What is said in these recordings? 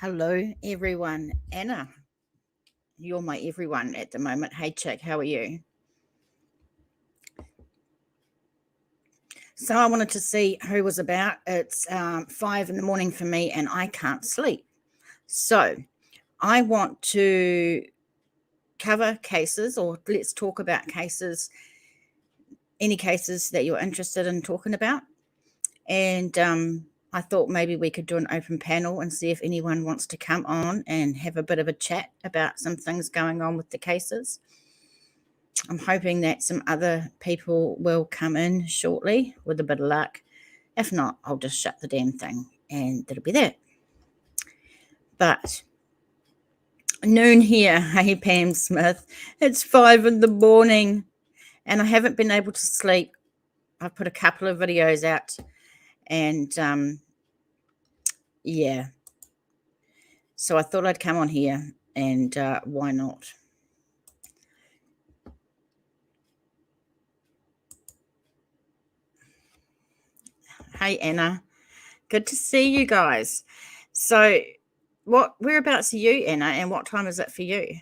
Hello, everyone. Anna, you're my everyone at the moment. Hey, chick, how are you? So I wanted to see who was about. It's 5 in the morning for me, and I can't sleep. So I want to cover cases, or let's talk about cases, any cases that you're interested in talking about. And I thought maybe we could do an open panel and see if anyone wants to come on and have a bit of a chat about some things going on with the cases. I'm hoping that some other people will come in shortly with a bit of luck. If not, I'll just shut the damn thing and that'll be that. But noon here, hey Pam Smith, it's 5 in the morning and I haven't been able to sleep. I've put a couple of videos out and yeah. So I thought I'd come on here and why not? Hey Anna, good to see you guys. So whereabouts are you, Anna, and what time is it for you?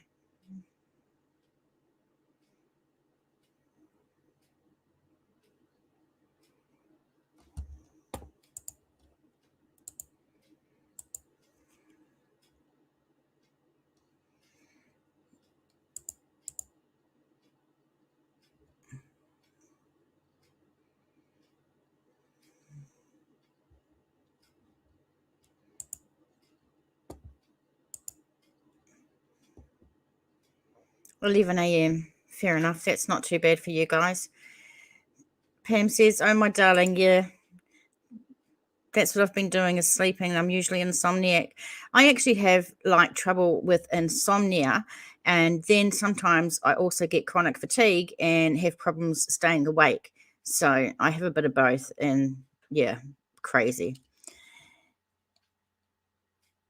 $11 a.m. Fair enough. That's not too bad for you guys. Pam says, oh, my darling, yeah, that's what I've been doing is sleeping. I'm usually insomniac. I actually have like trouble with insomnia. And then sometimes I also get chronic fatigue and have problems staying awake. So I have a bit of both. And yeah, crazy.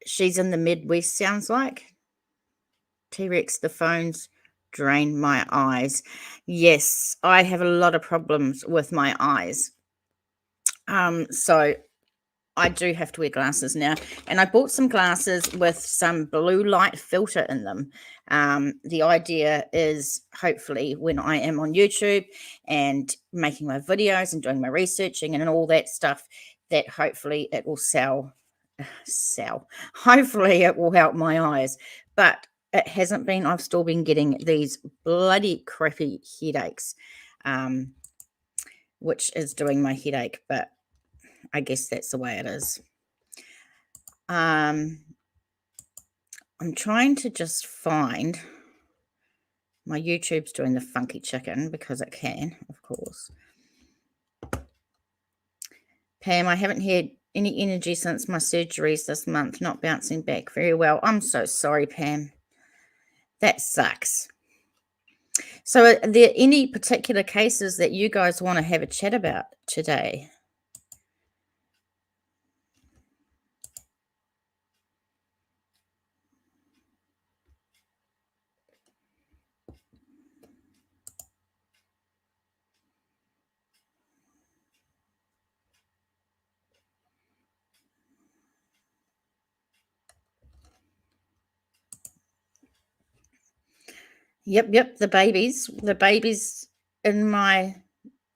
She's in the Midwest, sounds like. T-Rex, the phones drain my eyes. Yes, I have a lot of problems with my eyes. So I do have to wear glasses now. And I bought some glasses with some blue light filter in them. The idea is hopefully when I am on YouTube and making my videos and doing my researching and all that stuff, that hopefully it will sell. Hopefully it will help my eyes. But it hasn't been. I've still been getting these bloody crappy headaches, which is doing my headache. But I guess that's the way it is. I'm trying to just find my YouTube's doing the funky chicken because it can, of course. Pam, I haven't had any energy since my surgeries this month, not bouncing back very well. I'm so sorry, Pam. That sucks. So are there any particular cases that you guys want to have a chat about today? Yep, the babies in my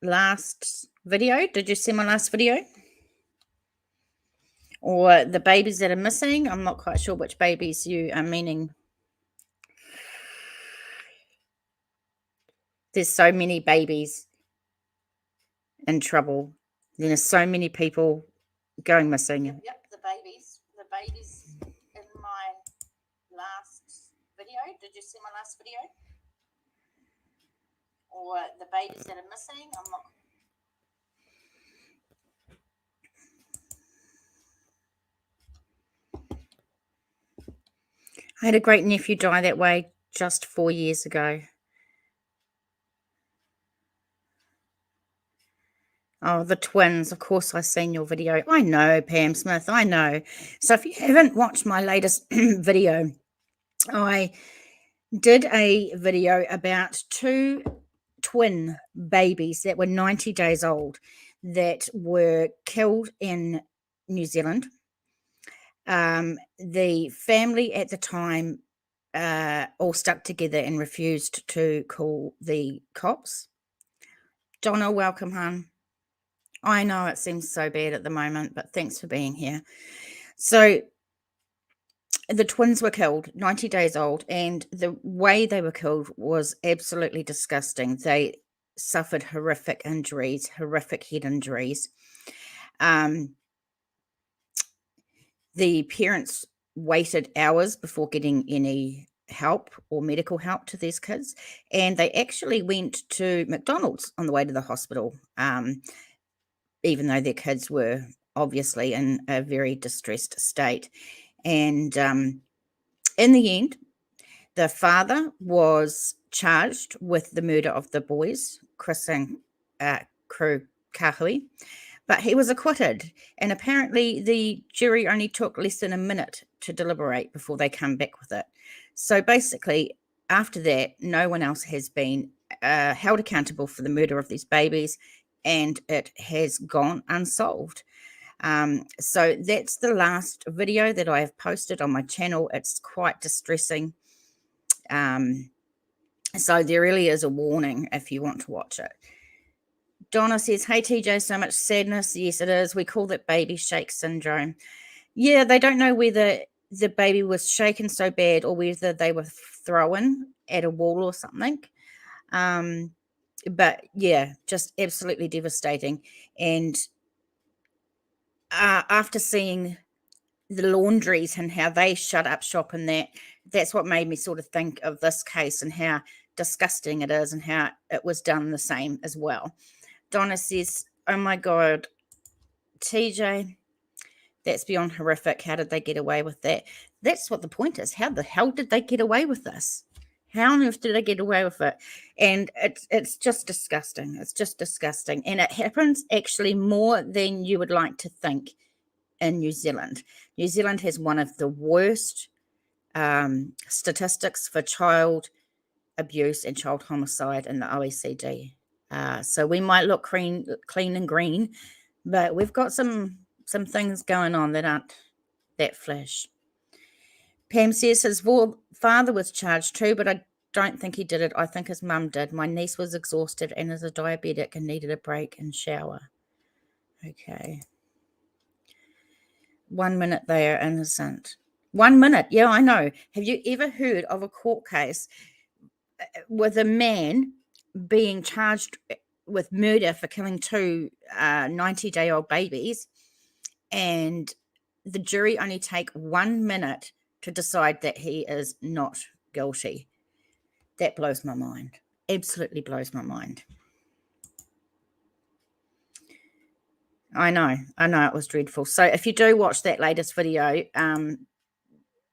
last video. Did you see my last video? Or the babies that are missing? I'm not quite sure which babies you are meaning. There's so many babies in trouble. There's so many people going missing. Yep, the babies in my last video. Did you see my last video? Or the babies that are missing? I'm not. I had a great nephew die that way just 4 years ago. Oh, the twins. Of course, I've seen your video. I know, Pam Smith. I know. So if you haven't watched my latest video, I did a video about 2 twin babies that were 90 days old that were killed in New Zealand. The family at the time all stuck together and refused to call the cops. Donna, welcome, hon. I know it seems so bad at the moment, but thanks for being here. So the twins were killed, 90 days old, and the way they were killed was absolutely disgusting. They suffered horrific injuries, horrific head injuries. The parents waited hours before getting any help or medical help to these kids, and they actually went to McDonald's on the way to the hospital, even though their kids were obviously in a very distressed state. And in the end, the father was charged with the murder of the boys, Chris and Crew Kahui, but he was acquitted. And apparently the jury only took less than a minute to deliberate before they come back with it. So basically, after that, no one else has been held accountable for the murder of these babies, and it has gone unsolved. So that's the last video that I have posted on my channel. It's quite distressing. So there really is a warning if you want to watch it. Donna says, hey, TJ, so much sadness. Yes, it is. We call that baby shake syndrome. Yeah, they don't know whether the baby was shaken so bad or whether they were thrown at a wall or something. But yeah, just absolutely devastating. And after seeing the laundries and how they shut up shop and that's what made me sort of think of this case and how disgusting it is and how it was done the same as well. Donna says, oh my God, TJ, that's beyond horrific. How did they get away with that? That's what the point is. How the hell did they get away with this? How on earth did they get away with it? And it's just disgusting. It's just disgusting. And it happens actually more than you would like to think in New Zealand. New Zealand has one of the worst statistics for child abuse and child homicide in the OECD. So we might look clean and green, but we've got some things going on that aren't that flash. Pam says his father was charged too, but I don't think he did it. I think his mum did. My niece was exhausted and is a diabetic and needed a break and shower. Okay. 1 minute they are innocent. 1 minute. Yeah, I know. Have you ever heard of a court case with a man being charged with murder for killing two 90-day-old babies, and the jury only take 1 minute to decide that he is not guilty? That blows my mind. Absolutely blows my mind. I know it was dreadful. So if you do watch that latest video,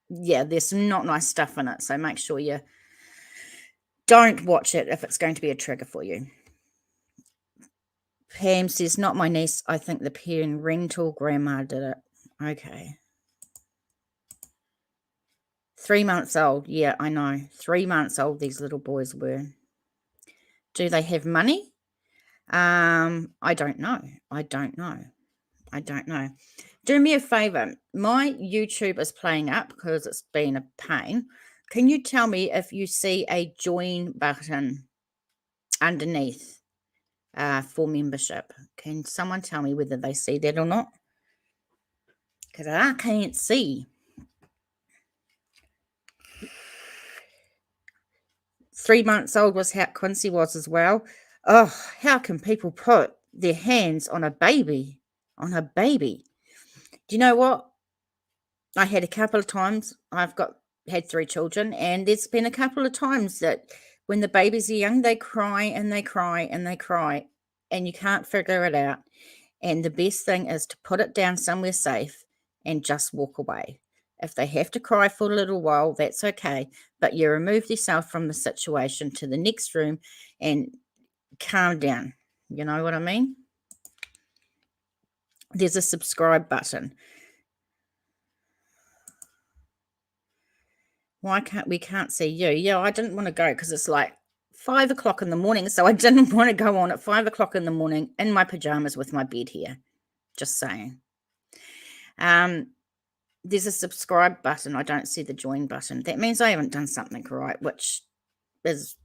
yeah, there's some not nice stuff in it. So make sure you don't watch it if it's going to be a trigger for you. Pam says, not my niece. I think the parental grandma did it. Okay. 3 months old. Yeah, I know. 3 months old these little boys were. Do they have money? I don't know. I don't know. Do me a favor. My YouTube is playing up because it's been a pain. Can you tell me if you see a join button underneath for membership? Can someone tell me whether they see that or not? Because I can't see. 3 months old was how Quincy was as well. Oh, how can people put their hands on a baby? On a baby. Do you know what? I had a couple of times, had 3 children, and there's been a couple of times that when the babies are young, they cry and they cry and they cry, and you can't figure it out. And the best thing is to put it down somewhere safe and just walk away. If they have to cry for a little while, that's okay, but you remove yourself from the situation to the next room and calm down. You know what I mean? There's a subscribe button. Why we can't see you? Yeah, I didn't want to go because it's like 5 o'clock in the morning, so I didn't want to go on at 5 o'clock in the morning in my pajamas with my bed here. Just saying. there's a subscribe button. I don't see the join button. That means I haven't done something right, which is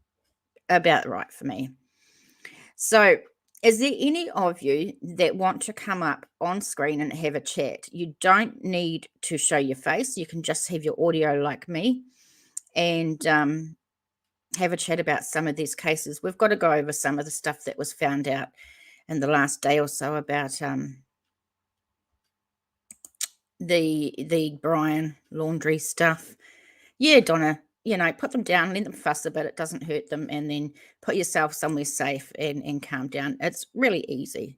about right for me. So, is there any of you that want to come up on screen and have a chat? You don't need to show your face. You can just have your audio like me and have a chat about some of these cases. We've got to go over some of the stuff that was found out in the last day or so about the Brian Laundrie stuff. Yeah, Donna, put them down, let them fuss a bit. It doesn't hurt them. And then put yourself somewhere safe and calm down. It's really easy.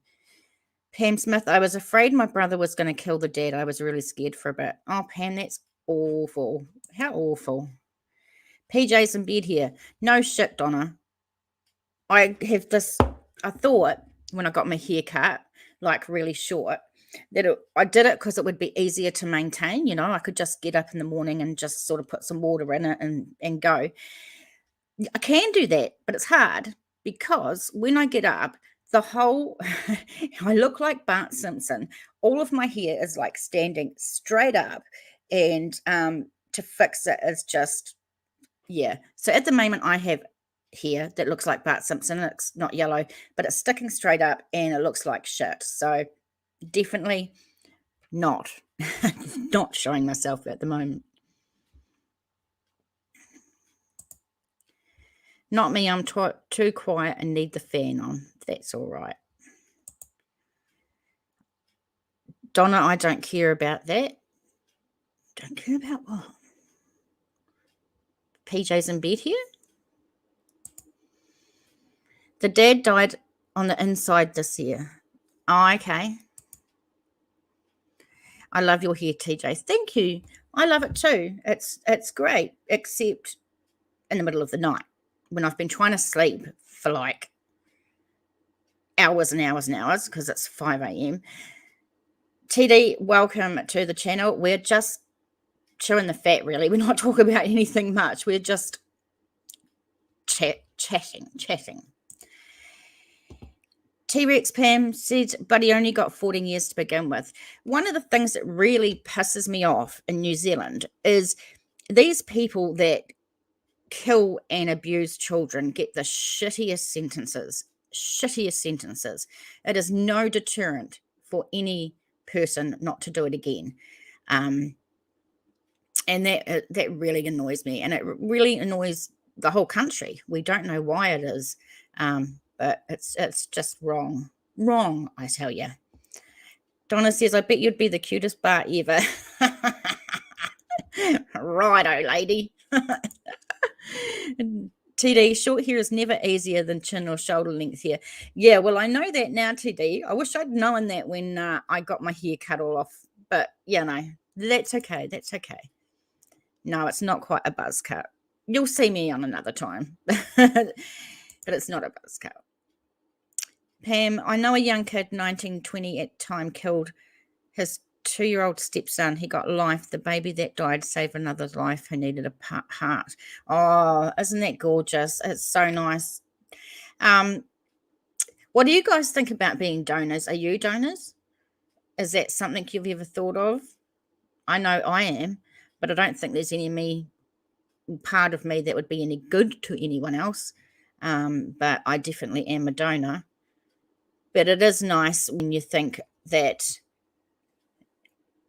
Pam Smith, I was afraid my brother was going to kill the dad. I was really scared for a bit. Oh, Pam, that's awful. How awful. PJ's in bed here. No shit, Donna. I thought when I got my hair cut, like really short, that I did it because it would be easier to maintain. I could just get up in the morning and just sort of put some water in it and go. I can do that, but it's hard because when I get up, I look like Bart Simpson. All of my hair is like standing straight up, and to fix it is just, yeah. So at the moment I have hair that looks like Bart Simpson. It's not yellow, but it's sticking straight up and it looks like shit. So definitely not showing myself at the moment. Not me. I'm too quiet and need the fan on. That's all right. Donna, I don't care about that. Don't care about what? PJ's in bed here. The dad died on the inside this year. Oh, okay. I love your hair, TJ. Thank you. I love it too. It's great, except in the middle of the night when I've been trying to sleep for like hours and hours and hours because it's 5 a.m. TD, welcome to the channel. We're just chewing the fat, really. We're not talking about anything much. We're just chatting. T-Rex Pam said, but he only got 14 years to begin with. One of the things that really pisses me off in New Zealand is these people that kill and abuse children get the shittiest sentences. It is no deterrent for any person not to do it again. And that really annoys me, and it really annoys the whole country. We don't know why it is, but it's just wrong, I tell you. Donna says, I bet you'd be the cutest Bart ever. Righto, lady. TD, short hair is never easier than chin or shoulder length hair. Yeah, well, I know that now, TD. I wish I'd known that when I got my hair cut all off, but that's okay. No, it's not quite a buzz cut. You'll see me on another time, but it's not a buzz cut. Pam, I know a young kid, 1920 at time, killed his 2-year-old stepson. He got life. The baby that died saved another's life who needed a heart. Oh, isn't that gorgeous? It's so nice. What do you guys think about being donors? Are you donors? Is that something you've ever thought of? I know I am, but I don't think there's any part of me that would be any good to anyone else. But I definitely am a donor. But it is nice when you think that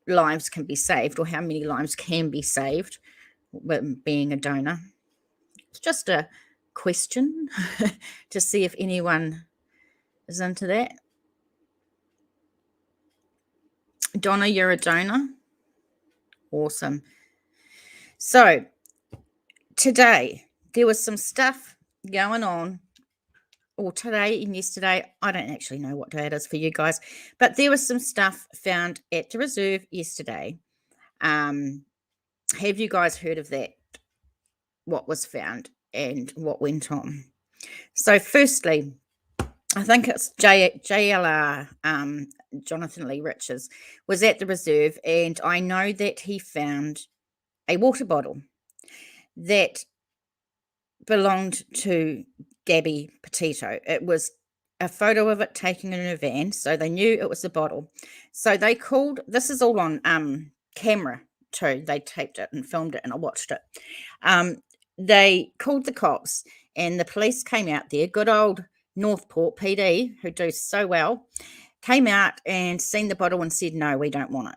lives can be saved, or how many lives can be saved with being a donor. It's just a question to see if anyone is into that. Donna, you're a donor? Awesome. So today there was some stuff going on, or today and yesterday. I don't actually know what day it is for you guys, but there was some stuff found at the reserve yesterday. Have you guys heard of that? What was found and what went on? So firstly, I think it's JLR, Jonathan Lee Riches, was at the reserve, and I know that he found a water bottle that belonged to Gabby Petito. It was a photo of it taken in a van, so they knew it was a bottle. So they called, this is all on camera too. They taped it and filmed it, and I watched it. They called the cops, and the police came out there. Good old Northport PD, who do so well, came out and seen the bottle and said, no, we don't want it.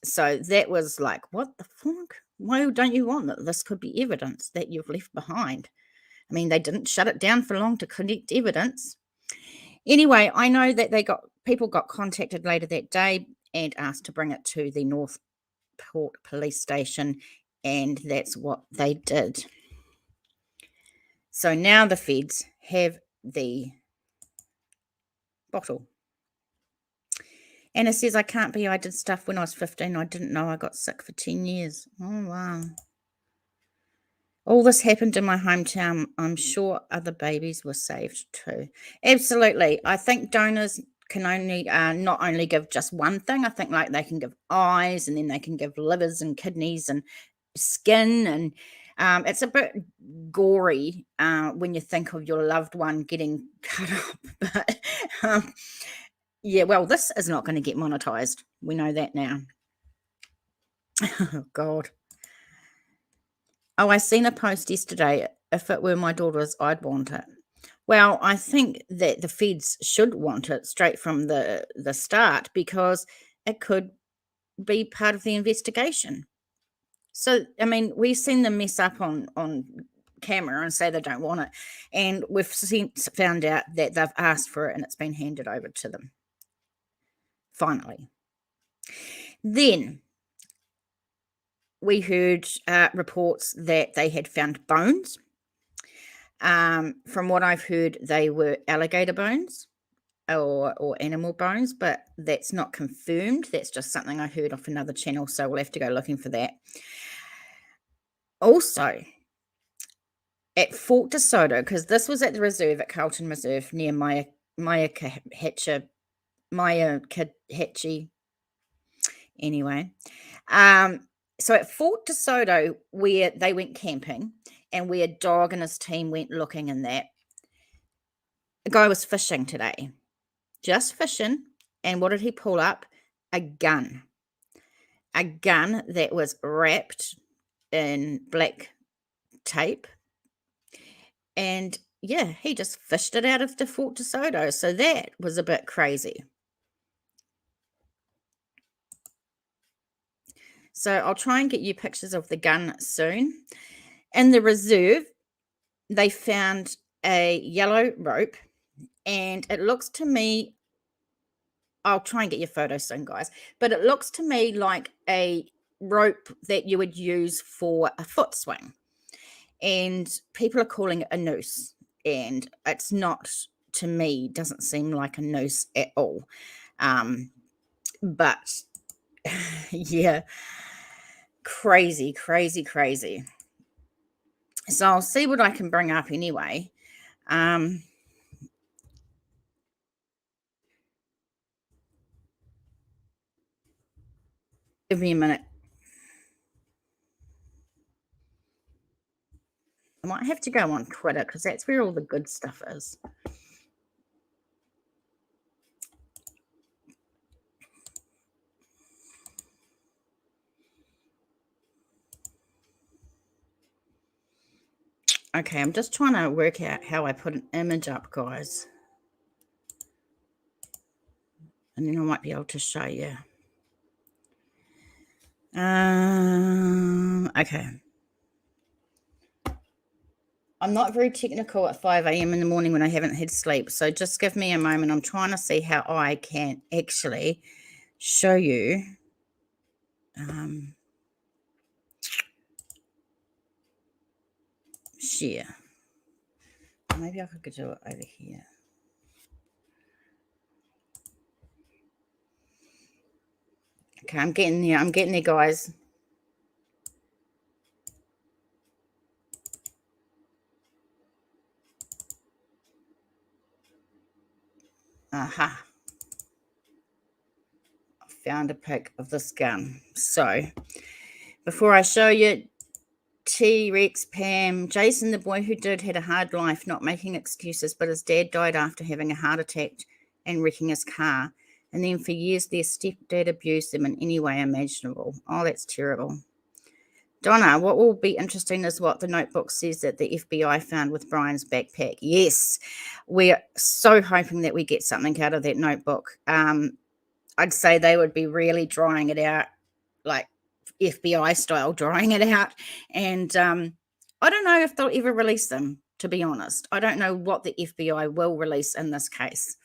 So that was like, what the fuck? Why don't you want it? This could be evidence that you've left behind. I mean, they didn't shut it down for long to collect evidence. Anyway, I know that people got contacted later that day and asked to bring it to the Northport police station, and that's what they did. So now the feds have the bottle. And it says, I can't be. I did stuff when I was 15. I didn't know I got sick for 10 years. Oh, wow. All this happened in my hometown. I'm sure other babies were saved too. Absolutely. I think donors can only not only give just one thing. I think like they can give eyes, and then they can give livers and kidneys and skin. And it's a bit gory when you think of your loved one getting cut up. But yeah, well, this is not going to get monetized. We know that now. Oh, God. Oh, I seen a post yesterday. If it were my daughter's, I'd want it. Well, I think that the feds should want it straight from the start, because it could be part of the investigation. So, I mean, we've seen them mess up on camera and say they don't want it. And we've found out that they've asked for it and it's been handed over to them. Finally. Then we heard reports that they had found bones. From what I've heard, they were alligator bones or animal bones, but that's not confirmed. That's just something I heard off another channel, so we'll have to go looking for that. Also, at Fort DeSoto, because this was at the reserve at Carlton Reserve near Myakatchee. Anyway, so at Fort DeSoto, where they went camping and where Dog and his team went looking in that, a guy was fishing today, just fishing. And what did he pull up? A gun that was wrapped in black tape. And yeah, he just fished it out of the Fort DeSoto. So that was a bit crazy. So I'll try and get you pictures of the gun soon. In the reserve, they found a yellow rope, and it looks to me, I'll try and get your photos soon, guys, but it looks to me like a rope that you would use for a foot swing. And people are calling it a noose, and it's not, to me, doesn't seem like a noose at all. But yeah, crazy. So I'll see what I can bring up anyway. Give me a minute. I might have to go on Twitter, because that's where all the good stuff is. Okay, I'm just trying to work out how I put an image up, guys. And then I might be able to show you. Okay. I'm not very technical at 5 a.m. in the morning when I haven't had sleep. So just give me a moment. I'm trying to see how I can actually show you. Share. Maybe I could do it over here. Okay, I'm getting there, guys. Aha. I found a pic of this gun. So, before I show you, T-Rex, Pam, Jason, the boy who did, had a hard life, not making excuses, but his dad died after having a heart attack and wrecking his car. And then for years, their stepdad abused them in any way imaginable. Oh, that's terrible. Donna, what will be interesting is what the notebook says that the FBI found with Brian's backpack. Yes, we're so hoping that we get something out of that notebook. I'd say they would be really drying it out, like FBI style, drying it out. And I don't know if they'll ever release them, to be honest. I don't know what the FBI will release in this case.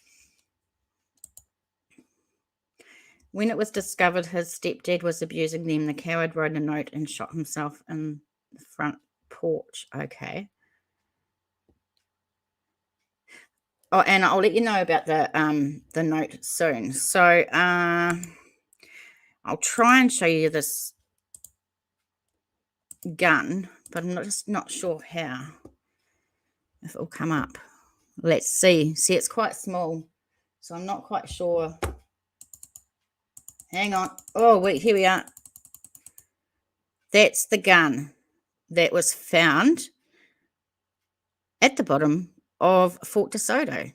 When it was discovered his stepdad was abusing them, the coward wrote a note and shot himself in the front porch. Okay. Oh, and I'll let you know about the note soon. So I'll try and show you this gun, but I'm just not sure how. If it'll come up. Let's see. See, it's quite small, so I'm not quite sure. Hang on. Oh, wait, here we are. That's the gun that was found at the bottom of Fort DeSoto.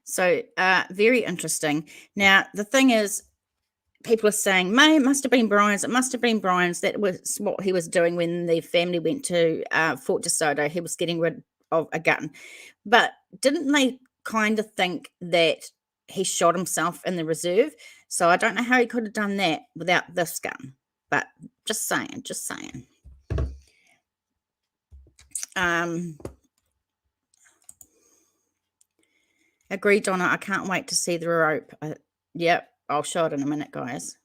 So very interesting. Now, the thing is, people are saying, May, it must have been Brian's. It must have been Brian's. That was what he was doing when the family went to Fort DeSoto. He was getting rid of a gun. But didn't they kind of think that he shot himself in the reserve? So I don't know how he could have done that without this gun. But just saying, just saying. Agree, Donna. I can't wait to see the rope. Yep, I'll show it in a minute, guys.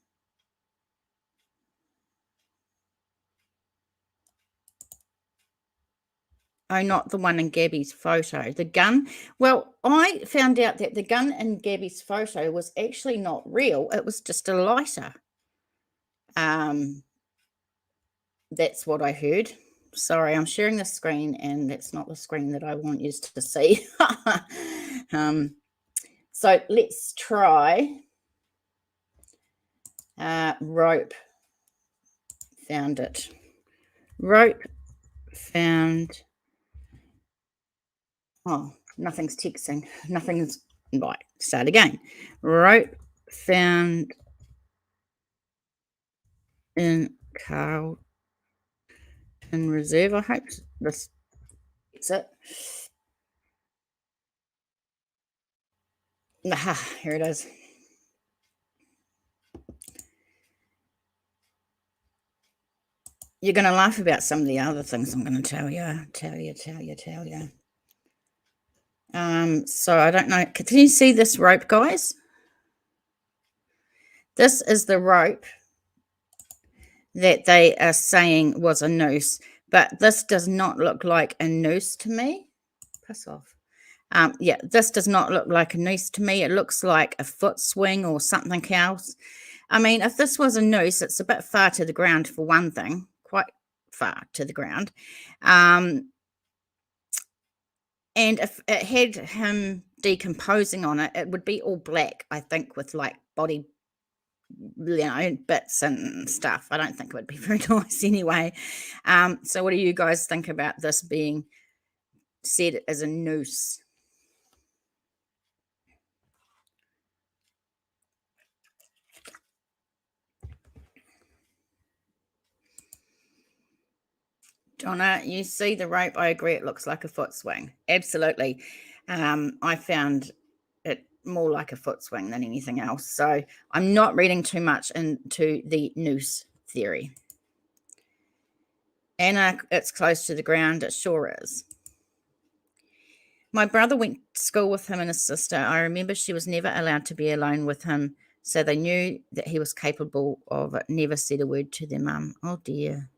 Oh, not the one in Gabby's photo. The gun. Well, I found out that the gun in Gabby's photo was actually not real. It was just a lighter. That's what I heard. Sorry, I'm sharing the screen, and that's not the screen that I want you to see. So let's try rope. Found it. Rope found. Oh, nothing's texting. Nothing's right. Start again. Rope found in Carlton Reserve. I hope this gets it. Aha, here it is. You're going to laugh about some of the other things I'm going to tell you. So I don't know. Can you see this rope, guys? This is the rope that they are saying was a noose, but this does not look like a noose to me. Piss off. Yeah, this does not look like a noose to me. It looks like a foot swing or something else. I mean, if this was a noose, it's a bit far to the ground for one thing, quite far to the ground. And if it had him decomposing on it, it would be all black, I think, with like body, bits and stuff. I don't think it would be very nice anyway. So what do you guys think about this being said as a noose? Donna, you see the rope? I agree. It looks like a foot swing. Absolutely. I found it more like a foot swing than anything else. So I'm not reading too much into the noose theory. Anna, it's close to the ground. It sure is. My brother went to school with him and his sister. I remember she was never allowed to be alone with him. So they knew that he was capable of it. Never said a word to their mum. Oh, dear.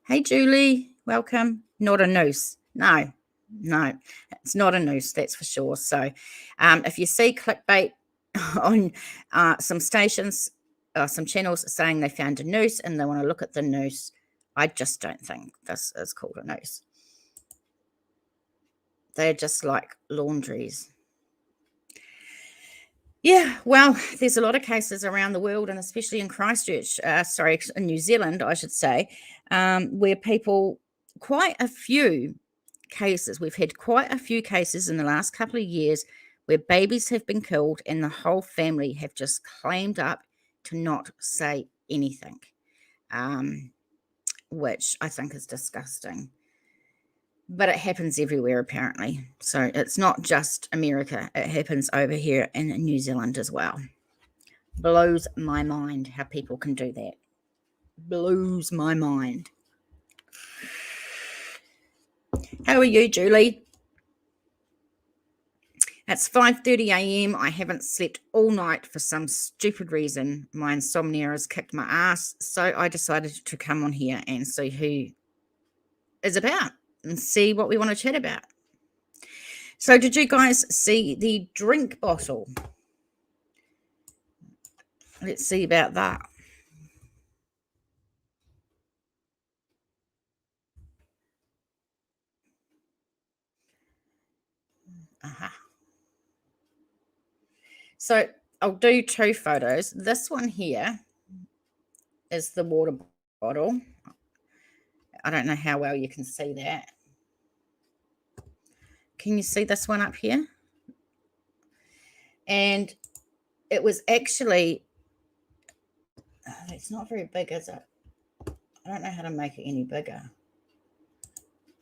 Hey, Julie, welcome. Not a noose. No, it's not a noose, that's for sure. So if you see clickbait on some stations, some channels saying they found a noose and they want to look at the noose, I just don't think this is called a noose. They're just like laundries. Yeah, well, there's a lot of cases around the world, and especially in Christchurch, in New Zealand, I should say, where people, quite a few cases, we've had quite a few cases in the last couple of years where babies have been killed and the whole family have just claimed up to not say anything, which I think is disgusting. But it happens everywhere, apparently. So it's not just America. It happens over here in New Zealand as well. Blows my mind how people can do that. Blows my mind. How are you, Julie? It's 5:30 a.m. I haven't slept all night for some stupid reason. My insomnia has kicked my ass. So I decided to come on here and see who is about and see what we want to chat about. So did you guys see the drink bottle? Let's see about that. So I'll do two photos. This one here is the water bottle. I don't know how well you can see that. Can you see this one up here? And it was actually, it's not very big, is it? I don't know how to make it any bigger.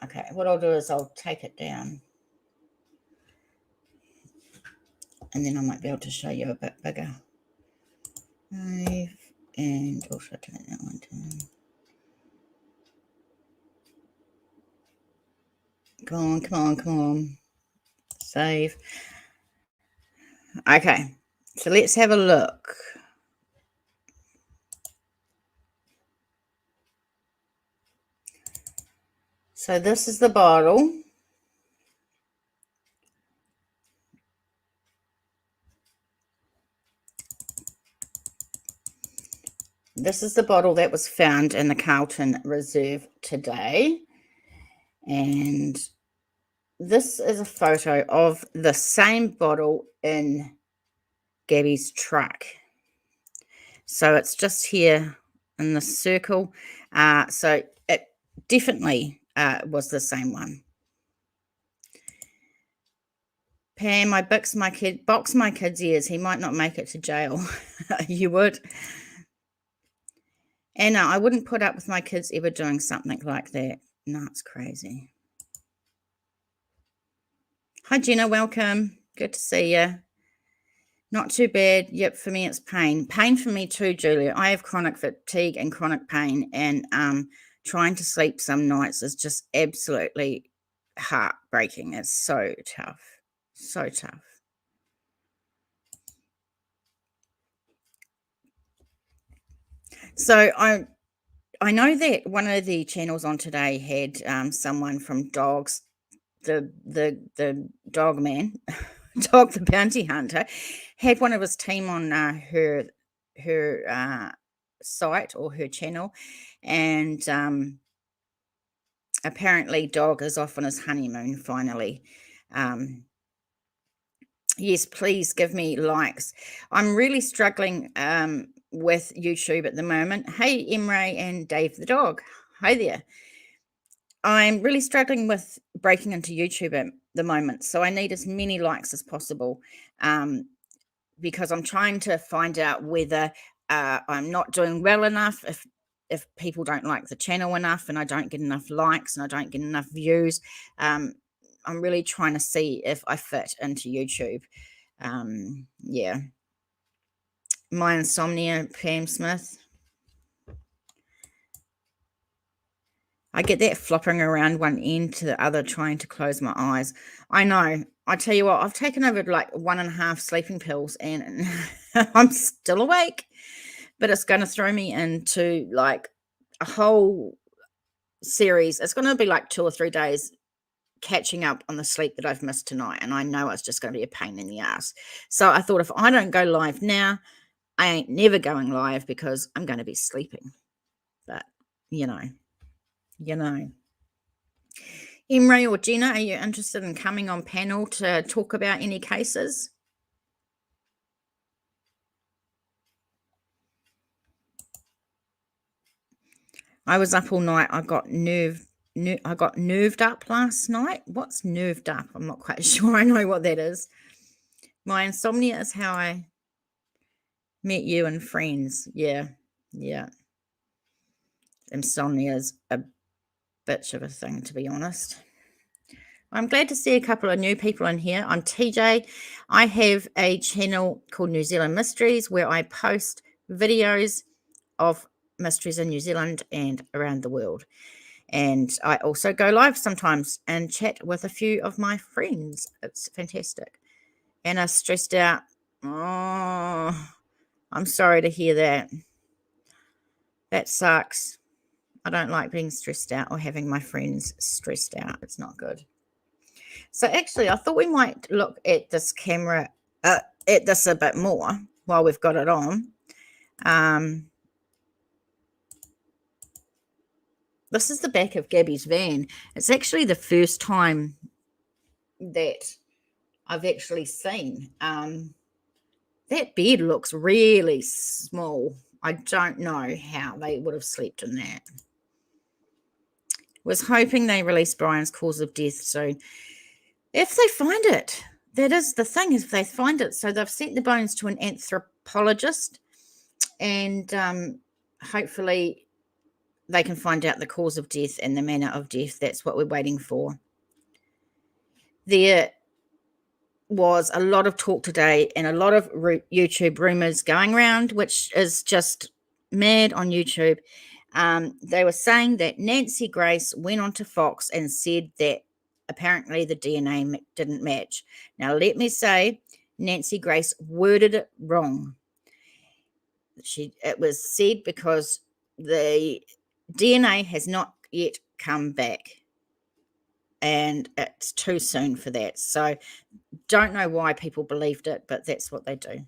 Okay, what I'll do is I'll take it down. And then I might be able to show you a bit bigger. And also take that one down. Come on. Save. Okay, so let's have a look. So this is the bottle. This is the bottle that was found in the Carlton Reserve today. And this is a photo of the same bottle in Gabby's truck. So it's just here in the circle. So it definitely was the same one. Pam, I box my kid's ears. He might not make it to jail. You would? And no, I wouldn't put up with my kids ever doing something like that. No, it's crazy. Hi, Jenna. Welcome. Good to see you. Not too bad. Yep, for me, it's pain. Pain for me too, Julia. I have chronic fatigue and chronic pain, and trying to sleep some nights is just absolutely heartbreaking. It's so tough. So tough. So I know that one of the channels on today had someone from Dogs, the dog man, Dog the Bounty Hunter, had one of his team on her site or her channel, and apparently Dog is off on his honeymoon finally. Yes, please give me likes. I'm really struggling with YouTube at the moment. Hey, Emre and Dave the dog. Hi there. I'm really struggling with breaking into YouTube at the moment, so I need as many likes as possible because I'm trying to find out whether I'm not doing well enough, if people don't like the channel enough and I don't get enough likes and I don't get enough views. I'm really trying to see if I fit into YouTube. Yeah. My insomnia, Pam Smith. I get that flopping around one end to the other, trying to close my eyes. I know. I tell you what, I've taken over like 1.5 sleeping pills and I'm still awake. But it's going to throw me into like a whole series. It's going to be like 2 or 3 days catching up on the sleep that I've missed tonight. And I know it's just going to be a pain in the ass. So I thought if I don't go live now, I ain't never going live because I'm going to be sleeping. But, you know. Imre or Jenna, are you interested in coming on panel to talk about any cases? I was up all night. I got nerved up last night. What's nerved up? I'm not quite sure I know what that is. My insomnia is how I met you and friends. Yeah. Insomnia is a bitch of a thing, to be honest. I'm glad to see a couple of new people in here. I'm TJ. I have a channel called New Zealand Mysteries where I post videos of mysteries in New Zealand and around the world. And I also go live sometimes and chat with a few of my friends. It's fantastic. And I'm stressed out. Oh, I'm sorry to hear that. That sucks. I don't like being stressed out or having my friends stressed out. It's not good. So actually, I thought we might look at this camera, at this a bit more while we've got it on. This is the back of Gabby's van. It's actually the first time that I've actually seen. That bed looks really small. I don't know how they would have slept in that. Was hoping they released Brian's cause of death soon. If they find it, that is the thing, if they find it. So they've sent the bones to an anthropologist and hopefully they can find out the cause of death and the manner of death. That's what we're waiting for. There was a lot of talk today and a lot of YouTube rumors going around, which is just mad on YouTube. They were saying that Nancy Grace went onto Fox and said that apparently the DNA didn't match. Now, let me say, Nancy Grace worded it wrong. It was said because the DNA has not yet come back and it's too soon for that. So don't know why people believed it, but that's what they do.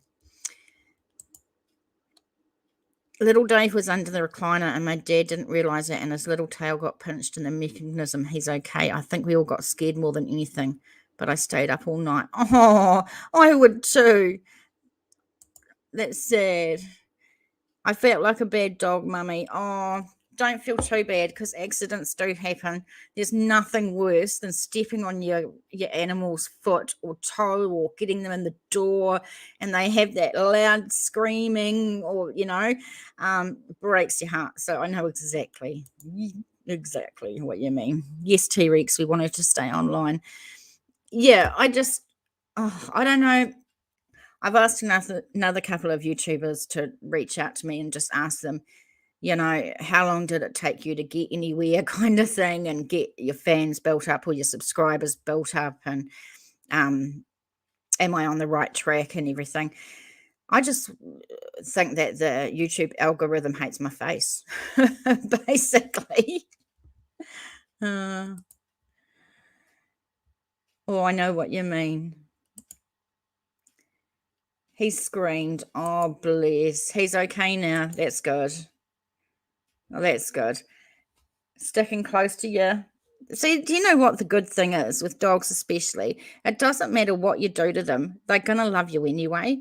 Little Dave was under the recliner and my dad didn't realize it and his little tail got pinched in the mechanism. He's okay. I think we all got scared more than anything, but I stayed up all night. Oh, I would too. That's sad. I felt like a bad dog, Mummy. Oh, don't feel too bad because accidents do happen. There's nothing worse than stepping on your animal's foot or toe or getting them in the door and they have that loud screaming or, breaks your heart. So I know exactly what you mean. Yes, T-Rex, we wanted to stay online. Yeah, I don't know. I've asked another couple of YouTubers to reach out to me and just ask them, how long did it take you to get anywhere kind of thing and get your fans built up or your subscribers built up and am I on the right track and everything. I just think that the YouTube algorithm hates my face, basically. Oh, I know what you mean. He screamed. Oh, bless. He's okay now. That's good. Oh, that's good. Sticking close to you. See, do you know what the good thing is with dogs especially? It doesn't matter what you do to them. They're going to love you anyway.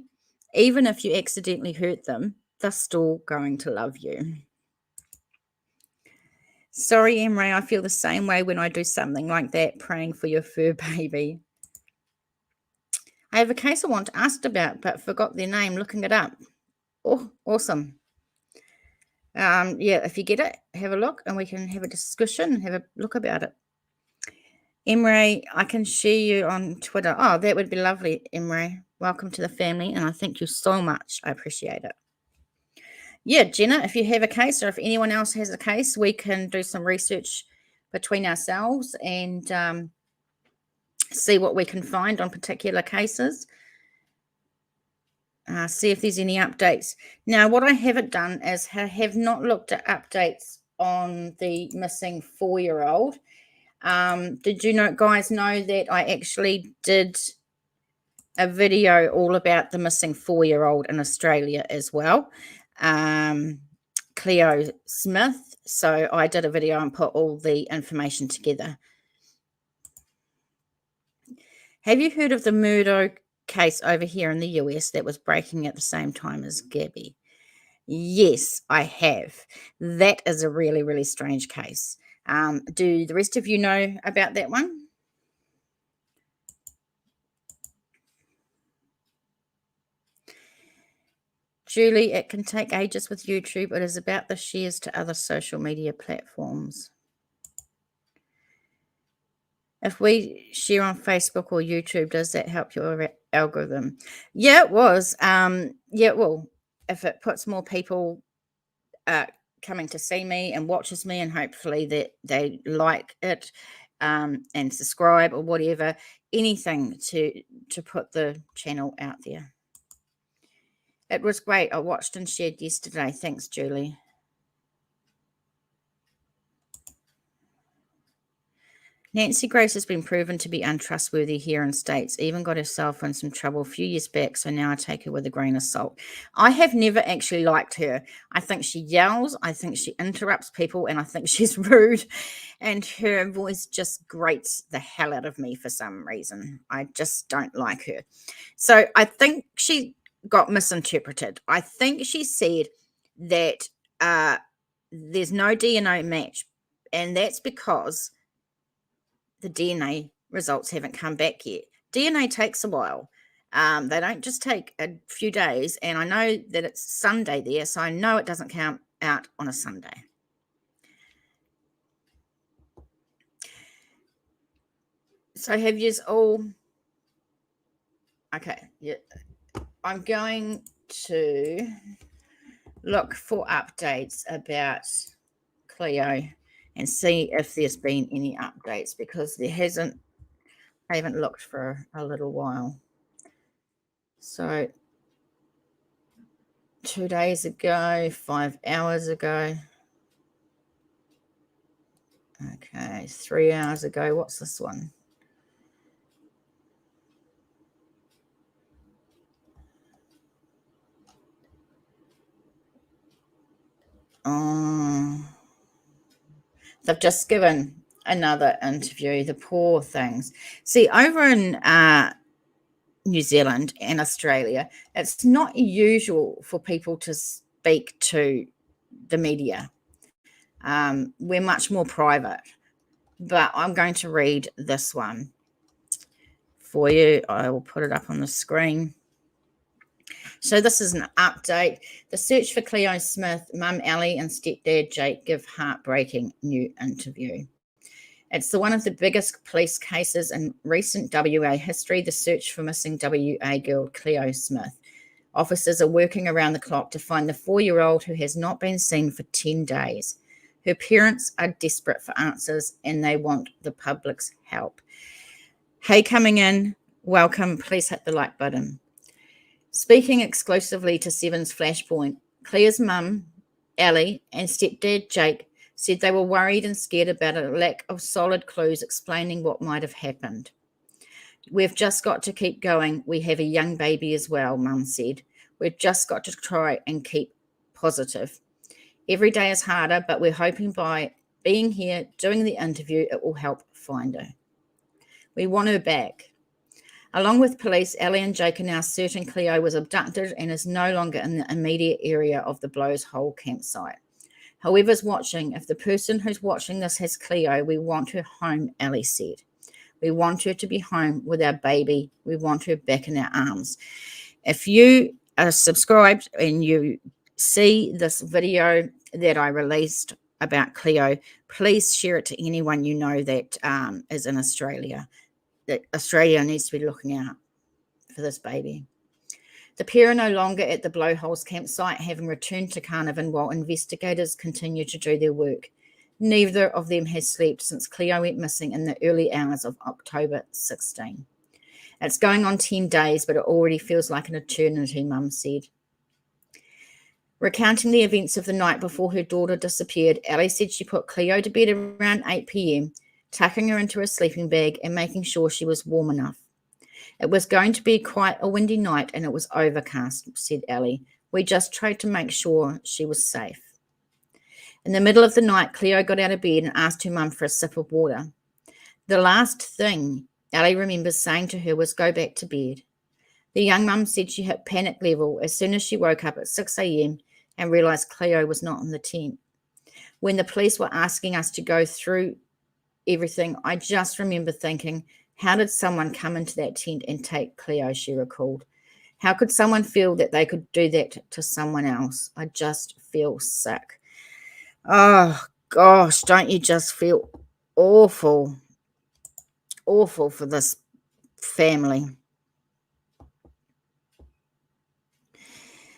Even if you accidentally hurt them, they're still going to love you. Sorry, Emre, I feel the same way when I do something like that, praying for your fur baby. I have a case I want to ask about, but forgot their name looking it up. Oh, awesome. Yeah, if you get it, have a look and we can have a discussion, have a look about it. Emre, I can share you on Twitter. Oh, that would be lovely, Emre. Welcome to the family, and I thank you so much. I appreciate it. Yeah, Jenna, if you have a case or if anyone else has a case, we can do some research between ourselves and see what we can find on particular cases. See if there's any updates. Now, what I haven't done is have not looked at updates on the missing 4-year-old. Did you guys know that I actually did a video all about the missing 4-year-old in Australia as well, Cleo Smith. So I did a video and put all the information together. Have you heard of the Murdo case over here in the US that was breaking at the same time as Gabby? Yes, I have. That is a really, really strange case. Do the rest of you know about that one? Julie, it can take ages with YouTube. It is about the shares to other social media platforms. If we share on Facebook or YouTube, does that help your algorithm? Yeah, it was. Yeah, well, if it puts more people coming to see me and watches me, and hopefully that they like it and subscribe or whatever, anything to put the channel out there. It was great. I watched and shared yesterday. Thanks, Julie. Nancy Grace has been proven to be untrustworthy here in States, even got herself in some trouble a few years back, so now I take her with a grain of salt. I have never actually liked her. I think she yells, I think she interrupts people, and I think she's rude, and her voice just grates the hell out of me for some reason. I just don't like her. So I think she got misinterpreted. I think she said that there's no DNA match, and that's because the DNA results haven't come back yet. DNA takes a while. They don't just take a few days, and I know that it's Sunday there, so I know it doesn't count out on a Sunday. So have you all... Okay, yeah. I'm going to look for updates about Cleo and see if there's been any updates, because there hasn't. I haven't looked for a little while. So 2 days ago, 5 hours ago. Okay, 3 hours ago. What's this one? They've just given another interview. The poor things. See, over in New Zealand and Australia, it's not usual for people to speak to the media. We're much more private, but I'm going to read this one for you. I will put it up on the screen. So this is an update. The search for Cleo Smith, Mum Ellie and stepdad Jake give heartbreaking new interview. It's one of the biggest police cases in recent WA history, the search for missing WA girl Cleo Smith. Officers are working around the clock to find the 4-year-old who has not been seen for 10 days. Her parents are desperate for answers and they want the public's help. Hey, coming in, welcome. Please hit the like button. Speaking exclusively to Seven's Flashpoint, Cleo's mum, Ellie, and stepdad Jake said they were worried and scared about a lack of solid clues explaining what might have happened. We've just got to keep going. We have a young baby as well, Mum said. We've just got to try and keep positive. Every day is harder, but we're hoping by being here, doing the interview, it will help find her. We want her back. Along with police, Ellie and Jake are now certain Cleo was abducted and is no longer in the immediate area of the Blows Hole campsite. Whoever's watching, if the person who's watching this has Cleo, we want her home, Ellie said. We want her to be home with our baby. We want her back in our arms. If you are subscribed and you see this video that I released about Cleo, please share it to anyone you know that is in Australia. That Australia needs to be looking out for this baby. The pair are no longer at the Blowholes campsite, having returned to Carnarvon while investigators continue to do their work. Neither of them has slept since Cleo went missing in the early hours of October 16. It's going on 10 days, but it already feels like an eternity, Mum said. Recounting the events of the night before her daughter disappeared, Ellie said she put Cleo to bed around 8 p.m, tucking her into a sleeping bag and making sure she was warm enough. It was going to be quite a windy night and it was overcast, said Ellie. We just tried to make sure she was safe. In the middle of the night, Cleo got out of bed and asked her mum for a sip of water. The last thing Ellie remembers saying to her was go back to bed. The young mum said she hit panic level as soon as she woke up at 6 a.m. and realised Cleo was not in the tent. When the police were asking us to go through everything, I just remember thinking, how did someone come into that tent and take Cleo, she recalled. How could someone feel that they could do that to someone else? I just feel sick. Oh, gosh, don't you just feel awful, awful for this family?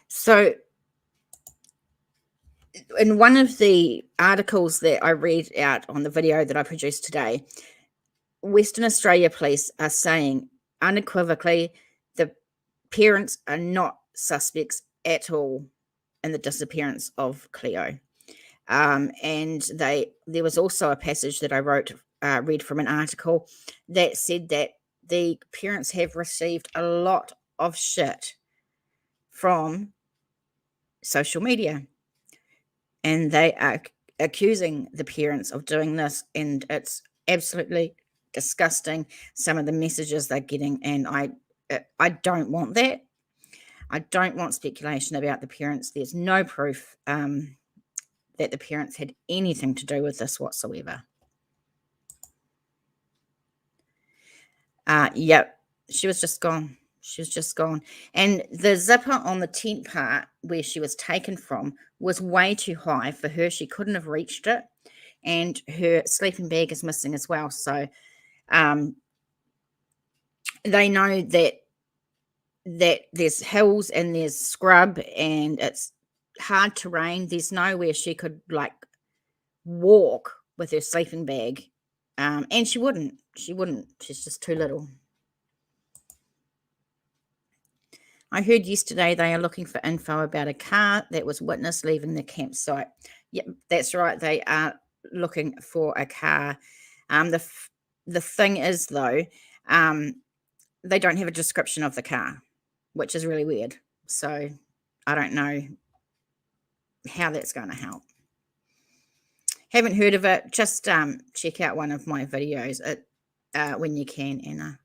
So, in one of the articles that I read out on the video that I produced today, Western Australia Police are saying unequivocally the parents are not suspects at all in the disappearance of Cleo. And there was also a passage that I read from an article that said that the parents have received a lot of shit from social media, and they are accusing the parents of doing this, and it's absolutely disgusting, some of the messages they're getting, and I don't want that. I don't want speculation about the parents. There's no proof that the parents had anything to do with this whatsoever. Yep, she was just gone. She was just gone. And the zipper on the tent part where she was taken from was way too high for her. She couldn't have reached it. And her sleeping bag is missing as well. So they know that there's hills and there's scrub and it's hard terrain. There's nowhere she could like walk with her sleeping bag. And she wouldn't. She's just too little. I heard yesterday they are looking for info about a car that was witnessed leaving the campsite. Yep, that's right. They are looking for a car. The thing is, though, they don't have a description of the car, which is really weird. So I don't know how that's going to help. Haven't heard of it? Just check out one of my videos when you can, Anna.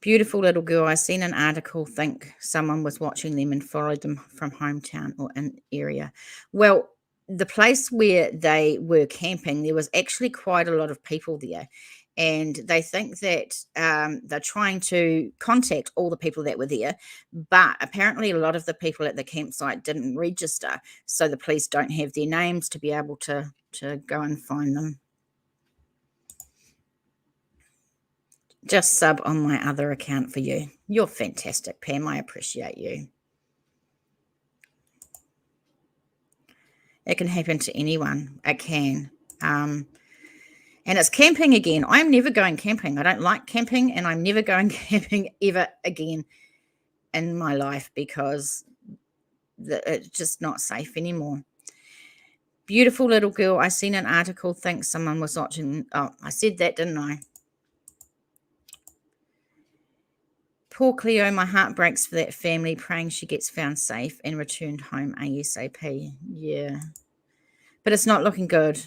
Beautiful little girl. I seen an article, think someone was watching them and followed them from hometown or an area. Well, the place where they were camping, there was actually quite a lot of people there. And they think that they're trying to contact all the people that were there. But apparently a lot of the people at the campsite didn't register. So the police don't have their names to be able to go and find them. Just sub on my other account for you. You're fantastic, Pam. I appreciate you. It can happen to anyone. It can. And it's camping again. I'm never going camping. I don't like camping, and I'm never going camping ever again in my life because it's just not safe anymore. Beautiful little girl. I seen an article, think someone was watching. Oh, I said that, didn't I? Poor Cleo, my heart breaks for that family, praying she gets found safe and returned home ASAP. Yeah. But it's not looking good.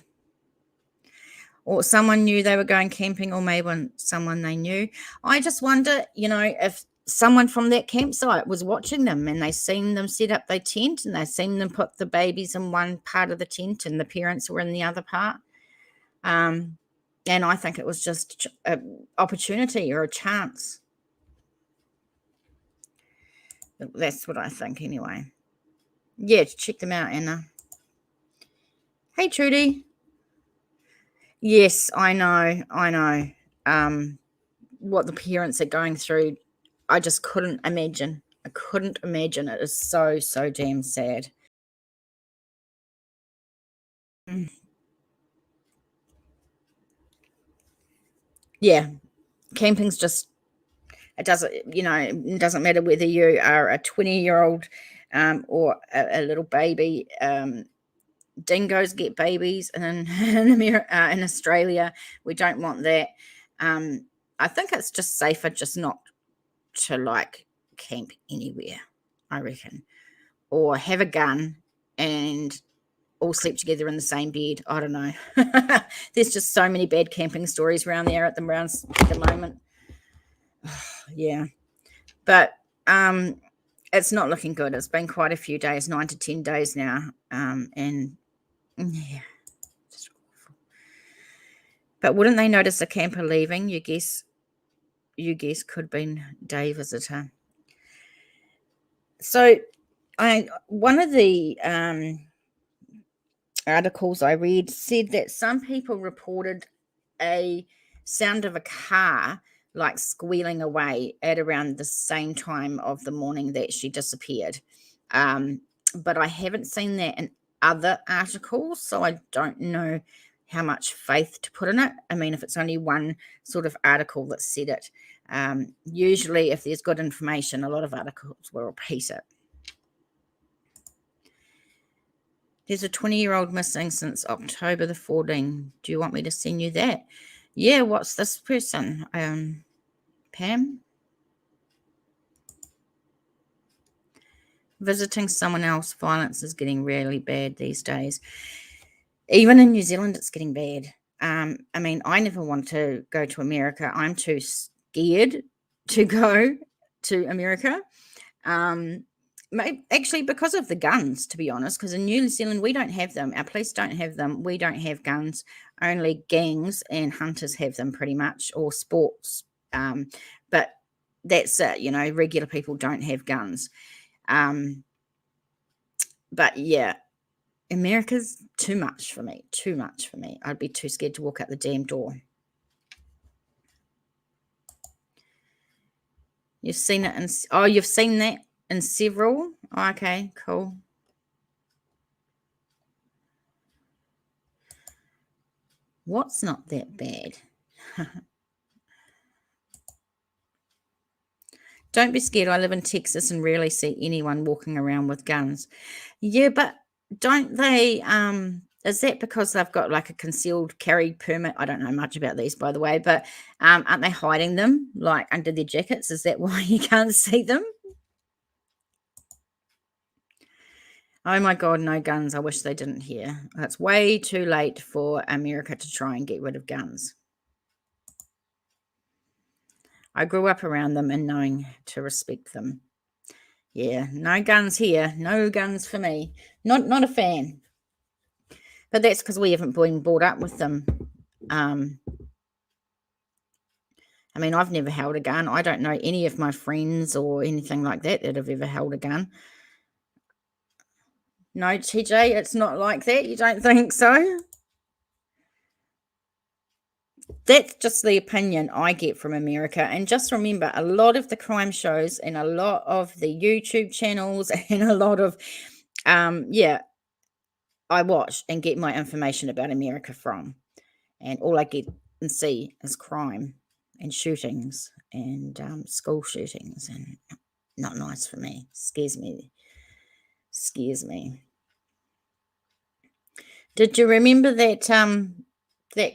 Or someone knew they were going camping, or maybe someone they knew. I just wonder, if someone from that campsite was watching them and they seen them set up their tent and they seen them put the babies in one part of the tent and the parents were in the other part. And I think it was just an opportunity or a chance. That's what I think anyway. Yeah, check them out, Anna. Hey, Trudy. Yes, I know. What the parents are going through, I just couldn't imagine. I couldn't imagine. It is so, so damn sad. Yeah, camping's just, it doesn't matter whether you are a 20-year-old or a little baby. Dingoes get babies in Australia. We don't want that. I think it's just safer just not to camp anywhere, I reckon, or have a gun and all sleep together in the same bed. I don't know. There's just so many bad camping stories around there at the moment. Yeah, but it's not looking good. It's been quite a few days, 9 to 10 days now, and yeah, just awful. But wouldn't they notice a camper leaving? You guess you guess could have been day visitor. So one of the articles I read said that some people reported a sound of a car like squealing away at around the same time of the morning that she disappeared. But I haven't seen that in other articles, so I don't know how much faith to put in it. I mean, if it's only one sort of article that said it, usually if there's good information, a lot of articles will repeat it. There's a 20-year-old missing since October the 14th. Do you want me to send you that? Yeah, what's this person? Pam? Visiting someone else, violence is getting really bad these days. Even in New Zealand, it's getting bad. I mean, I never want to go to America. I'm too scared to go to America. Actually, because of the guns, to be honest, because in New Zealand, we don't have them. Our police don't have them. We don't have guns. Only gangs and hunters have them pretty much, or sports. But that's it, regular people don't have guns. But yeah, America's too much for me. I'd be too scared to walk out the damn door. You've seen it you've seen that in several? Oh, okay, cool. What's not that bad? Don't be scared. I live in Texas and rarely see anyone walking around with guns. Yeah, but don't they, is that because they've got like a concealed carry permit? I don't know much about these, by the way, but aren't they hiding them like under their jackets? Is that why you can't see them? Oh my God, no guns. I wish they didn't here. It's way too late for America to try and get rid of guns. I grew up around them and knowing to respect them. Yeah, no guns here. No guns for me. Not a fan. But that's because we haven't been brought up with them. I mean, I've never held a gun. I don't know any of my friends or anything like that have ever held a gun. No, TJ, it's not like that. You don't think so? That's just the opinion I get from America. And just remember, a lot of the crime shows and a lot of the YouTube channels and a lot of, I watch and get my information about America from. And all I get and see is crime and shootings and school shootings, and not nice for me. Scares me. Did you remember that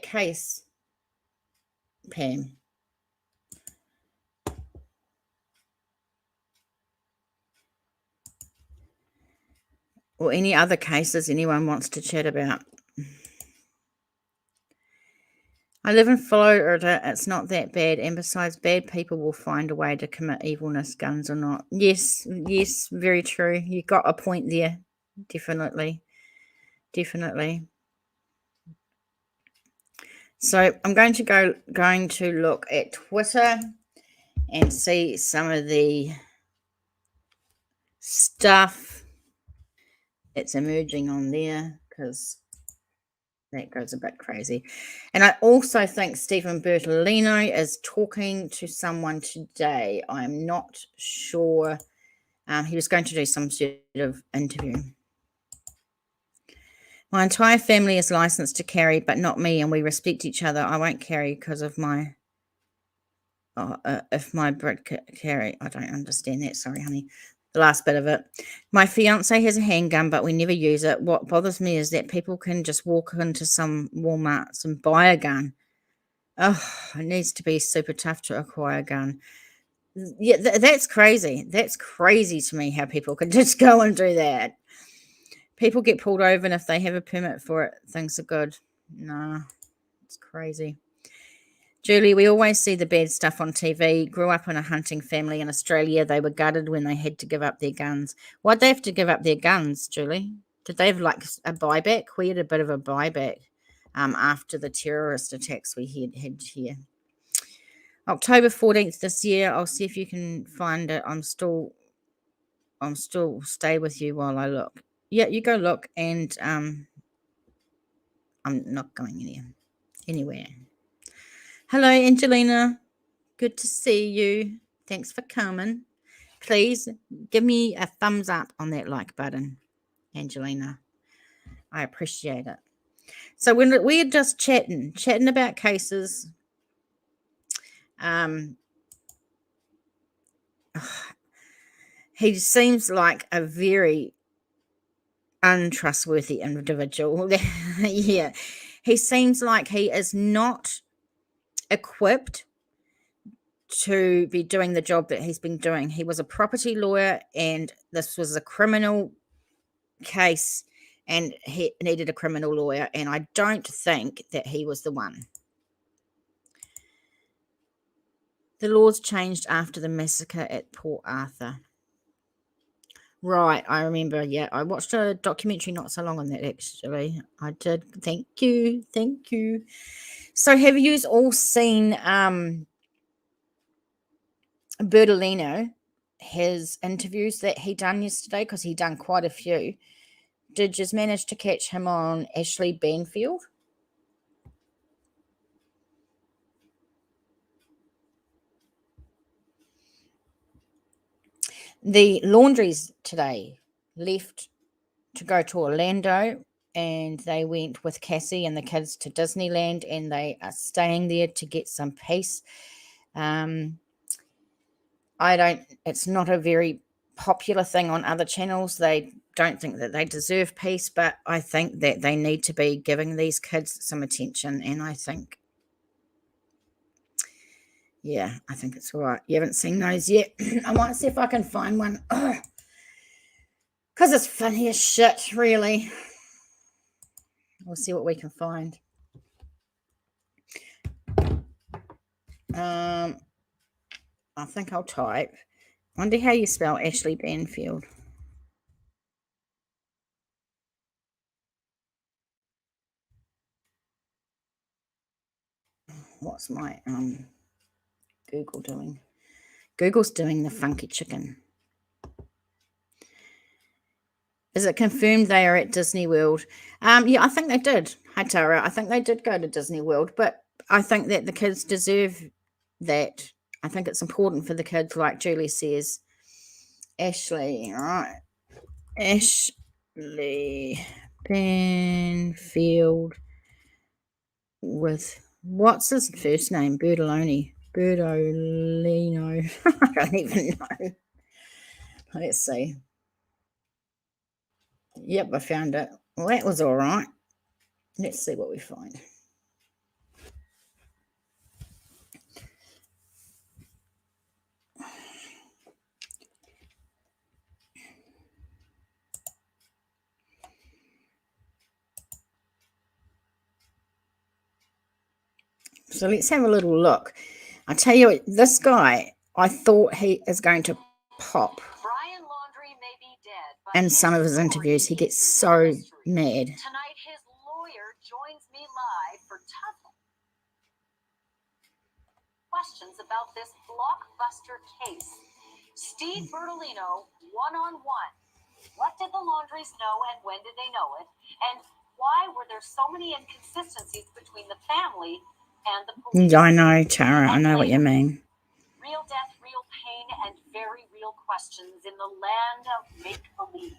case, Pam? Or any other cases anyone wants to chat about? I live in Florida. It's not that bad. And besides, bad people will find a way to commit evilness, guns or not. Yes, very true. You got a point there. Definitely. So I'm going to look at Twitter and see some of the stuff that's emerging on there, because that goes a bit crazy. And I also think Stephen Bertolino is talking to someone today. I'm not sure. He was going to do some sort of interview. My entire family is licensed to carry, but not me, and we respect each other. I won't carry because of my if my Brit carry. I don't understand that. Sorry, honey. The last bit of it. My fiance has a handgun, but we never use it. What bothers me is that people can just walk into some Walmarts and buy a gun. Oh, it needs to be super tough to acquire a gun. Yeah, that's crazy. That's crazy to me how people can just go and do that. People get pulled over, and if they have a permit for it, things are good. No, it's crazy. Julie, we always see the bad stuff on TV. Grew up in a hunting family in Australia. They were gutted when they had to give up their guns. Why'd they have to give up their guns, Julie? Did they have like a buyback? We had a bit of a buyback after the terrorist attacks we had here. October 14th this year. I'll see if you can find it. I'm still stay with you while I look. Yeah, you go look, and I'm not going anywhere. Hello, Angelina. Good to see you. Thanks for coming. Please give me a thumbs up on that like button, Angelina. I appreciate it. So when we're just chatting about cases, he seems like a very untrustworthy individual. Yeah, he seems like he is not equipped to be doing the job that he's been doing. He was a property lawyer, and this was a criminal case, and he needed a criminal lawyer, and I don't think that he was the one. The laws changed after the massacre at Port Arthur. Right, I remember. Yeah, I watched a documentary not so long on that, actually. I did. Thank you. So have you all seen Bertolino, his interviews that he done yesterday? Because he done quite a few. Did you manage to catch him on Ashley Banfield? The Laundries today left to go to Orlando, and they went with Cassie and the kids to Disneyland, and they are staying there to get some peace. It's not a very popular thing on other channels. They don't think that they deserve peace, but I think that they need to be giving these kids some attention, and I think it's all right. You haven't seen those yet? I might see if I can find one. Because it's funny as shit, really. We'll see what we can find. I think I'll type. Wonder how you spell Ashley Banfield. What's my Google doing? Google's doing the funky chicken. Is it confirmed they are at Disney World? Yeah, I think they did. Hi, Tara. I think they did go to Disney World, but I think that the kids deserve that. I think it's important for the kids, like Julie says. Ashley, right? Ashley Banfield with, what's his first name? Bertolino. I don't even know. Let's see. Yep, I found it. Well, that was all right. Let's see what we find. So let's have a little look. I tell you what, this guy, I thought he is going to pop. Brian Laundrie may be dead, but in some of his interviews, he gets so mad. Tonight, his lawyer joins me live for tough questions about this blockbuster case. Steve Bertolino, one-on-one. What did the Laundries know, and when did they know it? And why were there so many inconsistencies between the family and the police? I know, Tara. I know what you mean. Real death, real pain, and very real questions in the land of make-believe.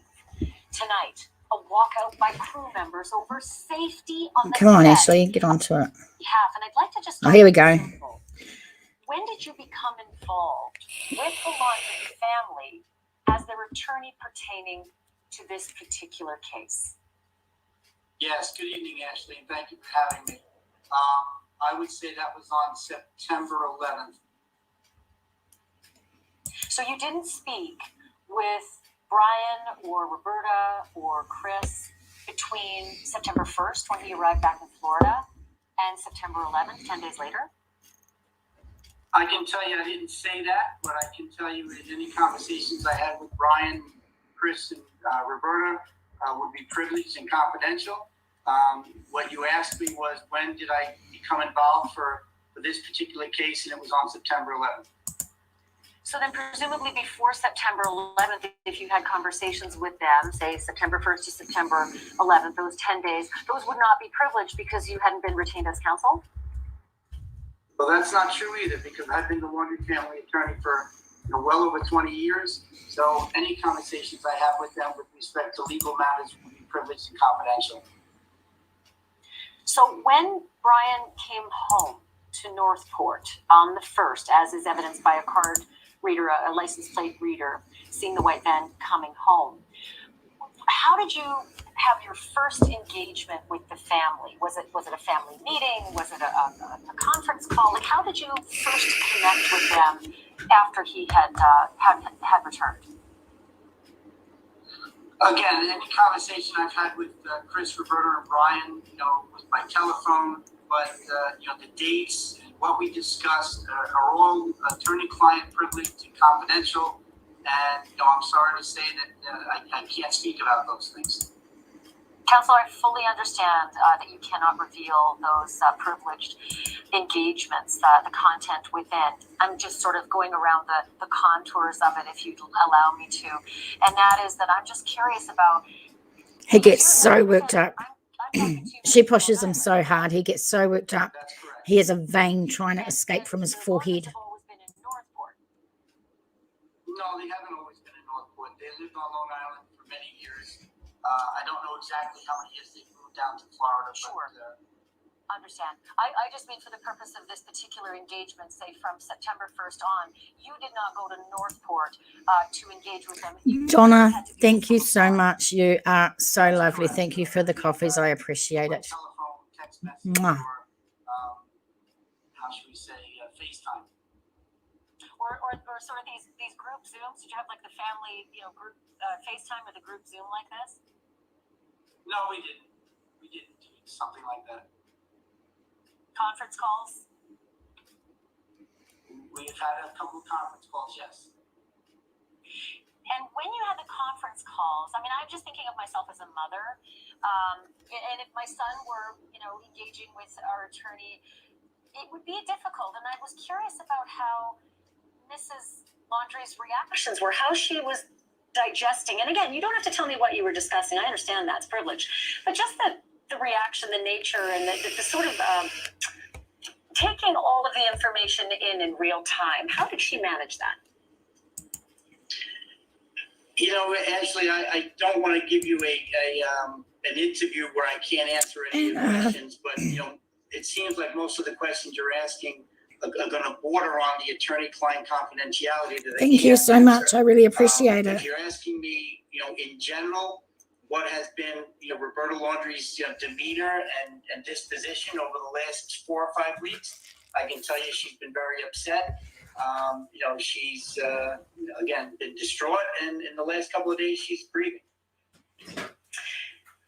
Tonight, a walkout by crew members over safety on the Come on, set. Ashley, get onto it. Yeah, and I'd like to just... Oh, here we go. Simple. When did you become involved with the Laundrie family as their attorney pertaining to this particular case? Yes, good evening, Ashley, and thank you for having me. I would say that was on September 11th. So you didn't speak with Brian or Roberta or Chris between September 1st, when he arrived back in Florida, and September 11th, 10 days later? I can tell you I didn't say that, but I can tell you that any conversations I had with Brian, Chris, and Roberta would be privileged and confidential. What you asked me was, when did I become involved for for this particular case, and it was on September 11th. So then presumably before September 11th, if you had conversations with them, say September 1st to September 11th, those 10 days, those would not be privileged because you hadn't been retained as counsel? Well, that's not true either, because I've been the Laundrie family attorney for well over 20 years. So any conversations I have with them with respect to legal matters will be privileged and confidential. So when Brian came home to Northport on the 1st, as is evidenced by a card reader, a license plate reader, seeing the white van coming home, how did you have your first engagement with the family? Was it a family meeting? Was it a conference call? Like, how did you first connect with them after he had returned? Again, any conversation I've had with Chris, Roberta, and Brian, was by telephone. But the dates and what we discussed are all attorney-client privileged and confidential. And I'm sorry to say that I can't speak about those things. Counselor, I fully understand that you cannot reveal those privileged engagements, the content within. I'm just sort of going around the contours of it, if you'd allow me to. And that is that I'm just curious about... He gets so worked up. She pushes him so hard. He gets so worked up. That's correct. He has a vein trying to escape from his forehead. No, they haven't always been in Northport. They lived on Long Island for many years. I don't know exactly how many years they've moved down to Florida. Sure. But, understand. I just mean for the purpose of this particular engagement, say from September 1st on, you did not go to Northport to engage with them. Donna, thank you so much. You are so lovely. Thank you for the coffees. I appreciate it. Telephone, text message, Mwah. or how should we say, FaceTime. Or sort of these group Zooms? Did you have like the family, group FaceTime or the group Zoom like this? No, we didn't. We didn't do something like that. Conference calls? We've had a couple of conference calls, yes. And when you had the conference calls, I mean, I'm just thinking of myself as a mother. And if my son were, engaging with our attorney, it would be difficult. And I was curious about how Mrs. Laundrie's reactions were, how she was digesting. And again, you don't have to tell me what you were discussing. I understand that's privilege. But just the reaction, the nature, and the sort of taking all of the information in real time. How did she manage that? Ashley, I don't want to give you an interview where I can't answer any of the questions, but it seems like most of the questions you're asking are going to border on the attorney-client confidentiality. Thank you so much. I really appreciate it. If you're asking me, in general, what has been, Roberta Laundrie's demeanor and disposition over the last 4 or 5 weeks, I can tell you she's been very upset. She's, again, been distraught, and in the last couple of days, she's grieving.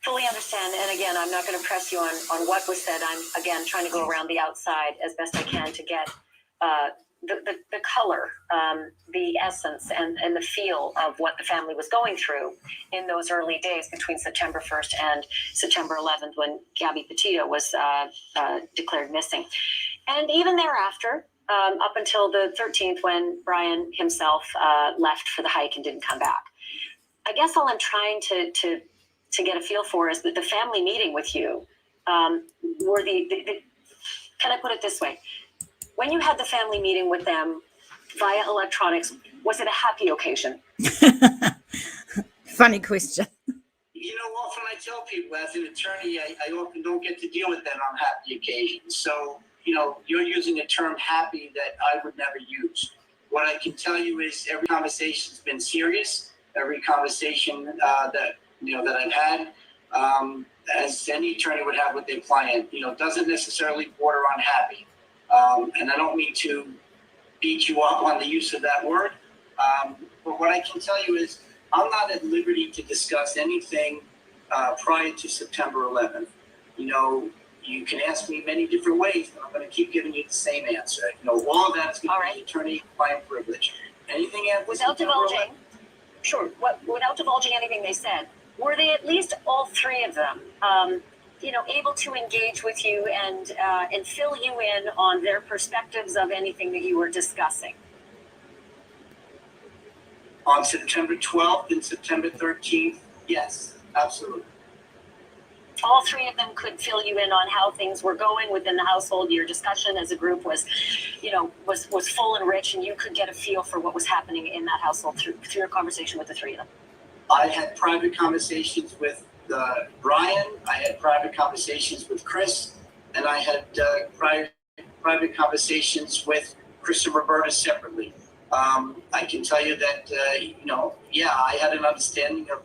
Fully understand. And again, I'm not going to press you on what was said. I'm, again, trying to go around the outside as best I can to get the color, the essence, and the feel of what the family was going through in those early days between September 1st and September 11th when Gabby Petito was declared missing. And even thereafter, up until the 13th when Brian himself left for the hike and didn't come back. I guess all I'm trying to get a feel for is that the family meeting with you were can I put it this way? When you had the family meeting with them via electronics, was it a happy occasion? Funny question. Often I tell people as an attorney, I often don't get to deal with that on happy occasions. So, you're using a term happy that I would never use. What I can tell you is every conversation's been serious. Every conversation that I've had, as any attorney would have with their client, doesn't necessarily border on happy. And I don't mean to beat you up on the use of that word. But what I can tell you is I'm not at liberty to discuss anything prior to September 11th. You can ask me many different ways, and I'm going to keep giving you the same answer. All of that is going to be attorney-client privilege. Anything else? Without divulging, without divulging anything they said, were they at least all three of them able to engage with you and fill you in on their perspectives of anything that you were discussing? On September 12th and September 13th, yes, absolutely. All three of them could fill you in on how things were going within the household. Your discussion as a group was full and rich, and you could get a feel for what was happening in that household through your conversation with the three of them. I had private conversations with Brian. I had private conversations with Chris, and I had private conversations with Chris and Roberta separately. I can tell you that I had an understanding of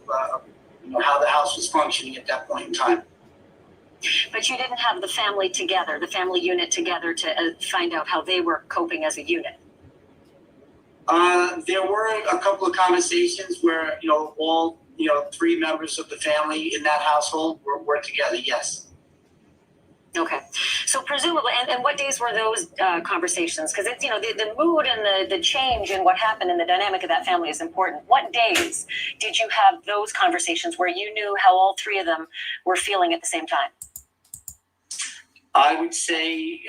how the house was functioning at that point in time. But you didn't have the family together, the family unit together to find out how they were coping as a unit. There were a couple of conversations where all three members of the family in that household were together. Yes. Okay, so presumably, and what days were those conversations? Because it's the mood and the change and what happened in the dynamic of that family is important. What days did you have those conversations where you knew how all three of them were feeling at the same time? I would say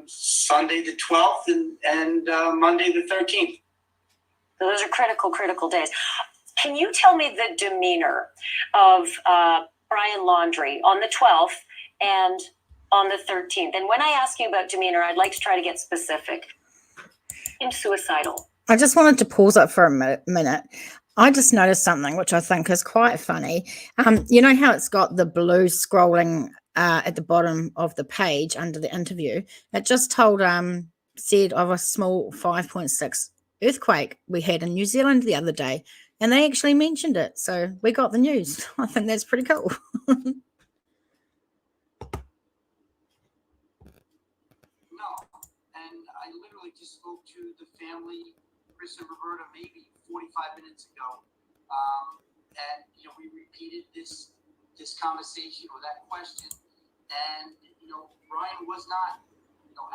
Sunday the 12th and Monday the 13th. So those are critical days. Can you tell me the demeanor of Brian Laundrie on the 12th and on the 13th? And when I ask you about demeanor, I'd like to try to get specific. I'm suicidal. I just wanted to pause it for a minute. I just noticed something which I think is quite funny. You know how it's got the blue scrolling at the bottom of the page under the interview? It just said of a small 5.6 earthquake we had in New Zealand the other day, and they actually mentioned it. So we got the news. I think that's pretty cool. Spoke to the family, Chris and Roberta, maybe 45 minutes ago, and we repeated this conversation or that question, and Brian was not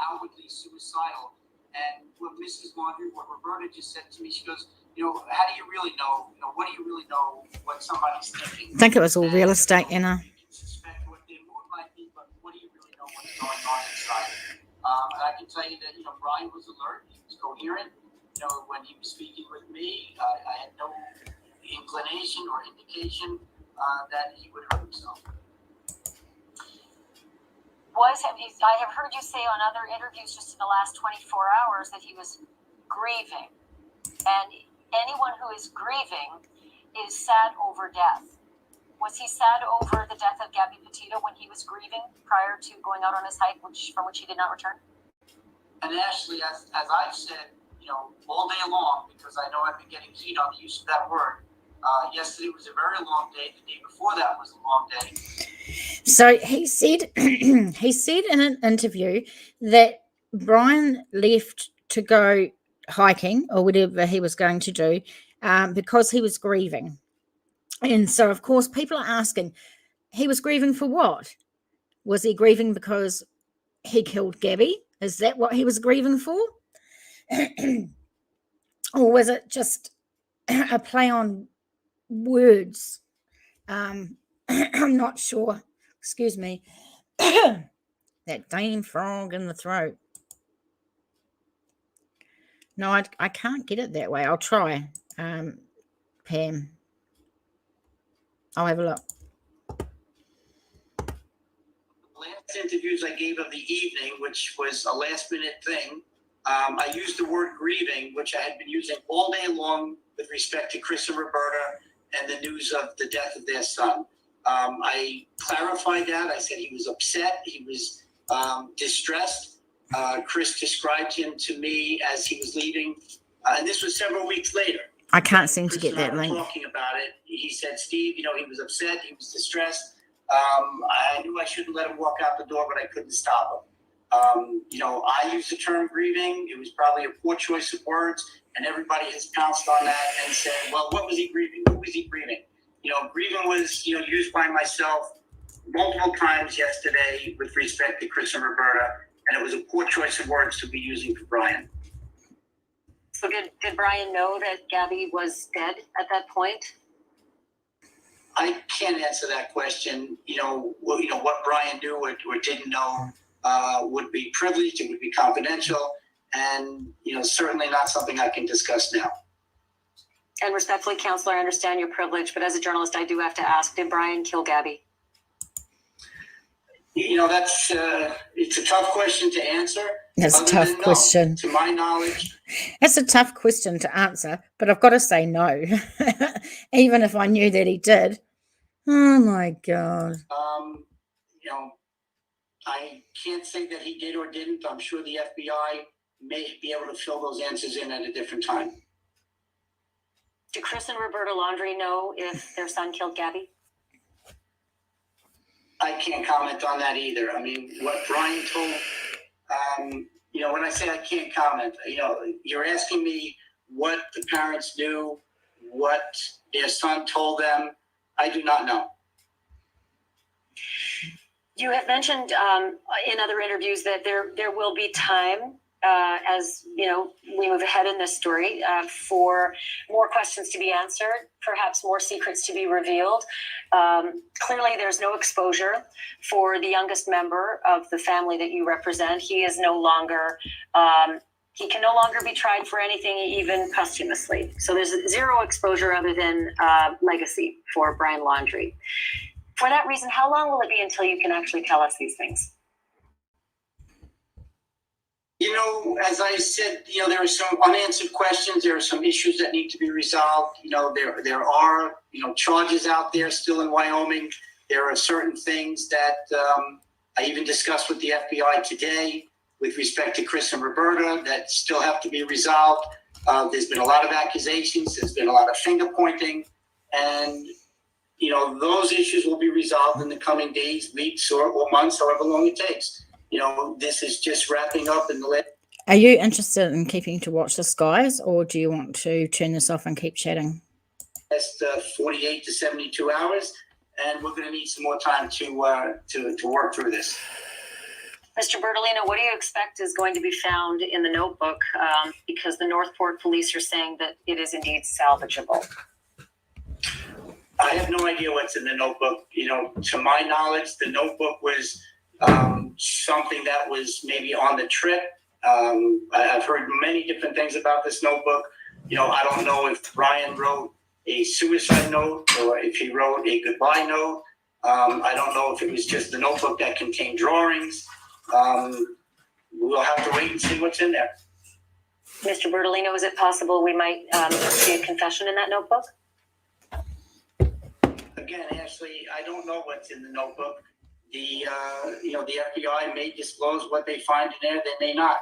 outwardly suicidal. And what Mrs. Laundrie, what Roberta just said to me, she goes, how do you really know? What do you really know what somebody's thinking? I think it was all real estate, You can suspect what their mood might be, but what do you really know what's going on inside? And I can tell you that Brian was alert. He was coherent. When he was speaking with me, I had no inclination or indication that he would hurt himself. I have heard you say on other interviews just in the last 24 hours that he was grieving, and anyone who is grieving is sad over death. Was he sad over the death of Gabby Petito when he was grieving prior to going out on his hike, from which he did not return? And Ashley, as I've said, all day long, because I know I've been getting heat on the use of that word. Yesterday was a very long day. The day before that was a long day. So he said, in an interview that Brian left to go hiking or whatever he was going to do because he was grieving. And so, of course, people are asking, he was grieving for what? Was he grieving because he killed Gabby? Is that what he was grieving for? Or was it just a play on words? I'm not sure. Excuse me. That damn frog in the throat. No, I can't get it that way. I'll try, Pam. I'll have a look. Last interviews I gave of the evening, which was a last minute thing, I used the word grieving, which I had been using all day long with respect to Chris and Roberta and the news of the death of their son. I clarified that. I said he was upset. He was distressed. Chris described him to me as he was leaving. And this was several weeks later. I can't seem to Chris get that link. Talking about it, he said, Steve, he was upset. He was distressed. I knew I shouldn't let him walk out the door, but I couldn't stop him. I used the term grieving. It was probably a poor choice of words, and everybody has pounced on that and said, well, what was he grieving? Who was he grieving? Grieving was, used by myself multiple times yesterday with respect to Chris and Roberta, and it was a poor choice of words to be using for Brian. So did Brian know that Gabby was dead at that point? I can't answer that question. What Brian knew or didn't know would be privileged. It would be confidential, and certainly not something I can discuss now. And respectfully, Counselor, I understand your privilege, but as a journalist, I do have to ask: did Brian kill Gabby? That's it's a tough question to answer. That's a tough question. To my knowledge, it's a tough question to answer, but I've got to say no, even if I knew that he did. Oh my God. I can't say that he did or didn't. I'm sure the FBI may be able to fill those answers in at a different time. Do Chris and Roberta Laundrie know if their son killed Gabby? I can't comment on that either. I mean, what Brian told, when I say I can't comment, you're asking me what the parents knew, what their son told them. I do not know. You have mentioned in other interviews that there will be time as we move ahead in this story for more questions to be answered, perhaps more secrets to be revealed. Clearly, there's no exposure for the youngest member of the family that you represent. He is no longer. He can no longer be tried for anything, even posthumously. So there's zero exposure other than legacy for Brian Laundrie. For that reason, how long will it be until you can actually tell us these things? As I said, there are some unanswered questions. There are some issues that need to be resolved. There are, charges out there still in Wyoming. There are certain things that I even discussed with the FBI today with respect to Chris and Roberta that still have to be resolved. There's been a lot of accusations. There's been a lot of finger pointing. And, those issues will be resolved in the coming days, weeks, or months, however long it takes. This is just wrapping up in the last. Are you interested in keeping to watch the skies, or do you want to turn this off and keep chatting? 48 to 72 hours, and we're going to need some more time to work through this. Mr. Bertolino, what do you expect is going to be found in the notebook? Because the Northport police are saying that it is indeed salvageable. I have no idea what's in the notebook. To my knowledge, the notebook was something that was maybe on the trip. I've heard many different things about this notebook. I don't know if Brian wrote a suicide note or if he wrote a goodbye note. I don't know if it was just the notebook that contained drawings. We'll have to wait and see what's in there. Mr. Bertolino, is it possible we might see a confession in that notebook? Again, Ashley, I don't know what's in the notebook. The FBI may disclose what they find in there. They may not.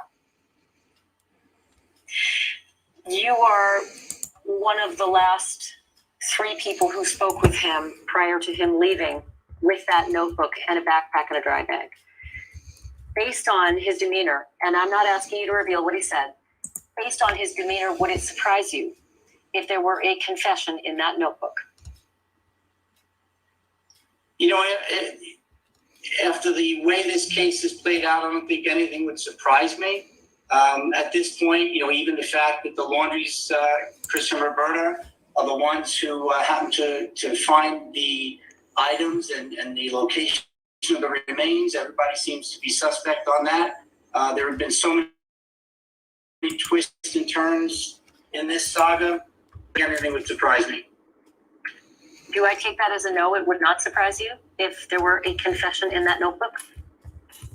You are one of the last 3 people who spoke with him prior to him leaving with that notebook and a backpack and a dry bag. Based on his demeanor, and I'm not asking you to reveal what he said, based on his demeanor, would it surprise you if there were a confession in that notebook? After the way this case has played out, I don't think anything would surprise me. At this point, even the fact that the Laundries, Chris and Roberta, are the ones who happen to find the items and the location of the remains, everybody seems to be suspect on that. There have been so many twists and turns in this saga, anything would surprise me. Do I take that as a no? It would not surprise you if there were a confession in that notebook?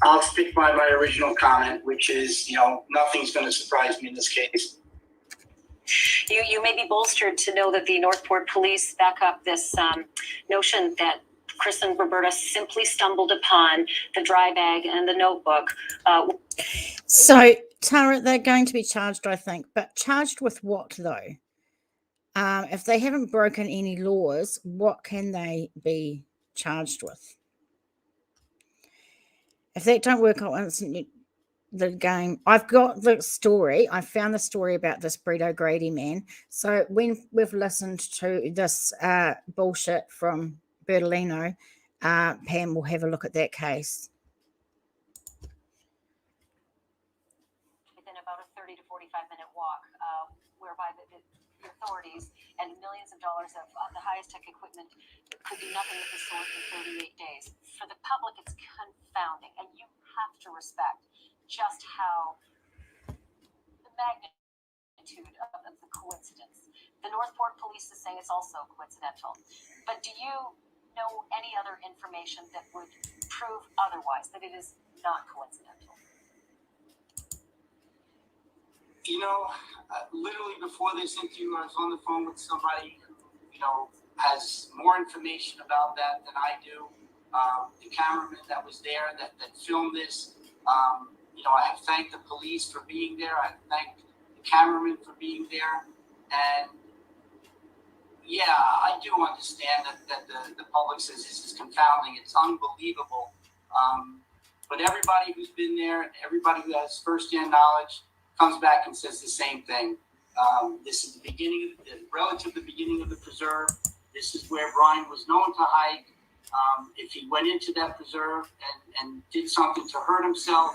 I'll stick by my original comment, which is, nothing's going to surprise me in this case. You may be bolstered to know that the Northport police back up this notion that Chris and Roberta simply stumbled upon the dry bag and the notebook. So, Tara, they're going to be charged, I think, but charged with what, though? If they haven't broken any laws, what can they be charged with? If that don't work out instantly, the game. I've got the story. I found the story about this Brett O'Grady man. So when we've listened to this bullshit from Bertolino, Pam will have a look at that case. Within about a 30 to 45 minute walk, whereby the authorities and millions of dollars of the highest tech equipment could do nothing of the sort in 38 days. For the public, it's confounding, and you have to respect just how the magnitude of the coincidence. The Northport police is saying it's also coincidental. But do you know any other information that would prove otherwise, that it is not coincidental? You know, literally before this interview, I was on the phone with somebody who, has more information about that than I do. The cameraman that was there that filmed this, I have thanked the police for being there. I thanked the cameraman for being there. And yeah, I do understand that the public says this is confounding. It's unbelievable. But everybody who's been there and everybody who has firsthand knowledge comes back and says the same thing. This is the beginning, relative to the beginning of the preserve. This is where Brian was known to hike. If he went into that preserve and did something to hurt himself,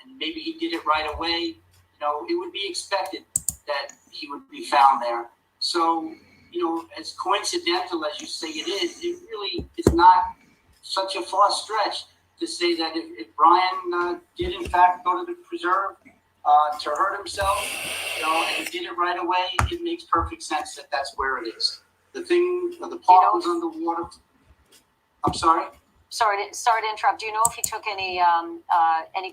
and maybe he did it right away, it would be expected that he would be found there. So, as coincidental as you say it is, it really is not such a far stretch to say that if Brian did in fact go to the preserve to hurt himself, and he did it right away, it makes perfect sense that that's where it is. The park was underwater. I'm sorry? Sorry to interrupt. Do you know if he took any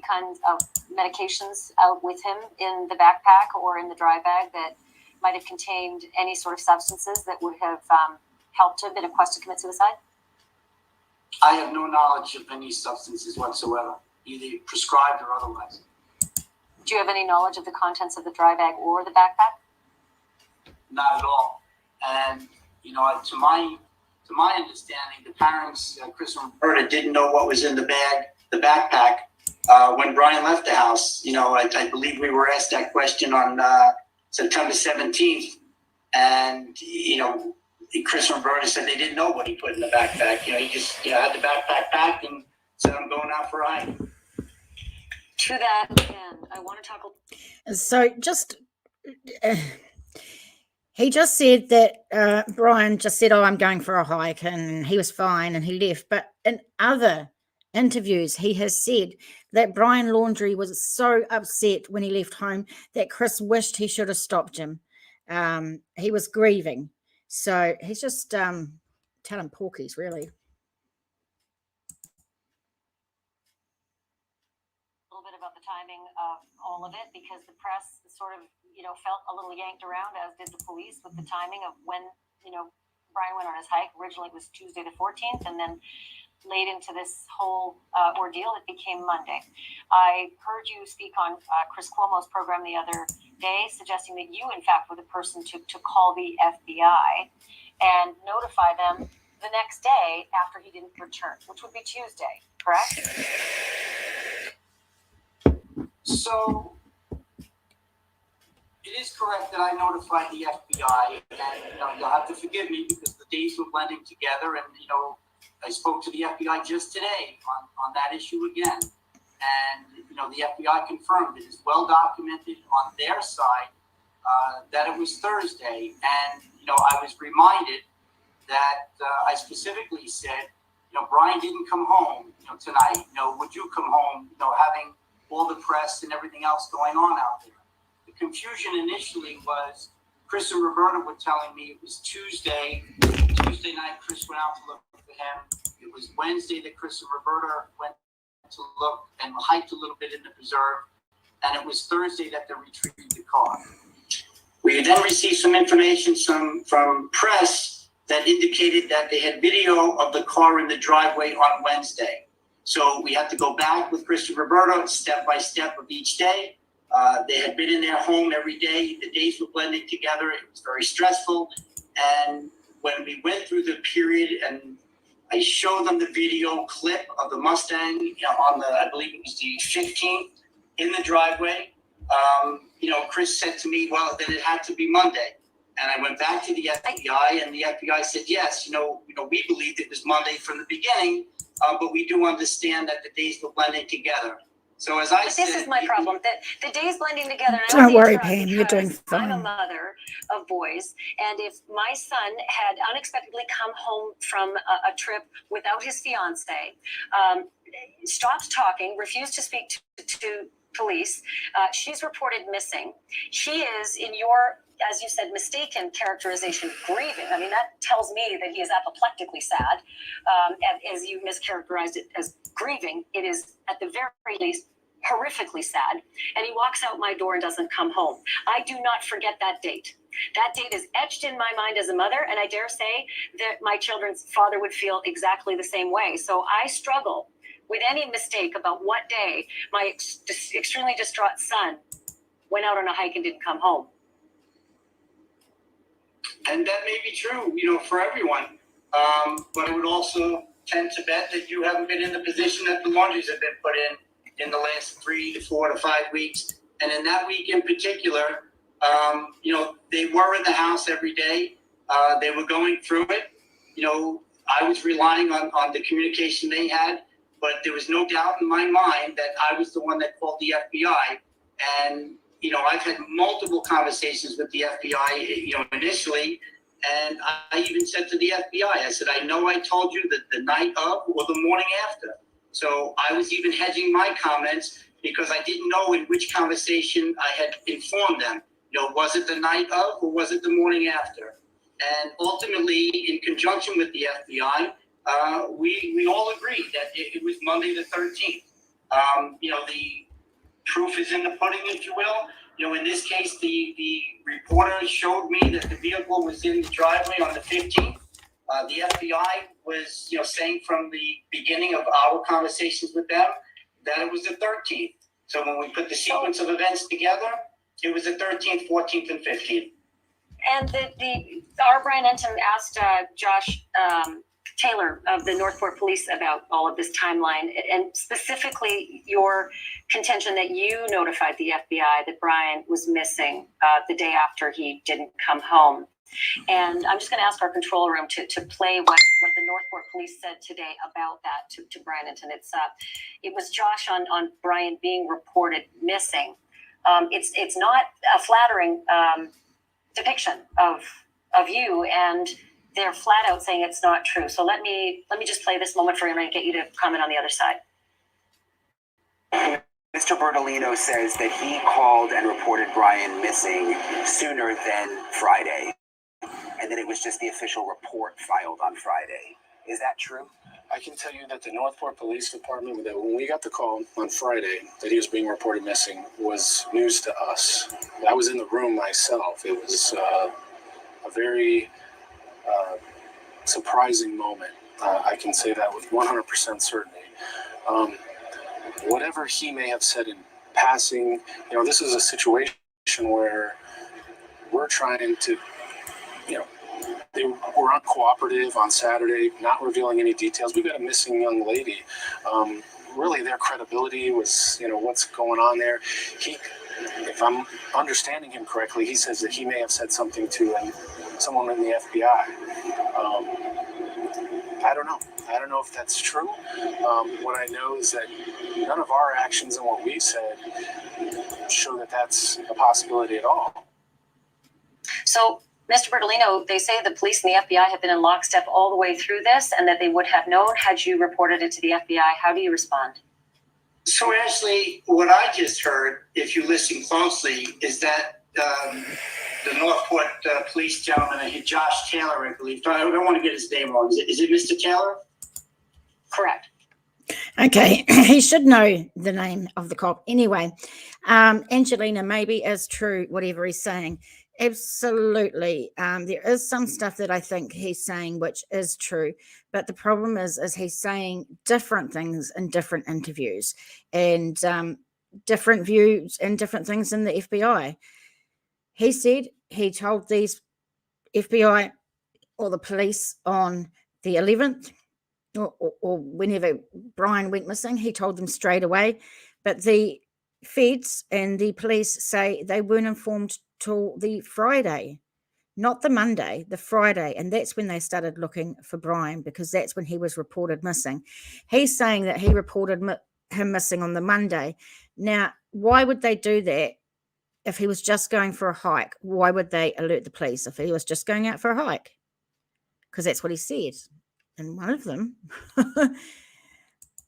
kinds of medications out with him in the backpack or in the dry bag that might have contained any sort of substances that would have helped him in a quest to commit suicide? I have no knowledge of any substances whatsoever, either prescribed or otherwise. Do you have any knowledge of the contents of the dry bag or the backpack? Not at all. And, to my understanding, the parents, Chris and Roberta, didn't know what was in the backpack, when Brian left the house. I believe we were asked that question on September 17th. And, Chris and Roberta said they didn't know what he put in the backpack. He just had the backpack packed and said, I'm going out for a hike. To that end, I want to talk. So he just said that Brian just said, I'm going for a hike, and he was fine and he left. But in other interviews, he has said that Brian Laundrie was so upset when he left home that Chris wished he should have stopped him. He was grieving. So he's just telling porkies, really. About the timing of all of it, because the press sort of felt a little yanked around, as did the police, with the timing of when Brian went on his hike. Originally it was Tuesday the 14th, and then late into this whole ordeal it became Monday. I heard you speak on Chris Cuomo's program the other day, suggesting that you in fact were the person to call the FBI and notify them the next day after he didn't return, which would be Tuesday, correct? So it is correct that I notified the FBI, and you'll have to forgive me because the days were blending together, and I spoke to the FBI just today on that issue again, and the FBI confirmed it is well documented on their side that it was Thursday, and I was reminded that I specifically said, Brian didn't come home tonight. Would you come home? Having all the press and everything else going on out there. The confusion initially was Chris and Roberta were telling me it was Tuesday night Chris went out to look for him. It was Wednesday that Chris and Roberta went to look and hiked a little bit in the preserve. And it was Thursday that they retrieved the car. We then received some information from press that indicated that they had video of the car in the driveway on Wednesday. So we had to go back with Chris and Roberta step by step of each day. They had been in their home every day. The days were blending together. It was very stressful. And when we went through the period and I showed them the video clip of the Mustang on I believe it was the 15th in the driveway, Chris said to me, well, then it had to be Monday. And I went back to the FBI, and the FBI said, yes, we believed it was Monday from the beginning. But we do understand that the days were blending together. So as I But said, this is my problem, that the days blending together. And I Don't only worry, interrupt Pam, you're doing because I'm a fine. mother of boys, and if my son had unexpectedly come home from a trip without his fiance, stopped talking, refused to speak to police, she's reported missing. She is, in your, as you said, mistaken characterization, grieving. I mean, that tells me that he is apoplectically sad. As you mischaracterized it as grieving, it is at the very least horrifically sad. And he walks out my door and doesn't come home. I do not forget that date. That date is etched in my mind as a mother, and I dare say that my children's father would feel exactly the same way. So I struggle with any mistake about what day my extremely distraught son went out on a hike and didn't come home. and that may be true, for everyone. But I would also tend to bet that you haven't been in the position that the laundries have been put in the last 3 to 4 to 5 weeks. And in that week in particular, they were in the house every day. They were going through it. I was relying on the communication they had, but there was no doubt in my mind that I was the one that called the FBI. And, I've had multiple conversations with the FBI, initially. And I even said to the FBI, I said, I know I told you that the night of or the morning after. So I was even hedging my comments because I didn't know in which conversation I had informed them. Was it the night of or was it the morning after? And ultimately, in conjunction with the FBI, we all agreed that it was Monday the 13th. The proof is in the pudding, if you will. In this case, the reporter showed me that the vehicle was in the driveway on the 15th. The FBI was, saying from the beginning of our conversations with them that it was the 13th. So when we put the sequence of events together, it was the 13th, 14th, and 15th. And our Brian Enton asked Josh Taylor of the Northport Police about all of this timeline, and specifically your contention that you notified the FBI that Brian was missing the day after he didn't come home. And I'm just going to ask our control room to play what the Northport Police said today about that to Brian Enton. It was Josh on Brian being reported missing. It's not a flattering depiction of you, and they're flat out saying it's not true. So let me just play this moment for you and get you to comment on the other side. Mr. Bertolino says that he called and reported Brian missing sooner than Friday, and that it was just the official report filed on Friday. Is that true? I can tell you that the Northport Police Department, that when we got the call on Friday that he was being reported missing, was news to us. I was in the room myself. It was a very surprising moment. I can say that with 100% certainty. Whatever he may have said in passing, this is a situation where we're trying to, they were uncooperative on Saturday, not revealing any details. We've got a missing young lady. Really, their credibility was, what's going on there. If I'm understanding him correctly, he says that he may have said something to someone in the FBI. I don't know. I don't know if that's true. What I know is that none of our actions and what we've said show that that's a possibility at all. So, Mr. Bertolino, they say the police and the FBI have been in lockstep all the way through this, and that they would have known had you reported it to the FBI. How do you respond? So, Ashley, what I just heard, if you listen closely, is that the Northport police gentleman, Josh Taylor, I believe. I don't want to get his name wrong. Is it Mr. Taylor? Correct. Okay, he should know the name of the cop. Anyway, Angelina, maybe is true, whatever he's saying. Absolutely. There is some stuff that I think he's saying which is true, but the problem is he's saying different things in different interviews and different views and different things in the FBI. He said he told these FBI or the police on the 11th or whenever Brian went missing, he told them straight away. But the feds and the police say they weren't informed till the Friday, not the Monday, the Friday. And that's when they started looking for Brian, because that's when he was reported missing. He's saying that he reported him missing on the Monday. Now, why would they do that if he was just going for a hike? Why would they alert the police if he was just going out for a hike? Because that's what he said in one of them.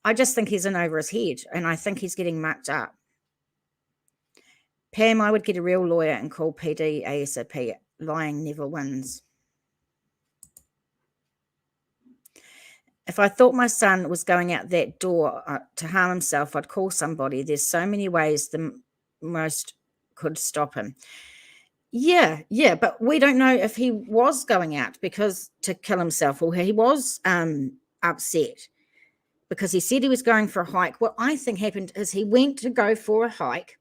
I just think he's in over his head, and I think he's getting mucked up. Pam, I would get a real lawyer and call PD ASAP. Lying never wins. If I thought my son was going out that door to harm himself, I'd call somebody. There's so many ways the most could stop him. Yeah, but we don't know if he was going out to kill himself, or he was upset because he said he was going for a hike. What I think happened is he went to go for a hike.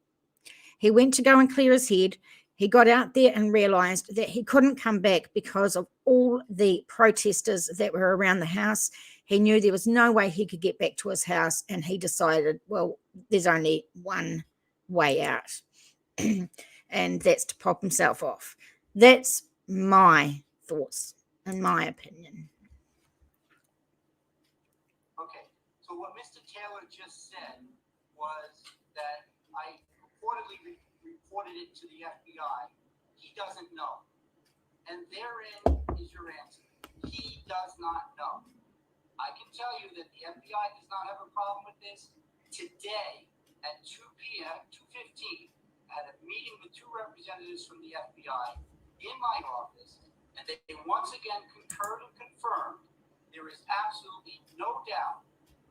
He went to go and clear his head. He got out there and realized that he couldn't come back because of all the protesters that were around the house. He knew there was no way he could get back to his house, and he decided, well, there's only one way out, and that's to pop himself off. That's my thoughts and my opinion. Okay, so what Mr. Taylor just said was that I reportedly reported it to the FBI. He doesn't know. And therein is your answer. He does not know. I can tell you that the FBI does not have a problem with this. Today at 2 p.m., 2:15, I had a meeting with two representatives from the FBI in my office, and they once again concurred and confirmed there is absolutely no doubt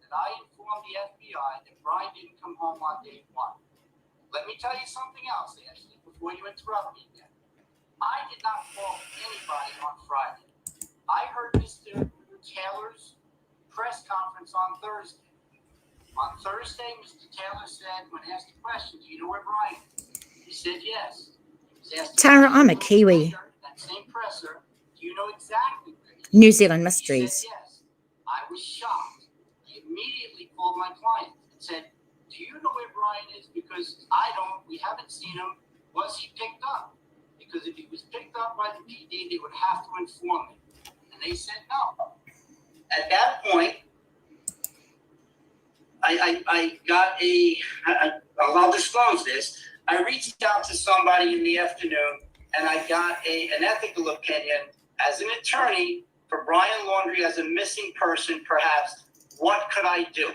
that I informed the FBI that Brian didn't come home on day one. Let me tell you something else, Ashley, before you interrupt me again. I did not call anybody on Friday. I heard Mr. Taylor's press conference on Thursday. On Thursday, Mr. Taylor said, when asked a question, do you know where Brian is? He said yes. He was asked Tara, I'm a Kiwi. That same presser, do you know exactly where he is? New Zealand He Mysteries. said yes. I was shocked. He immediately called my client and said, do you know where Brian is? Because I don't, we haven't seen him. Was he picked up? Because if he was picked up by the PD, they would have to inform me. And they said no. At that point, I got I'll disclose this. I reached out to somebody in the afternoon, and I got an ethical opinion as an attorney for Brian Laundrie as a missing person, perhaps. What could I do?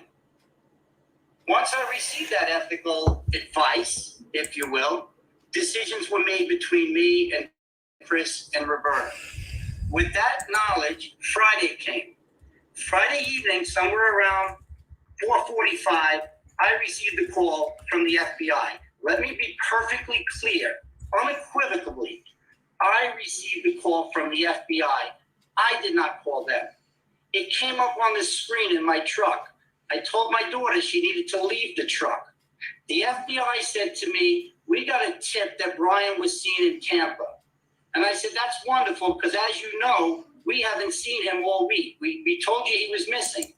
Once I received that ethical advice, if you will, decisions were made between me and Chris and Roberta. With that knowledge, Friday came. Friday evening, somewhere around 4:45, I received a call from the FBI. Let me be perfectly clear, unequivocally. I received a call from the FBI. I did not call them. It came up on the screen in my truck. I told my daughter she needed to leave the truck. The FBI said to me, we got a tip that Brian was seen in Tampa. And I said, that's wonderful, because as you know, we haven't seen him all week. We told you he was missing.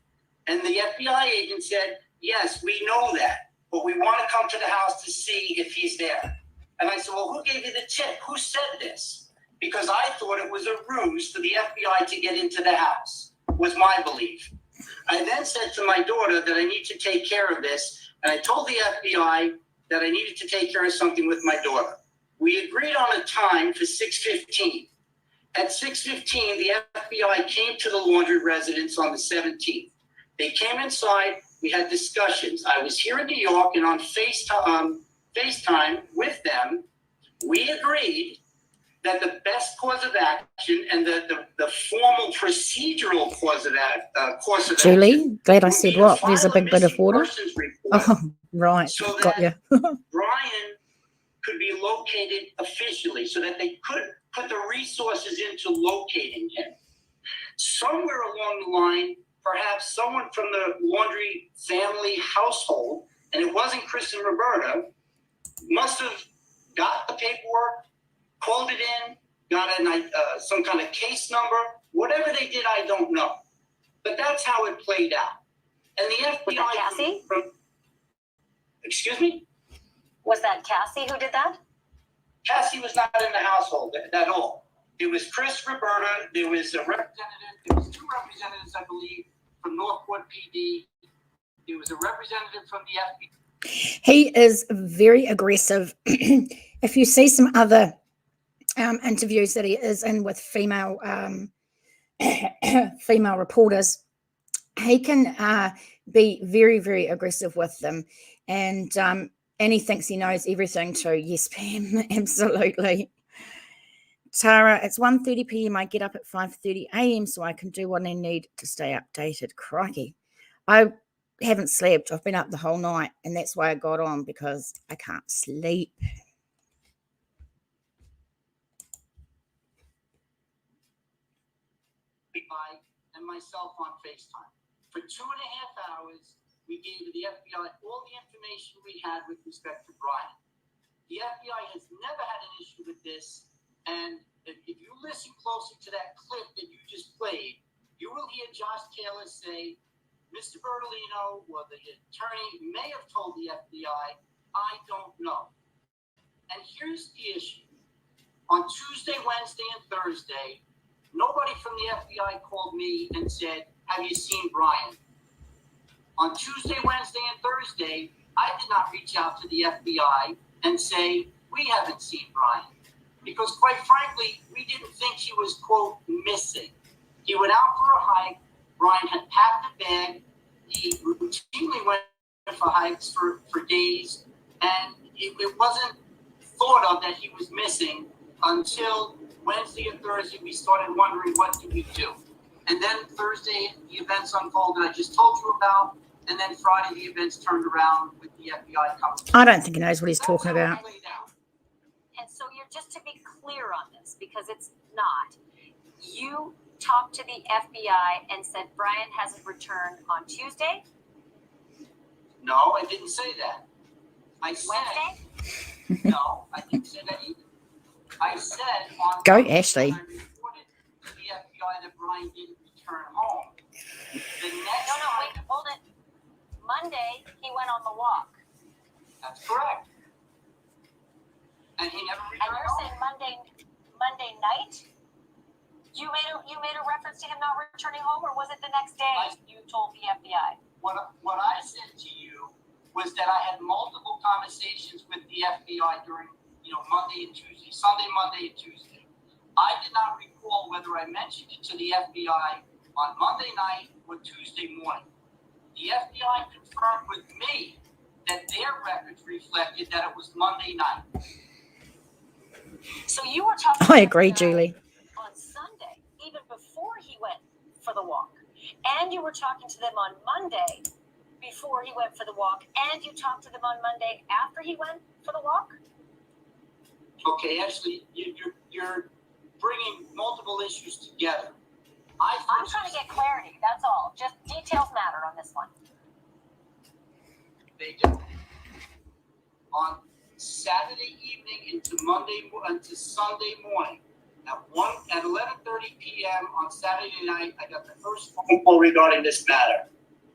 And the FBI agent said, yes, we know that, but we want to come to the house to see if he's there. And I said, well, who gave you the tip? Who said this? Because I thought it was a ruse for the FBI to get into the house, was my belief. I then said to my daughter that I need to take care of this. And I told the FBI that I needed to take care of something with my daughter. We agreed on a time for 6:15. At 6:15, the FBI came to the Laundrie residence on the 17th. They came inside. We had discussions. I was here in New York, and on FaceTime with them, we agreed that the best course of action and the formal procedural course of action. Julie, glad I said what? There's a big bit of water. Oh, Oh, right. so Got you. Brian could be located officially, so that they could put the resources into locating him. Somewhere along the line, perhaps someone from the Laundrie family household, and it wasn't Chris and Roberta, must have got the paperwork, called it in, got some kind of case number. Whatever they did, I don't know. But that's how it played out. And the FBI... Was that Cassie? Excuse me? Was that Cassie who did that? Cassie was not in the household at all. It was Chris, Roberta, there was a representative, there was two representatives, I believe, from Northport PD, There was a representative from the FBI. He is very aggressive. If you see some other interviews that he is in with female female reporters, he can be very, very aggressive with them, and he thinks he knows everything too. Yes, Pam, absolutely. Tara, it's 1:30 p.m. I get up at 5:30 a.m. so I can do what I need to stay updated. Crikey. I haven't slept. I've been up the whole night, and that's why I got on, because I can't sleep. And myself on FaceTime. For 2.5 hours, we gave the FBI all the information we had with respect to Brian. The FBI has never had an issue with this, and if you listen closely to that clip that you just played, you will hear Josh Taylor say, Mr. Bertolino or the attorney may have told the FBI, I don't know. And here's the issue. On Tuesday, Wednesday, and Thursday, nobody from the FBI called me and said, have you seen Brian? On Tuesday, Wednesday, and Thursday, I did not reach out to the FBI and say, we haven't seen Brian. Because quite frankly, we didn't think he was, quote, missing. He went out for a hike. Brian had packed a bag. He routinely went for hikes for days. And it wasn't thought of that he was missing until Wednesday and Thursday, we started wondering, what do we do? And then Thursday, the events unfolded I just told you about. And then Friday, the events turned around with the FBI coming. I don't think he knows what he's talking about. And so you're, just to be clear on this, because it's not, you talked to the FBI and said Brian hasn't returned on Tuesday? No, I didn't say that. I said, Wednesday? no, I didn't say that either. I said on Go, Monday Ashley. when I reported to the FBI that Brian didn't return home. The next No, wait, hold it. Monday, he went on the walk. That's correct. And he never And returned you're home. saying Monday night? You made a reference to him not returning home, or was it the next day you told the FBI? What I said to you was that I had multiple conversations with the FBI during, Monday and Tuesday, Sunday, Monday, and Tuesday. I did not recall whether I mentioned it to the FBI on Monday night or Tuesday morning. The FBI confirmed with me that their records reflected that it was Monday night. So you were talking I to agree, the FBI Julie. on Sunday, even before he went for the walk. And you were talking to them on Monday before he went for the walk. And you talked to them on Monday after he went for the walk? Okay, actually, you're bringing multiple issues together. I'm trying to get clarity, that's all. Just details matter on this one. They do. On Saturday evening into Sunday morning, at 11:30 p.m. on Saturday night, I got the first phone call regarding this matter.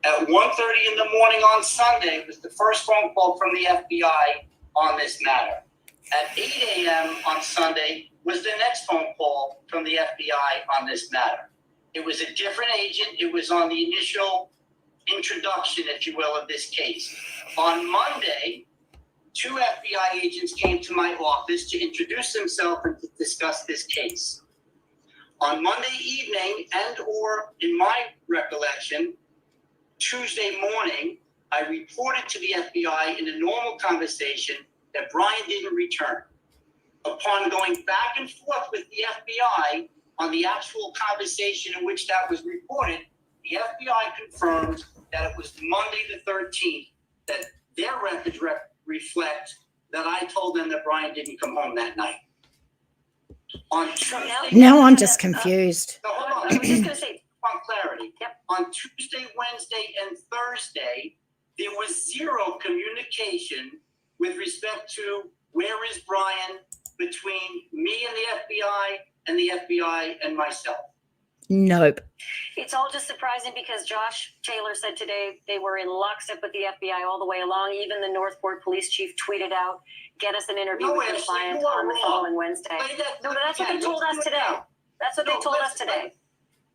At 1:30 in the morning on Sunday was the first phone call from the FBI on this matter. At 8 a.m. on Sunday was the next phone call from the FBI on this matter. It was a different agent. It was on the initial introduction, if you will, of this case. On Monday, 2 FBI agents came to my office to introduce themselves and to discuss this case. On Monday evening, and or in my recollection, Tuesday morning, I reported to the FBI in a normal conversation that Brian didn't return. Upon going back and forth with the FBI on the actual conversation in which that was reported, the FBI confirmed that it was Monday the 13th, that their records reflect that I told them that Brian didn't come home that night. On Tuesday, Now I'm just confused. no, hold on. I was just going to say, On clarity. Yep. On Tuesday, Wednesday, and Thursday, there was zero communication with respect to where is Brian between me and the FBI and myself. Nope. it's all just surprising because Josh Taylor said today they were in lockstep with the FBI all the way along. Even the Northport police chief tweeted out, get us an interview No, with the Ashley, client you are on the wrong. following Wednesday. Play that No, clip but that's what again. they told Let's us do it today. now. That's what No, they told let's us today.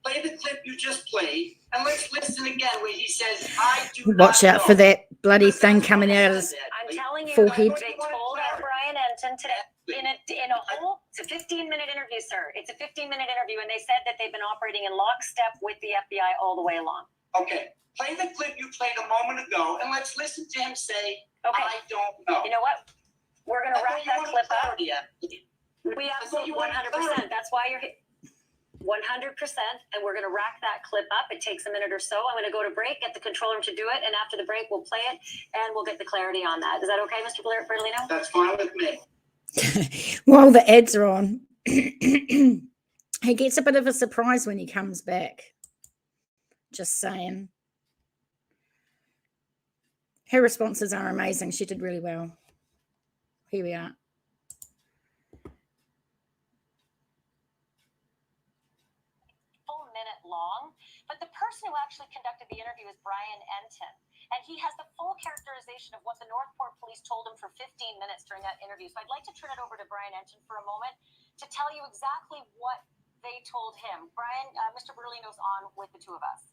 play the clip you just played, and let's listen again where he says, "I do Watch not out know." for that bloody Listen thing to coming what out he of says, his I'm Ashley. telling you, forehead. they told Brian Enton today in a whole, it's a 15-minute interview, sir. It's a 15-minute interview, and they said that they've been operating in lockstep with the FBI all the way along. Okay, play the clip you played a moment ago, and let's listen to him say, Okay. "I don't know." You know what? We're gonna wrap that clip up. We I thought absolutely you wanted 100%. That's why you're here. 100%, and we're gonna rack that clip up. It takes a minute or so. I'm gonna go to break, get the control room to do it, and after the break, we'll play it and we'll get the clarity on that. Is that okay, Mr. Bertolino? That's fine with me. While the ads are on, he gets a bit of a surprise when he comes back. Just saying. Her responses are amazing. She did really well. Here we are. Full minute long, but the person who actually conducted the interview is Brian Enton, and he has the full characterization of what the Northport police told him for 15 minutes during that interview. So I'd like to turn it over to Brian Enton for a moment to tell you exactly what they told him. Brian, Mr. Bertolino's on with the two of us.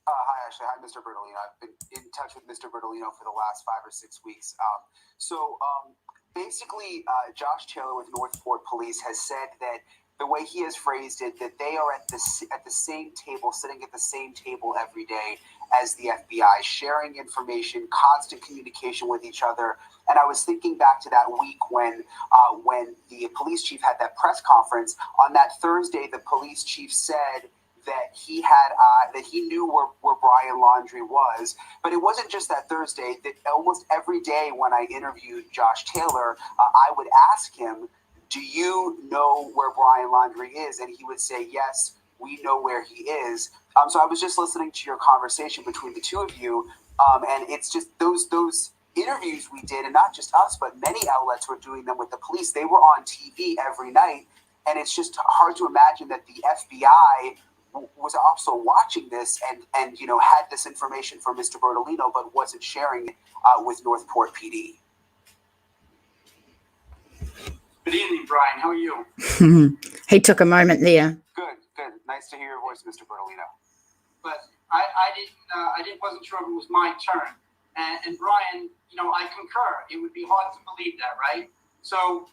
Hi, Ashley. Hi, Mr. Bertolino. I've been in touch with Mr. Bertolino for the last 5 or 6 weeks. Basically, Josh Taylor with Northport Police has said that the way he has phrased it, that they are at the same table, sitting at the same table every day as the FBI, sharing information, constant communication with each other. And I was thinking back to that week when the police chief had that press conference. On that Thursday, the police chief said that he had that he knew where Brian Laundrie was, but it wasn't just that Thursday. That almost every day when I interviewed Josh Taylor, I would ask him, "Do you know where Brian Laundrie is?" And he would say, "Yes, we know where he is." So I was just listening to your conversation between the two of you, and it's just those interviews we did, and not just us, but many outlets were doing them with the police. They were on TV every night, and it's just hard to imagine that the FBI was also watching this and had this information from Mr. Bertolino, but wasn't sharing it with Northport PD. Good evening, Brian. How are you? He took a moment there. Good. Nice to hear your voice, Mr. Bertolino. But I wasn't sure if it was my turn. And Brian, I concur. It would be hard to believe that, right? So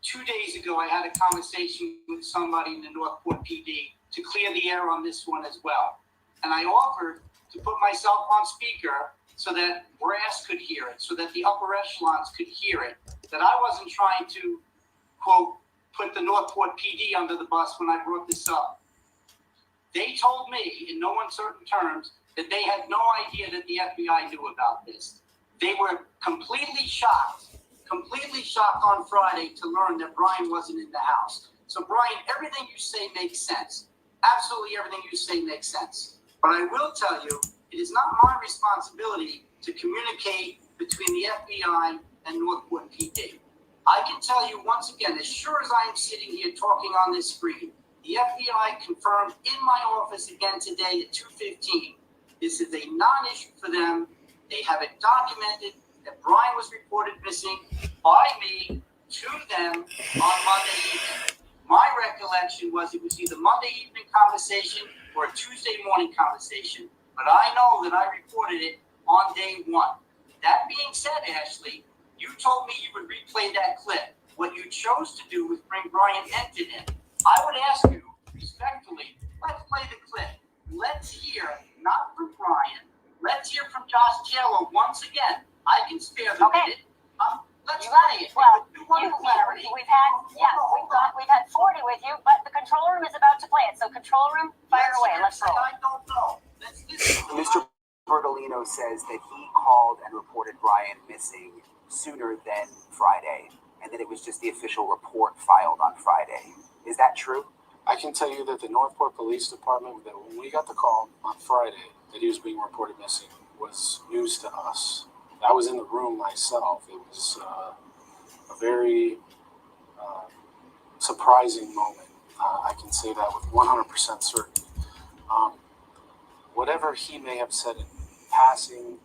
2 days ago, I had a conversation with somebody in the Northport PD to clear the air on this one as well. And I offered to put myself on speaker so that brass could hear it, so that the upper echelons could hear it, that I wasn't trying to, quote, put the Northport PD under the bus when I brought this up. They told me, in no uncertain terms, that they had no idea that the FBI knew about this. They were completely shocked on Friday to learn that Brian wasn't in the house. So, Brian, everything you say makes sense. Absolutely everything you say makes sense. But I will tell you, it is not my responsibility to communicate between the FBI and Northport PD. I can tell you once again, as sure as I am sitting here talking on this screen, the FBI confirmed in my office again today at 2:15. This is a non-issue for them. They have it documented that Brian was reported missing by me to them on Monday evening. My recollection was it was either Monday evening conversation or a Tuesday morning conversation, but I know that I reported it on day one. That being said, Ashley, you told me you would replay that clip. What you chose to do was bring Brian Enton in. I would ask you, respectfully, let's play the clip. Let's hear, not from Brian, let's hear from Josh Taylor once again. I can spare the minute. Let's play it. Well, clarity. we've had 40 with you, but the control room is about to play it. So control room, fire away. Let's roll. I don't know. Let's listen. Mr. Bertolino says that he called and reported Brian missing sooner than Friday, and that it was just the official report filed on Friday. Is that true? I can tell you that the Northport Police Department, that when we got the call on Friday that he was being reported missing, was news to us. I was in the room myself. It was a very surprising moment. I can say that with 100% certainty. Whatever he may have said in passing,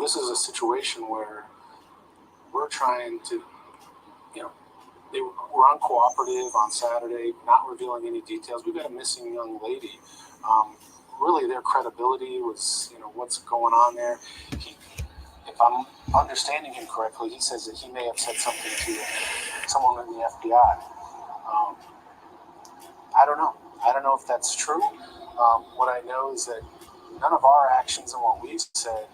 this is a situation where we're trying to, they were uncooperative on Saturday, not revealing any details. We've got a missing young lady. Really, their credibility was, what's going on there. If I'm understanding him correctly, he says that he may have said something to someone in the FBI. I don't know. I don't know if that's true. What I know is that none of our actions and what we've said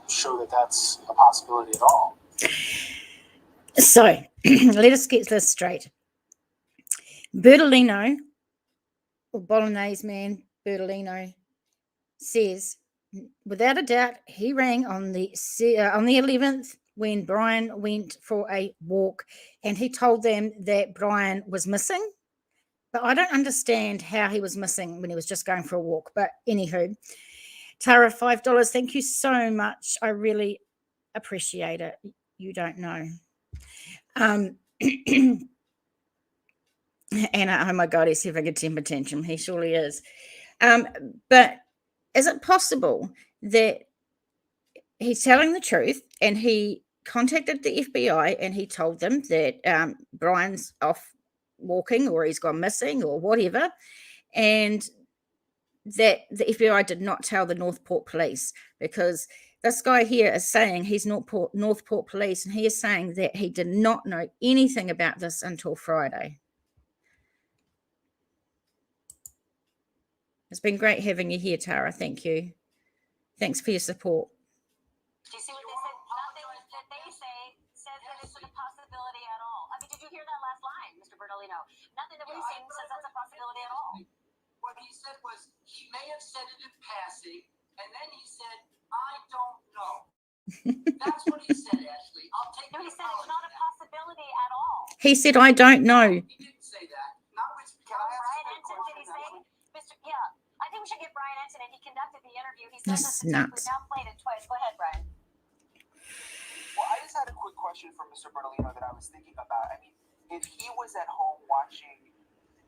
show that that's a possibility at all. So let us get this straight. Bertolino, or Bolognese man Bertolino, says without a doubt he rang on the 11th when Brian went for a walk, and he told them that Brian was missing. But I don't understand how he was missing when he was just going for a walk. But anywho, Tara, $5. Thank you so much. I really appreciate it. You don't know. Anna, oh my God, he's having a temper tantrum. He surely is. But is it possible that he's telling the truth and he contacted the FBI and he told them that Brian's off walking or he's gone missing or whatever, and that the FBI did not tell the Northport police? Because this guy here is saying he's Northport police, and he is saying that he did not know anything about this until Friday. It's been great having you here, Tara. Thank you. Thanks for your support. Do you see what they said? Nothing that they say says that it's a possibility at all. I mean, did you hear that last line, Mr. Bertolino? Nothing that we've seen says that's a possibility at all. What he said was he may have said it in passing, and then he said, "I don't know." That's what he said, Ashley. I'll take No, the he said it's apology. not a possibility at all. He said, I don't know. He didn't say that. Not with Can I ask Brian you a Ensign, did he question, say? Ashley? I think we should get Brian Ensign, and he conducted the interview. He said This this is nuts. We've now played it twice. Go ahead, Brian. Well, I just had a quick question for Mr. Bertolino that I was thinking about. I mean, if he was at home watching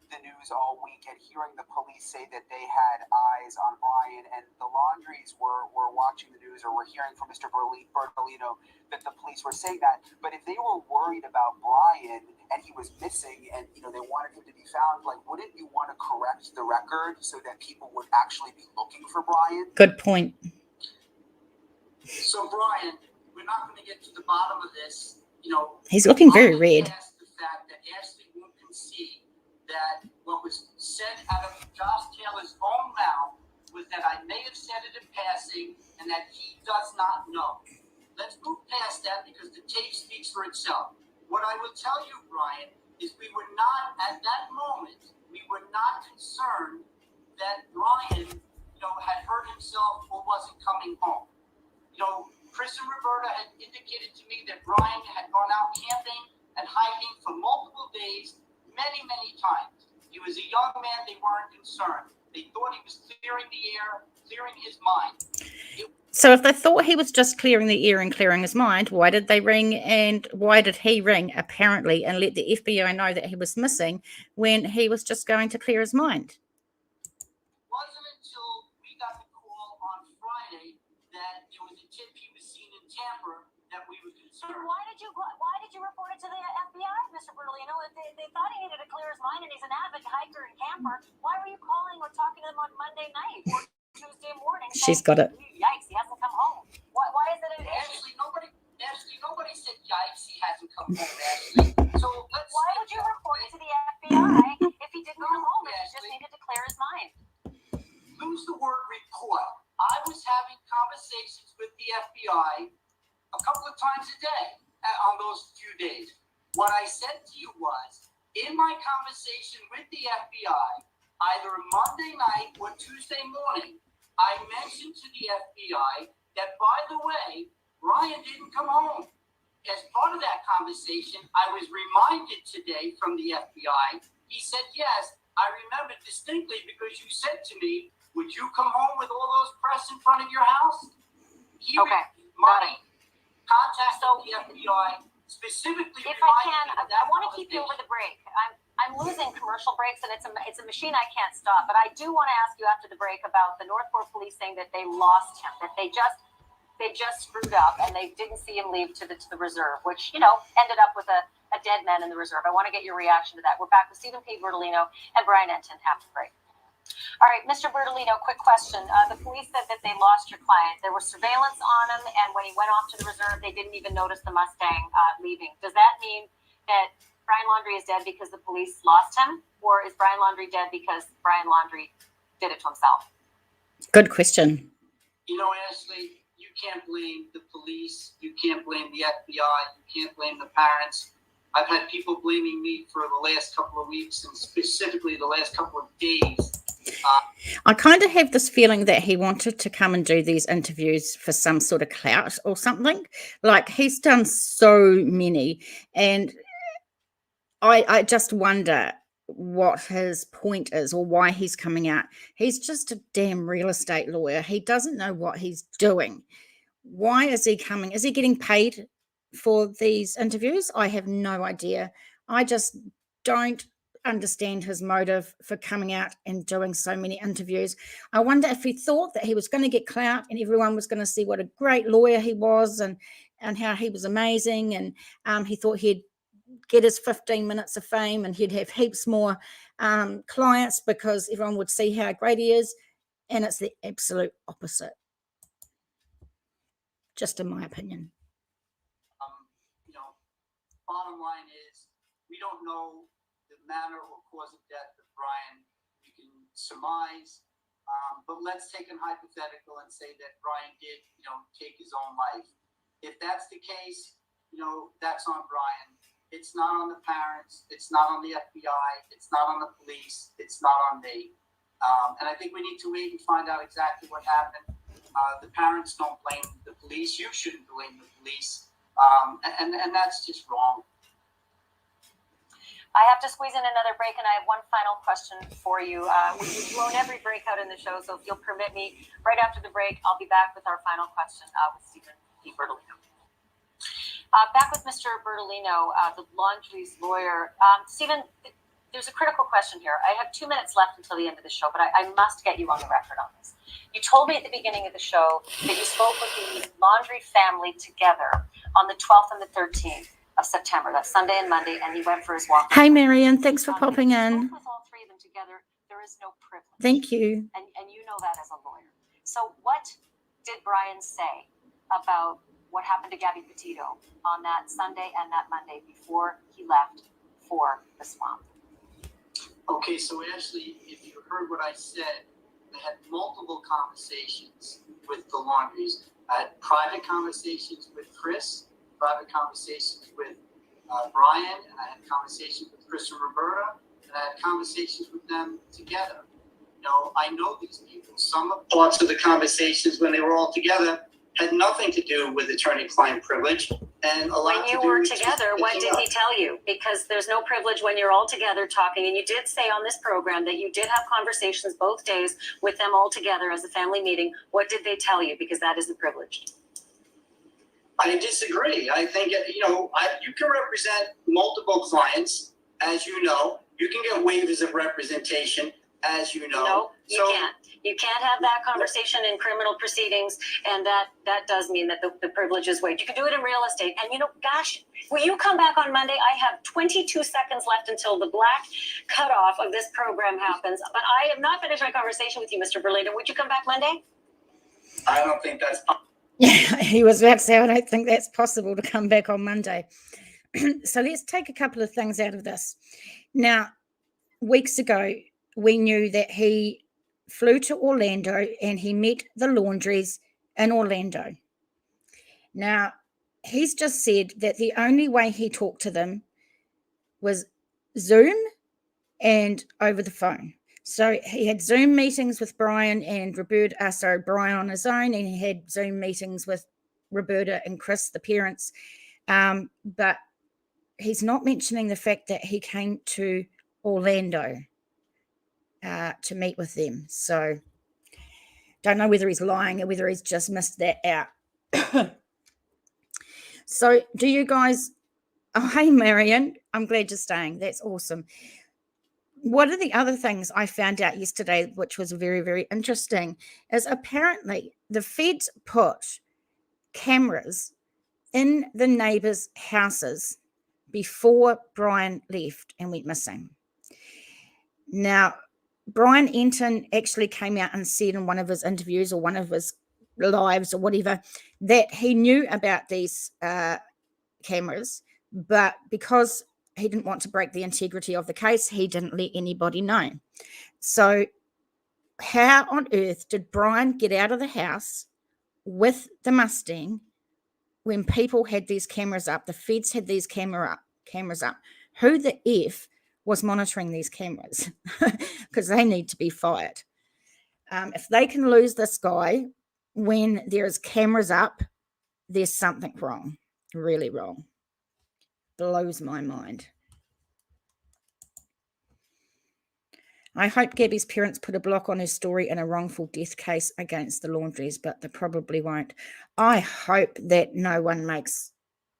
the news all week and hearing the police say that they had eyes on Brian, and the Laundries were watching the news or were hearing from Mr. Bertolino that the police were saying that, but if they were worried about Brian and he was missing and they wanted him to be found, like, wouldn't you want to correct the record so that people would actually be looking for Brian? Good point. So, Brian, we're not going to get to the bottom of this. He's looking very I'll red. pass the fact that Ashley won't concede that what was said out of Josh Taylor's own mouth was that I may have said it in passing and that he does not know. Let's move past that because the tape speaks for itself. What I will tell you, Brian, is we were not, at that moment, we were not concerned that Brian, had hurt himself or wasn't coming home. Chris and Roberta had indicated to me that Brian had gone out camping and hiking for multiple days, many, many times. He was a young man. They weren't concerned. They thought he was clearing the air, clearing his mind. So if they thought he was just clearing the air and clearing his mind, why did they ring, and why did he ring, apparently, and let the FBI know that he was missing when he was just going to clear his mind? It wasn't until we got the call on Friday that there was a tip he was seen in Tampa that we were concerned. Why did you report it to the FBI, Mr. Bertolino? If they thought he needed to clear his mind and he's an avid hiker and camper, why were you calling or talking to him on Monday night or Tuesday morning? She's got it. Yikes, he hasn't come home. Why is it an issue? Ashley, nobody said yikes, he hasn't come home, Ashley. So Why would you report it to the FBI if he didn't come home and he just needed to clear his mind? Lose the word report. I was having conversations with the FBI a couple of times a day on those few days. What I said to you was, in my conversation with the FBI, either Monday night or Tuesday morning, I mentioned to the FBI that, by the way, Brian didn't come home. As part of that conversation, I was reminded today from the FBI. He said, yes, I remember distinctly because you said to me, would you come home with all those press in front of your house? Money contacted the FBI specifically. If I can, I want to keep you over the break. I'm losing commercial breaks, and it's a machine I can't stop. But I do want to ask you after the break about the Northport police saying that they lost him, that they just screwed up and they didn't see him leave to the reserve, which ended up with a a dead man in the reserve. I want to get your reaction to that. We're back with Stephen P. Bertolino and Brian Entin after break. All right, Mr. Bertolino, quick question. The police said that they lost your client. There was surveillance on him, and when he went off to the reserve, they didn't even notice the Mustang leaving. Does that mean that Brian Laundrie is dead because the police lost him, or is Brian Laundrie dead because Brian Laundrie did it to himself? Good question. You know, Ashley, you can't blame the police. You can't blame the FBI. You can't blame the parents. I've had people blaming me for the last couple of weeks, and specifically the last couple of days. I kind of have this feeling that he wanted to come and do these interviews for some sort of clout or something. Like, he's done so many, and I just wonder what his point is or why he's coming out. He's just a damn real estate lawyer. He doesn't know what he's doing. Why is he coming? Is he getting paid for these interviews? I have no idea. I just don't understand his motive for coming out and doing so many interviews. I wonder if he thought that he was going to get clout and everyone was going to see what a great lawyer he was and how he was amazing, and he thought he'd get his 15 minutes of fame and he'd have heaps more clients because everyone would see how great he is, and it's the absolute opposite, just in my opinion. You know, bottom line is we don't know the manner or cause of death of Brian. We can surmise, but let's take an hypothetical and say that Brian did, take his own life. If that's the case, that's on Brian. It's not on the parents. It's not on the FBI. It's not on the police. It's not on me. And I think we need to wait and find out exactly what happened. The parents don't blame the police. You shouldn't blame the police. And that's just wrong. I have to squeeze in another break, and I have one final question for you. We've blown every break out in the show, so if you'll permit me, right after the break, I'll be back with our final question with Stephen P. Bertolino. Back with Mr. Bertolino, the Laundrie's lawyer. Stephen, there's a critical question here. I have 2 minutes left until the end of the show, but I must get you on the record on this. You told me at the beginning of the show that you spoke with the Laundrie family together on the 12th and the 13th of September. That's Sunday and Monday, and he went for his walk. Hey, Marian, thanks for popping in. With all three of them together, there is no privilege. Thank you. And you know that as a lawyer. So what did Brian say about what happened to Gabby Petito on that Sunday and that Monday before he left for the swamp? Okay, so Ashley, if you heard what I said, I had multiple conversations with the Laundries. I had private conversations with Chris, private conversations with Brian, and I had conversations with Chris and Roberta, and I had conversations with them together. I know these people. Some of the parts of the conversations when they were all together had nothing to do with attorney-client privilege, and a lot when to you do were with together, what did he tell you? Because there's no privilege when you're all together talking, and you did say on this program that you did have conversations both days with them all together as a family meeting. What did they tell you? Because that is the privilege. I disagree. I think, you can represent multiple clients, as you know. You can get waivers of representation, as you know. No, you can't. You can't have that conversation in criminal proceedings, and that does mean that the privilege is waived. You can do it in real estate. And, gosh, will you come back on Monday? I have 22 seconds left until the black cutoff of this program happens. But I have not finished my conversation with you, Mr. Bertolino. Would you come back Monday? I don't think that's Yeah, he was about to say, I don't think that's possible to come back on Monday. So let's take a couple of things out of this. Now, weeks ago, we knew that he flew to Orlando and he met the Laundries in Orlando. Now, he's just said that the only way he talked to them was Zoom and over the phone. So he had Zoom meetings with Brian and Roberta, Brian on his own, and he had Zoom meetings with Roberta and Chris, the parents. But he's not mentioning the fact that he came to Orlando to meet with them. So don't know whether he's lying or whether he's just missed that out. So do you guys, oh, hey, Marian, I'm glad you're staying. That's awesome. One of the other things I found out yesterday, which was very, very interesting, is apparently the feds put cameras in the neighbors' houses before Brian left and went missing. Now, Brian Enton actually came out and said in one of his interviews or one of his lives or whatever that he knew about these cameras, but because he didn't want to break the integrity of the case, he didn't let anybody know. So how on earth did Brian get out of the house with the Mustang when people had these cameras up? The feds had these cameras up. Who the F was monitoring these cameras? Because they need to be fired. If they can lose this guy when there's cameras up, there's something wrong, really wrong. Blows my mind. I hope Gabby's parents put a block on her story in a wrongful death case against the Laundries, but they probably won't. I hope that no one makes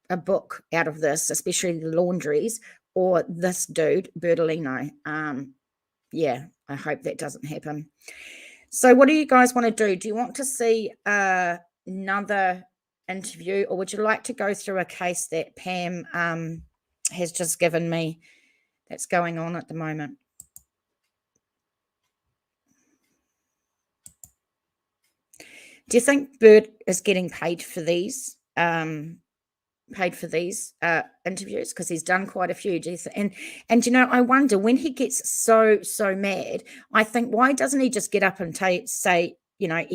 a book out of this, especially the Laundries or this dude, Bertolino. Yeah, I hope that doesn't happen. So what do you guys want to do? Do you want to see another interview, or would you like to go through a case that Pam has just given me that's going on at the moment? Do you think Bert is getting paid for these interviews? Because he's done quite a few. And you know, I wonder when he gets so mad, I think, why doesn't he just get up and say, you know,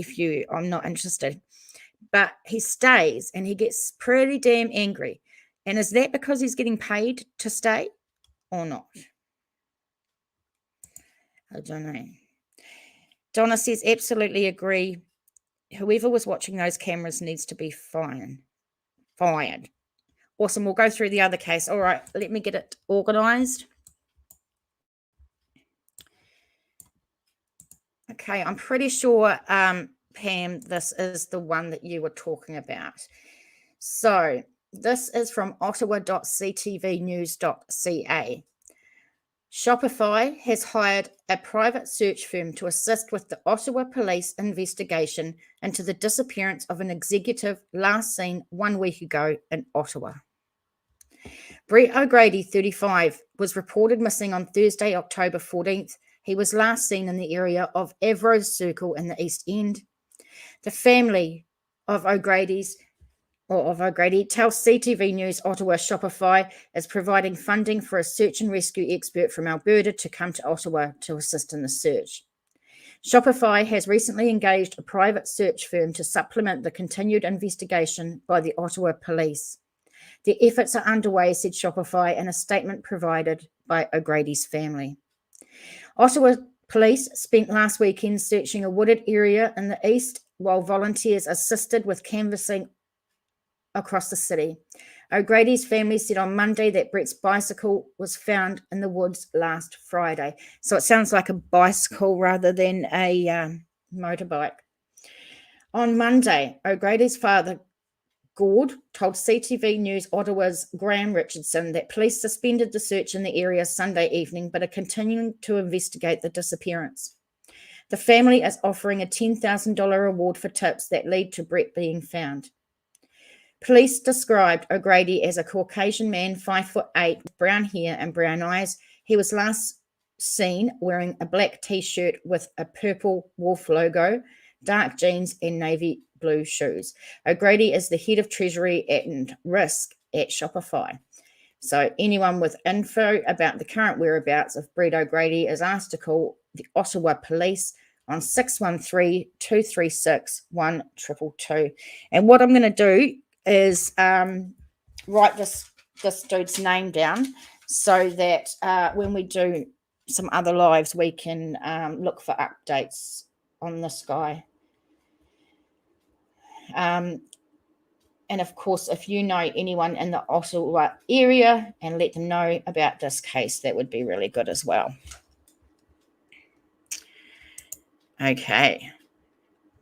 I'm not interested? But he stays and he gets pretty damn angry. And is that because he's getting paid to stay or not? I don't know. Donna says, absolutely agree. Whoever was watching those cameras needs to be fired. Awesome. We'll go through the other case. All right, let me get it organized. Okay, I'm pretty sure, Pam, this is the one that you were talking about. So this is from ottawa.ctvnews.ca. Shopify has hired a private search firm to assist with the Ottawa Police investigation into the disappearance of an executive last seen 1 week ago in Ottawa. Brett O'Grady, 35, was reported missing on Thursday, October 14th. He was last seen in the area of Avrose Circle in the East End. The family of O'Grady tells CTV News Ottawa Shopify is providing funding for a search and rescue expert from Alberta to come to Ottawa to assist in the search. Shopify has recently engaged a private search firm to supplement the continued investigation by the Ottawa Police. The efforts are underway, said Shopify in a statement provided by O'Grady's family. Ottawa Police spent last weekend searching a wooded area in the east while volunteers assisted with canvassing across the city. O'Grady's family said on Monday that Brett's bicycle was found in the woods last Friday. So it sounds like a bicycle rather than a motorbike. On Monday, O'Grady's father, Gord, told CTV News Ottawa's Graham Richardson that police suspended the search in the area Sunday evening but are continuing to investigate the disappearance. The family is offering a $10,000 reward for tips that lead to Brett being found. Police described O'Grady as a Caucasian man, 5'8", with brown hair and brown eyes. He was last seen wearing a black T-shirt with a purple wolf logo, dark jeans and navy blue shoes. O'Grady is the head of Treasury and Risk at Shopify. So anyone with info about the current whereabouts of Brett O'Grady is asked to call the Ottawa Police on 613-236-1222. And what I'm going to do is write this dude's name down so that when we do some other lives, we can look for updates on this guy. And of course, if you know anyone in the Ottawa area and let them know about this case, that would be really good as well. Okay.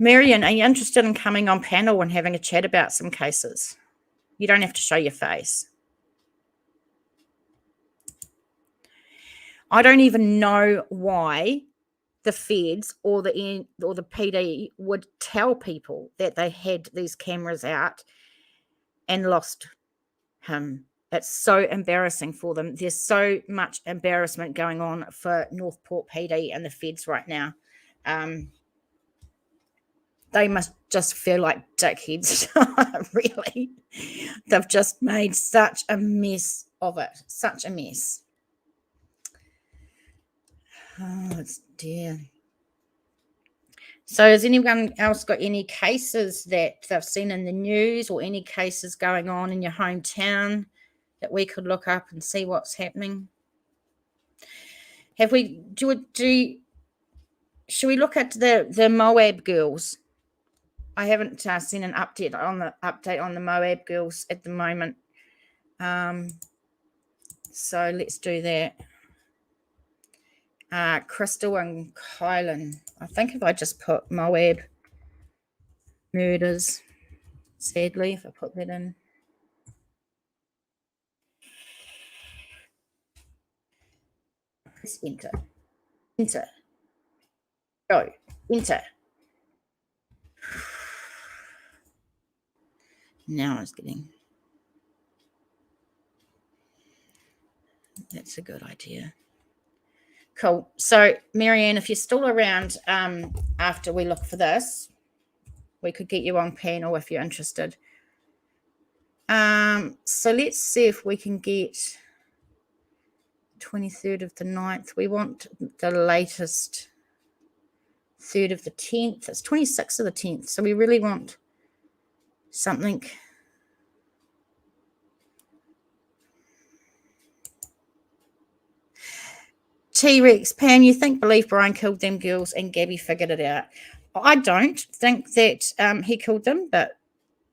Marion, are you interested in coming on panel and having a chat about some cases? You don't have to show your face. I don't even know why the feds or the PD would tell people that they had these cameras out and lost him It's so embarrassing for them. There's so much embarrassment going on for Northport PD and the feds right now. They must just feel like dickheads, really. They've just made such a mess of it, such a mess. Oh, it's dear. So has anyone else got any cases that they've seen in the news or any cases going on in your hometown that we could look up and see what's happening? Have we, should we look at the Moab girls? I haven't seen an update on the Moab girls at the moment. So let's do that. Crystal and Kylan. I think if I just put Moab murders, sadly, if I put that in. Press enter. Enter. Go. Enter. Now I was getting. That's a good idea. Cool. So, Marianne, if you're still around after we look for this, we could get you on panel if you're interested. So let's see if we can get 23rd of the 9th. We want the latest 3rd of the 10th. It's 26th of the 10th. So we really want something. T-Rex, Pam, you believe Brian killed them girls and Gabby figured it out? I don't think that he killed them, but,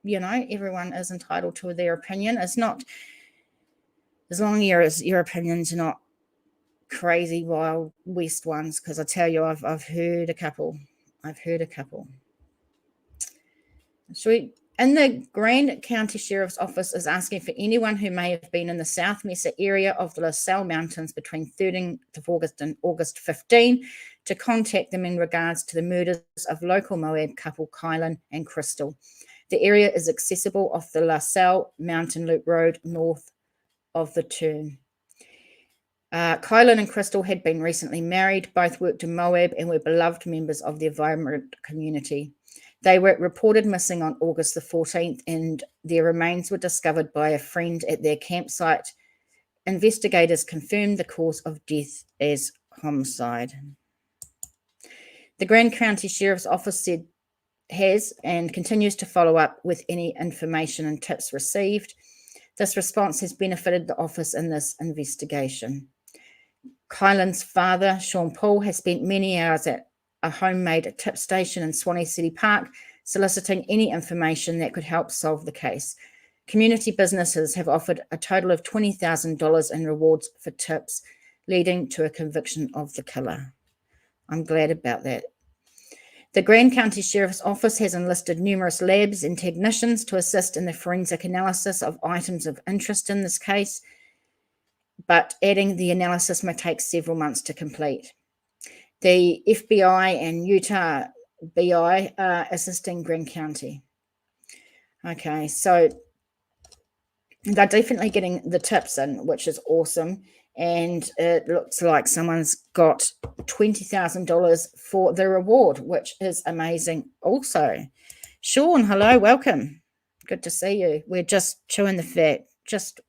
you know, everyone is entitled to their opinion. It's not, as long as your opinions are not crazy Wild West ones, because I tell you, I've heard a couple. And the Grand County Sheriff's Office is asking for anyone who may have been in the South Mesa area of the LaSalle Mountains between 13th of August and August 15 to contact them in regards to the murders of local Moab couple Kylan and Crystal. The area is accessible off the LaSalle Mountain Loop Road north of the turn. Kylan and Crystal had been recently married, both worked in Moab and were beloved members of the vibrant community. They were reported missing on August the 14th, and their remains were discovered by a friend at their campsite. Investigators confirmed the cause of death as homicide. The Grand County Sheriff's Office has and continues to follow up with any information and tips received. This response has benefited the office in this investigation. Kylan's father, Sean Paul, has spent many hours at a homemade tip station in Swanee City Park, soliciting any information that could help solve the case. Community businesses have offered a total of $20,000 in rewards for tips, leading to a conviction of the killer. I'm glad about that. The Grand County Sheriff's Office has enlisted numerous labs and technicians to assist in the forensic analysis of items of interest in this case, but adding the analysis may take several months to complete. The FBI and Utah BI are assisting Grand County. Okay, so they're definitely getting the tips in, which is awesome. And it looks like someone's got $20,000 for the reward, which is amazing also. Sean, hello, welcome. Good to see you. We're just chewing the fat. Just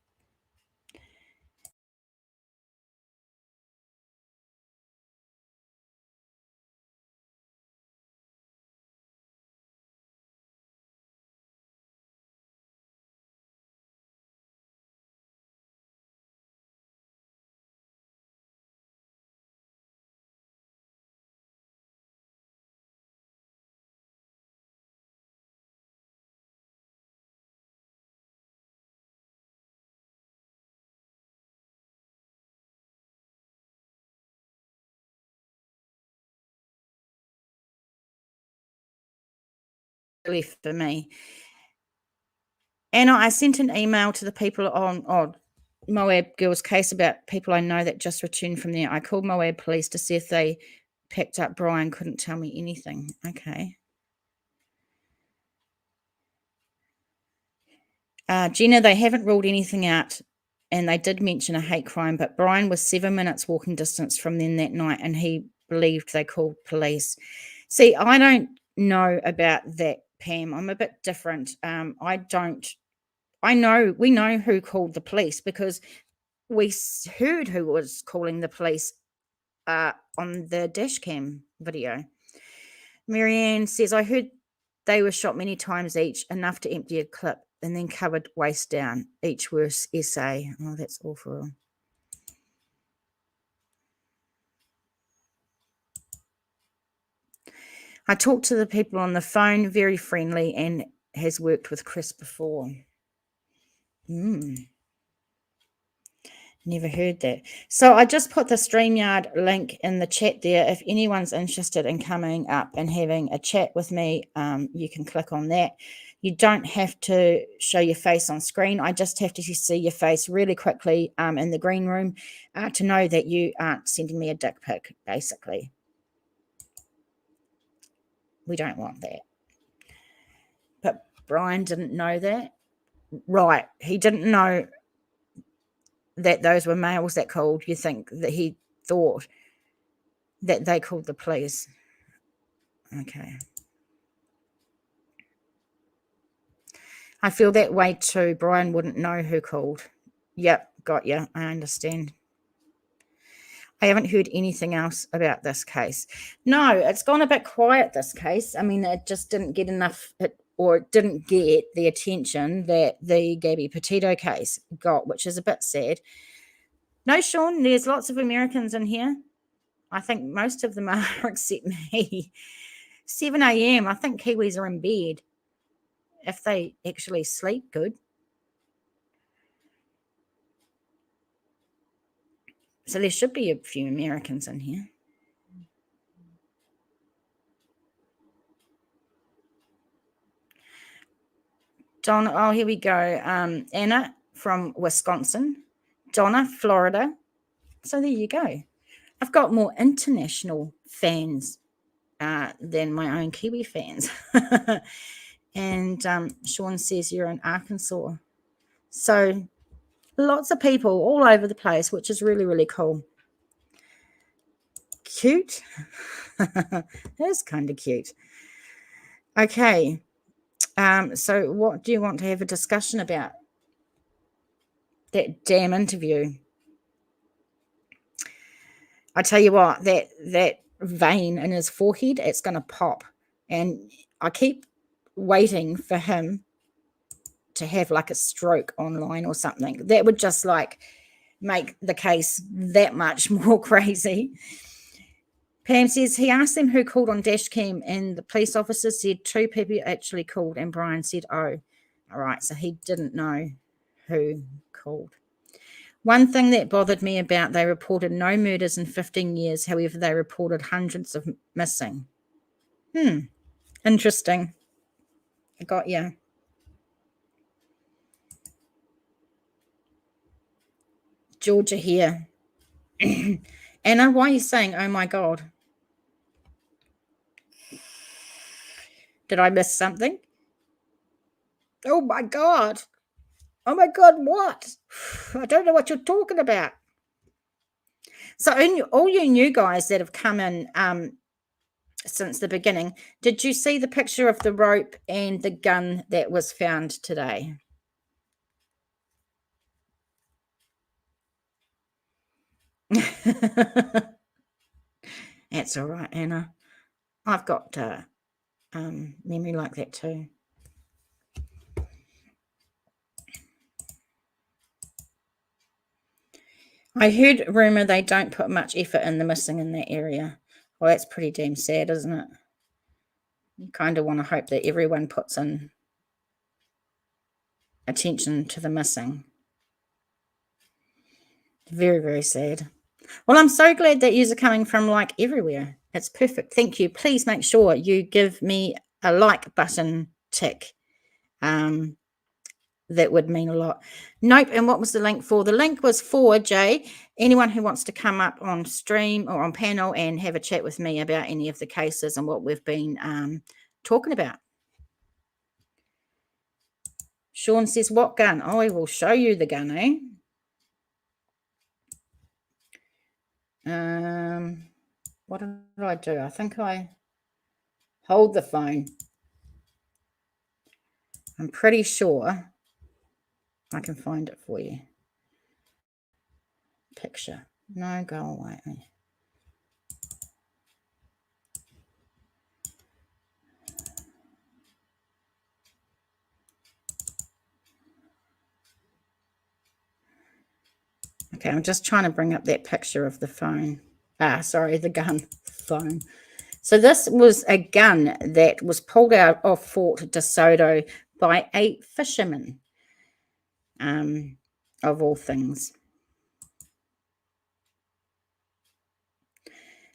really for me. Anna, I sent an email to the people on Moab Girls case about people I know that just returned from there. I called Moab police to see if they picked up Brian. Couldn't tell me anything. Okay. Gina, they haven't ruled anything out and they did mention a hate crime, but Brian was 7 minutes walking distance from them that night, and he believed they called police. See, I don't know about that, Pam. I'm a bit different. We know who called the police because we heard who was calling the police on the dash cam video. Marianne says, I heard they were shot many times each, enough to empty a clip, and then covered waist down. Each worse essay. Oh, that's awful. I talked to the people on the phone, very friendly, and has worked with Chris before. Never heard that. So I just put the StreamYard link in the chat there. If anyone's interested in coming up and having a chat with me, you can click on that. You don't have to show your face on screen. I just have to see your face really quickly in the green room to know that you aren't sending me a dick pic, basically. We don't want that. But Brian didn't know that. Right. He didn't know that those were males that called. You think that he thought that they called the police. Okay. I feel that way too. Brian wouldn't know who called. Yep, got you. I understand. I haven't heard anything else about this case. No, it's gone a bit quiet, this case. I mean, it just didn't get enough, or it didn't get the attention that the Gabby Petito case got, which is a bit sad. No, Sean, there's lots of Americans in here. I think most of them are, except me. 7 a.m. I think Kiwis are in bed if they actually sleep good. So there should be a few Americans in here. Donna, oh, here we go. Anna from Wisconsin. Donna, Florida. So there you go. I've got more international fans than my own Kiwi fans. And Sean says you're in Arkansas. So lots of people all over the place, which is really, really cool. Cute. That's kind of cute. Okay. So what do you want to have a discussion about? That damn interview. I tell you what, that vein in his forehead, it's going to pop. And I keep waiting for him to have like a stroke online or something. That would just like make the case that much more crazy. Pam says he asked them who called on dash cam, and the police officer said 2 people actually called, and Brian said, oh, all right, so he didn't know who called. One thing that bothered me about, they reported no murders in 15 years. However, they reported hundreds of missing. Interesting. I got you. Georgia here. Anna, why are you saying, oh my God? Did I miss something? Oh my God. Oh my God, what? I don't know what you're talking about. So all you new guys that have come in since the beginning, did you see the picture of the rope and the gun that was found today? That's all right, Anna. I've got memory like that too. I heard rumor they don't put much effort in the missing in that area. Well, that's pretty damn sad, isn't it? You kind of want to hope that everyone puts in attention to the missing. Very, very sad. Well, I'm so glad that yous are coming from like everywhere. It's perfect. Thank you. Please make sure you give me a like button tick. That would mean a lot. Nope. And what was the link for? The link was for, Jay, anyone who wants to come up on stream or on panel and have a chat with me about any of the cases and what we've been talking about. Sean says, what gun? Oh, I will show you the gun, eh? What did I do? I think I hold the phone. I'm pretty sure I can find it for you. Picture. No, go away. Okay, I'm just trying to bring up that picture of the phone. Sorry, the gun. Phone. So this was a gun that was pulled out of Fort DeSoto by a fisherman, of all things.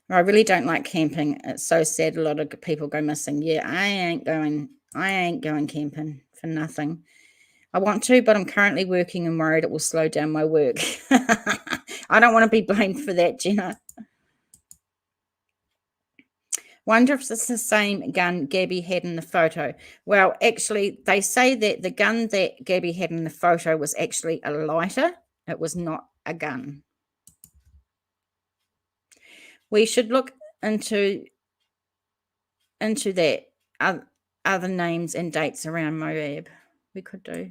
I really don't like camping. It's so sad a lot of people go missing. Yeah, I ain't going camping for nothing. I want to, but I'm currently working and worried it will slow down my work. I don't want to be blamed for that, Jenna. Wonder if it's the same gun Gabby had in the photo. Well, actually, they say that the gun that Gabby had in the photo was actually a lighter. It was not a gun. We should look into that other names and dates around Moab. We could do.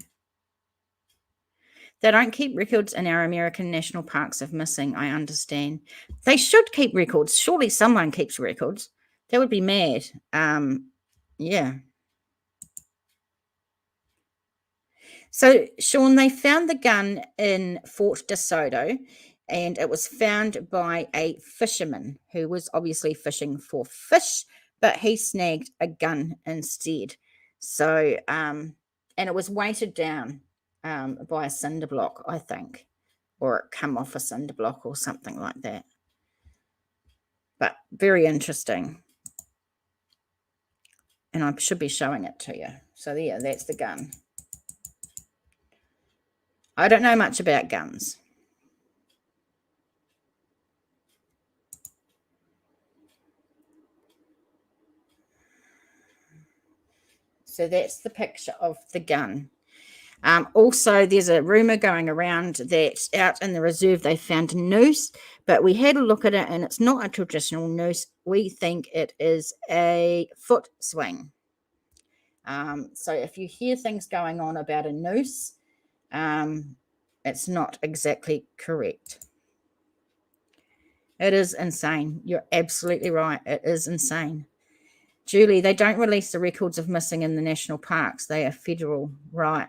They don't keep records in our American national parks of missing, I understand. They should keep records. Surely someone keeps records. That would be mad. Yeah. So, Sean, they found the gun in Fort DeSoto, and it was found by a fisherman who was obviously fishing for fish, but he snagged a gun instead. So, and it was weighted down by a cinder block, I think, or it come off a cinder block or something like that. But very interesting. And I should be showing it to you. So, yeah, that's the gun. I don't know much about guns. So that's the picture of the gun. Also, there's a rumor going around that out in the reserve they found a noose, but we had a look at it and it's not a traditional noose. We think it is a foot swing. So if you hear things going on about a noose, it's not exactly correct. It is insane. You're absolutely right. It is insane. Julie, they don't release the records of missing in the national parks. They are federal, right?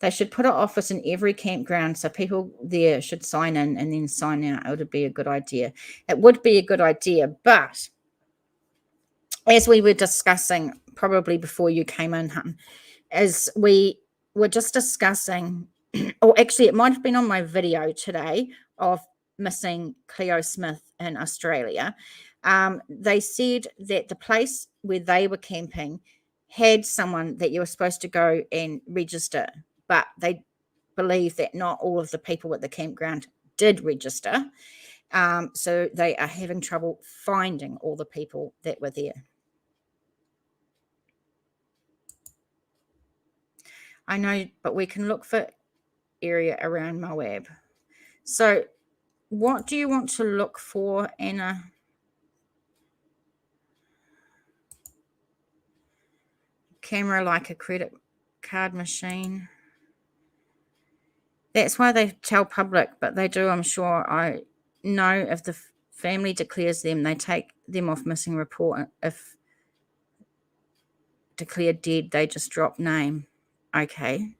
They should put an office in every campground so people there should sign in and then sign out. It would be a good idea. It would be a good idea, but as we were discussing probably before you came in, as we were just discussing, or actually it might have been on my video today of missing Cleo Smith in Australia. They said that the place where they were camping had someone that you were supposed to go and register, but they believe that not all of the people at the campground did register. So they are having trouble finding all the people that were there. I know, but we can look for area around Moab. So what do you want to look for, Anna? Camera like a credit card machine. That's why they tell public, but they do, I'm sure. I know if the family declares them, they take them off missing report. If declared dead, they just drop name. Okay.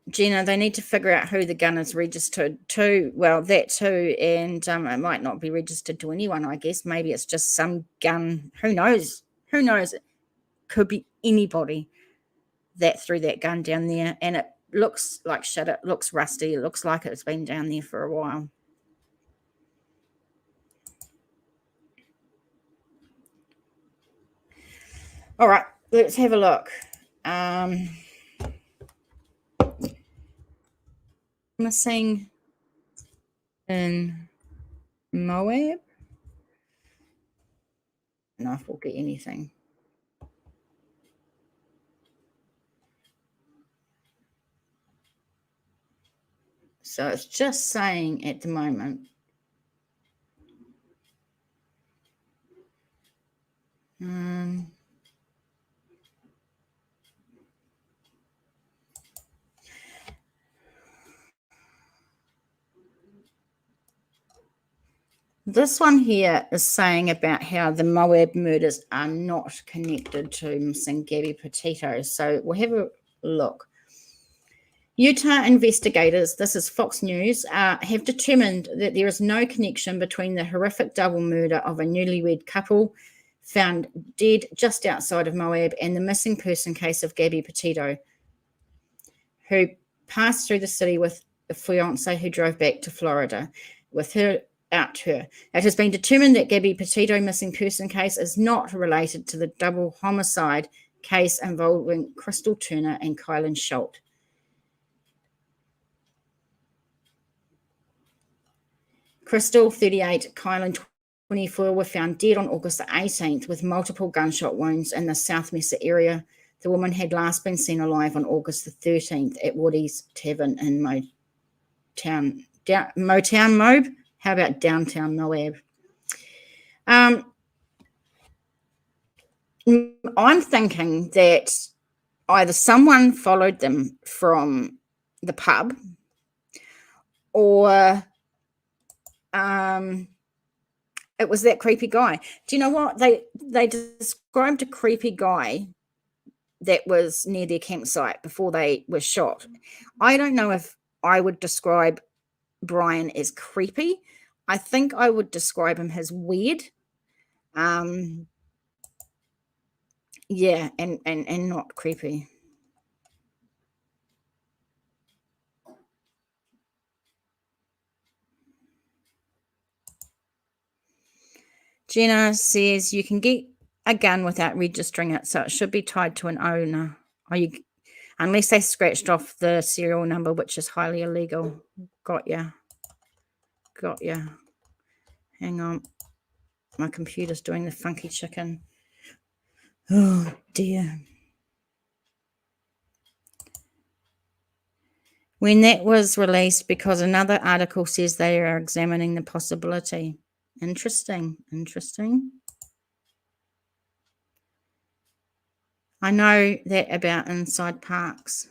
Gina, they need to figure out who the gun is registered to. Well, that too. And it might not be registered to anyone, I guess. Maybe it's just some gun. Who knows? Who knows? It could be anybody that threw that gun down there. And it looks like shit. It looks rusty. It looks like it's been down there for a while. All right, let's have a look. Missing in Moab. No, if we'll get anything. So it's just saying at the moment. This one here is saying about how the Moab murders are not connected to missing Gabby Petito. So we'll have a look. Utah investigators, this is Fox News, have determined that there is no connection between the horrific double murder of a newlywed couple found dead just outside of Moab and the missing person case of Gabby Petito, who passed through the city with a fiance who drove back to Florida with her. It has been determined that Gabby Petito missing person case is not related to the double homicide case involving Crystal Turner and Kylan Schultz. Crystal, 38, Kylan, 24, were found dead on August the 18th with multiple gunshot wounds in the South Mesa area. The woman had last been seen alive on August the 13th at Woody's Tavern in Moab. How about downtown Moab? I'm thinking that either someone followed them from the pub or it was that creepy guy. Do you know what? They described a creepy guy that was near their campsite before they were shot. I don't know if I would describe Brian as creepy. I think I would describe him as weird. Yeah, and not creepy. Jenna says you can get a gun without registering it, so it should be tied to an owner. Unless they scratched off the serial number, which is highly illegal. Got ya. Hang on. My computer's doing the funky chicken. Oh, dear. When that was released, because another article says they are examining the possibility. Interesting. I know that about inside parks.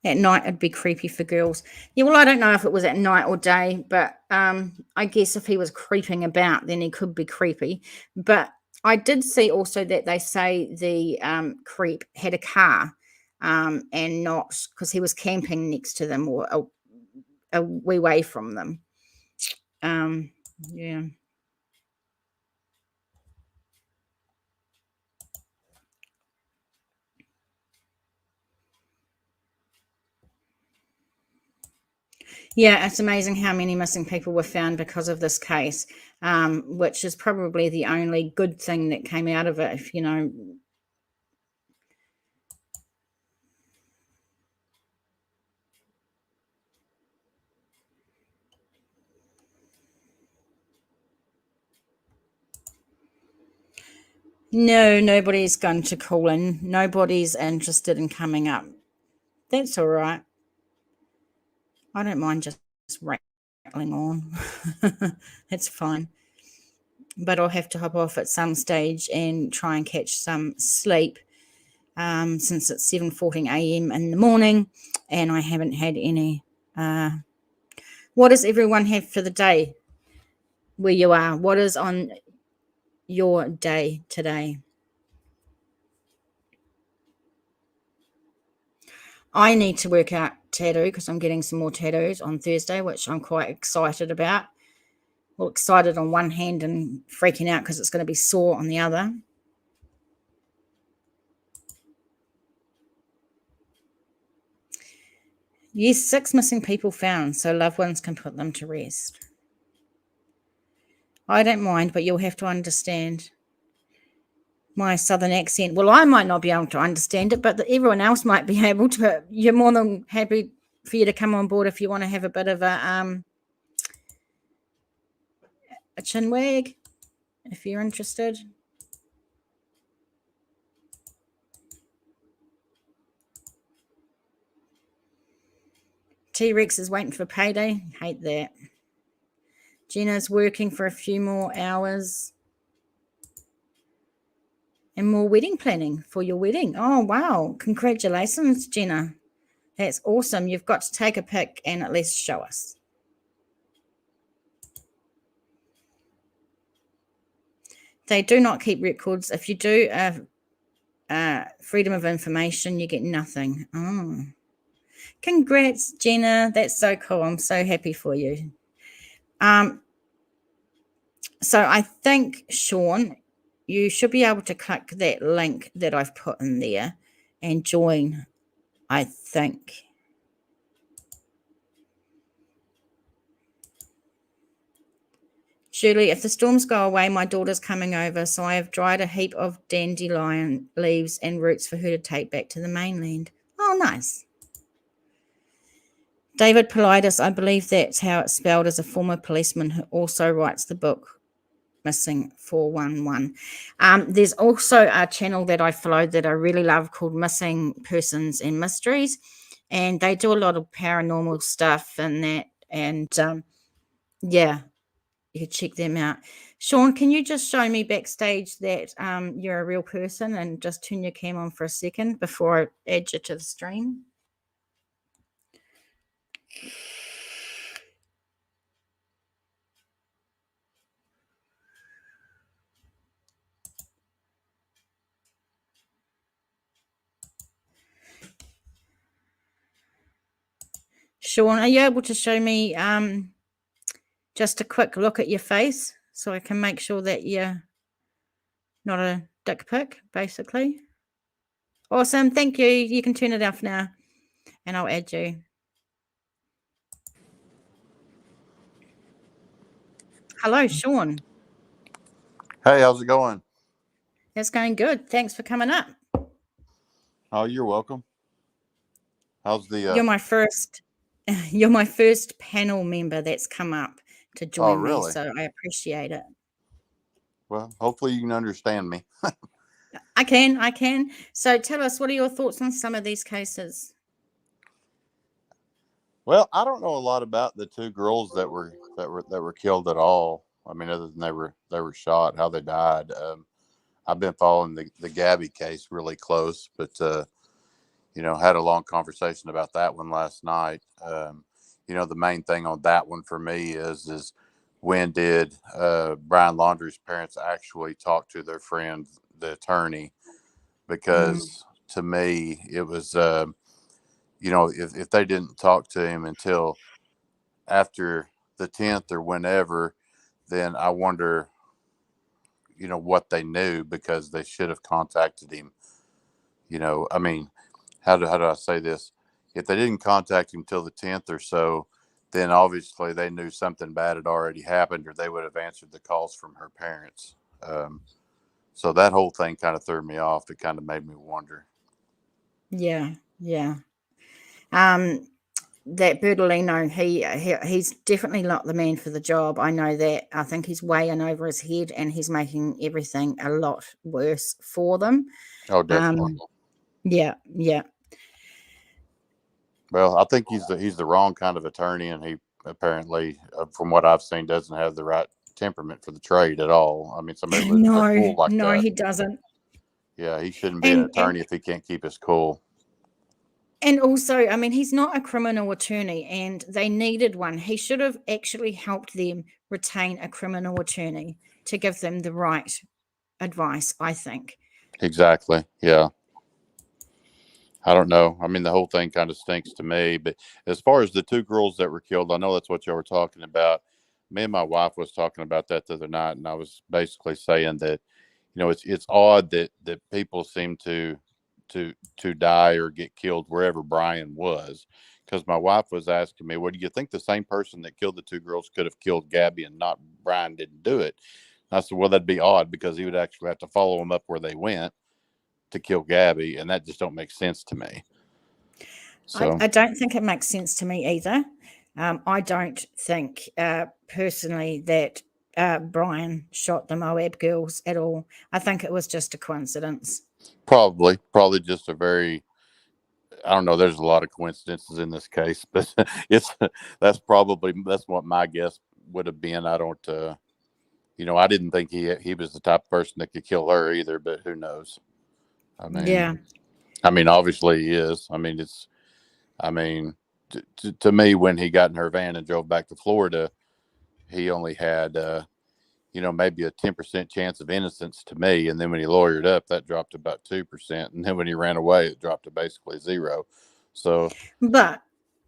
At night, it'd be creepy for girls. Yeah, well, I don't know if it was at night or day, but I guess if he was creeping about, then he could be creepy. But I did see also that they say the creep had a car and not because he was camping next to them or a wee way from them. Yeah. Yeah, it's amazing how many missing people were found because of this case, which is probably the only good thing that came out of it, if you know. No, nobody's going to call in. Nobody's interested in coming up. That's all right. I don't mind just rattling on. It's fine. But I'll have to hop off at some stage and try and catch some sleep since it's 7:14 a.m. in the morning and I haven't had any. What does everyone have for the day where you are? What is on your day today? I need to work out tattoo because I'm getting some more tattoos on Thursday, which I'm quite excited about. Well, excited on one hand and freaking out because it's going to be sore on the other. Yes, 6 missing people found, so loved ones can put them to rest. I don't mind, but you'll have to understand my southern accent. Well, I might not be able to understand it, but everyone else might be able to. You're more than happy for you to come on board if you want to have a bit of a chin wag, if you're interested. T-Rex is waiting for payday. Hate that. Jenna's working for a few more hours. And more wedding planning for your wedding. Oh, wow. Congratulations, Jenna. That's awesome. You've got to take a pic and at least show us. They do not keep records. If you do freedom of information, you get nothing. Oh, congrats, Jenna. That's so cool. I'm so happy for you. So I think, Sean, you should be able to click that link that I've put in there and join, I think. Julie, if the storms go away, my daughter's coming over, so I have dried a heap of dandelion leaves and roots for her to take back to the mainland. Oh, nice. David Politis, I believe that's how it's spelled, as a former policeman who also writes the book Missing 411. There's also a channel that I follow that I really love called Missing Persons and Mysteries, and they do a lot of paranormal stuff and that, and yeah, you could check them out. Sean, can you just show me backstage that you're a real person, and just turn your cam on for a second before I add you to the stream? Sean, are you able to show me just a quick look at your face so I can make sure that you're not a dick pic, basically? Awesome. Thank you. You can turn it off now and I'll add you. Hello, Sean. Hey, how's it going? It's going good. Thanks for coming up. Oh, you're welcome. How's the You're my first panel member that's come up to join really? me, so I appreciate it. Well, hopefully you can understand me. I can. So tell us, what are your thoughts on some of these cases? Well, I don't know a lot about the two girls that were killed at all. I mean, other than they were shot, how they died. I've been following the Gabby case really close, but had a long conversation about that one last night. The main thing on that one for me is when did Brian Laundrie's parents actually talk to their friend, the attorney? Because to me, it was, if they didn't talk to him until after the 10th or whenever, then I wonder, what they knew, because they should have contacted him. I mean, how do I say this? If they didn't contact him till the 10th or so, then obviously they knew something bad had already happened, or they would have answered the calls from her parents. So that whole thing kind of threw me off. It kind of made me wonder. Yeah. That Bertolino, he's definitely not the man for the job. I know that. I think he's way in over his head, and he's making everything a lot worse for them. Oh, definitely. Yeah. Well, I think he's the wrong kind of attorney, and he apparently, from what I've seen, doesn't have the right temperament for the trade at all. I mean, somebody loses their cool like that. He doesn't. Yeah, he shouldn't be an attorney if he can't keep his cool. And also, I mean, he's not a criminal attorney, and they needed one. He should have actually helped them retain a criminal attorney to give them the right advice, I think. Exactly. Yeah. I don't know. I mean, the whole thing kind of stinks to me. But as far as the two girls that were killed, I know that's what y'all were talking about. Me and my wife was talking about that the other night, and I was basically saying that, it's odd that people seem to die or get killed wherever Brian was. Because my wife was asking me, well, do you think the same person that killed the two girls could have killed Gabby and not Brian didn't do it? And I said, well, that'd be odd, because he would actually have to follow them up where they went to kill Gabby, and that just don't make sense to me. So I don't think it makes sense to me either. I don't think personally that Brian shot the Moab girls at all. I think it was just a coincidence. probably just a very I don't know. There's a lot of coincidences in this case, but that's what my guess would have been. I don't, I didn't think he was the type of person that could kill her either, but who knows? I Yeah. mean, obviously he is. To me, when he got in her van and drove back to Florida, he only had, maybe a 10% chance of innocence to me. And then when he lawyered up, that dropped to about 2%. And then when he ran away, it dropped to basically 0. So, But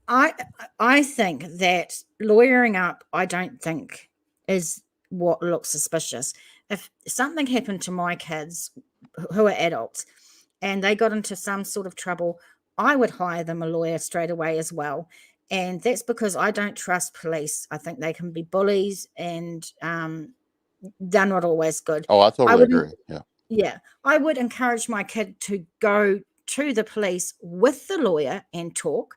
I think that lawyering up, I don't think is what looks suspicious. If something happened to my kids who are adults and they got into some sort of trouble, I would hire them a lawyer straight away as well. And that's because I don't trust police. I think they can be bullies, and they're not always good. I I totally wouldn't, agree. Yeah. yeah, I would encourage my kid to go to the police with the lawyer and talk.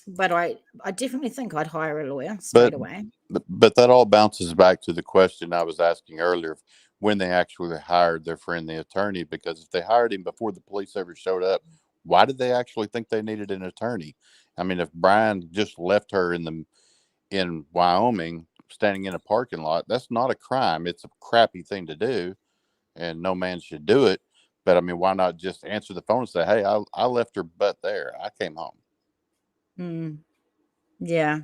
But I definitely think I'd hire a lawyer straight away. But that all bounces back to the question I was asking earlier, when they actually hired their friend, the attorney, because if they hired him before the police ever showed up, why did they actually think they needed an attorney? I mean, if Brian just left her in Wyoming, standing in a parking lot, that's not a crime. It's a crappy thing to do, and no man should do it. But I mean, why not just answer the phone and say, "Hey, I left her butt there. I came home." Yeah.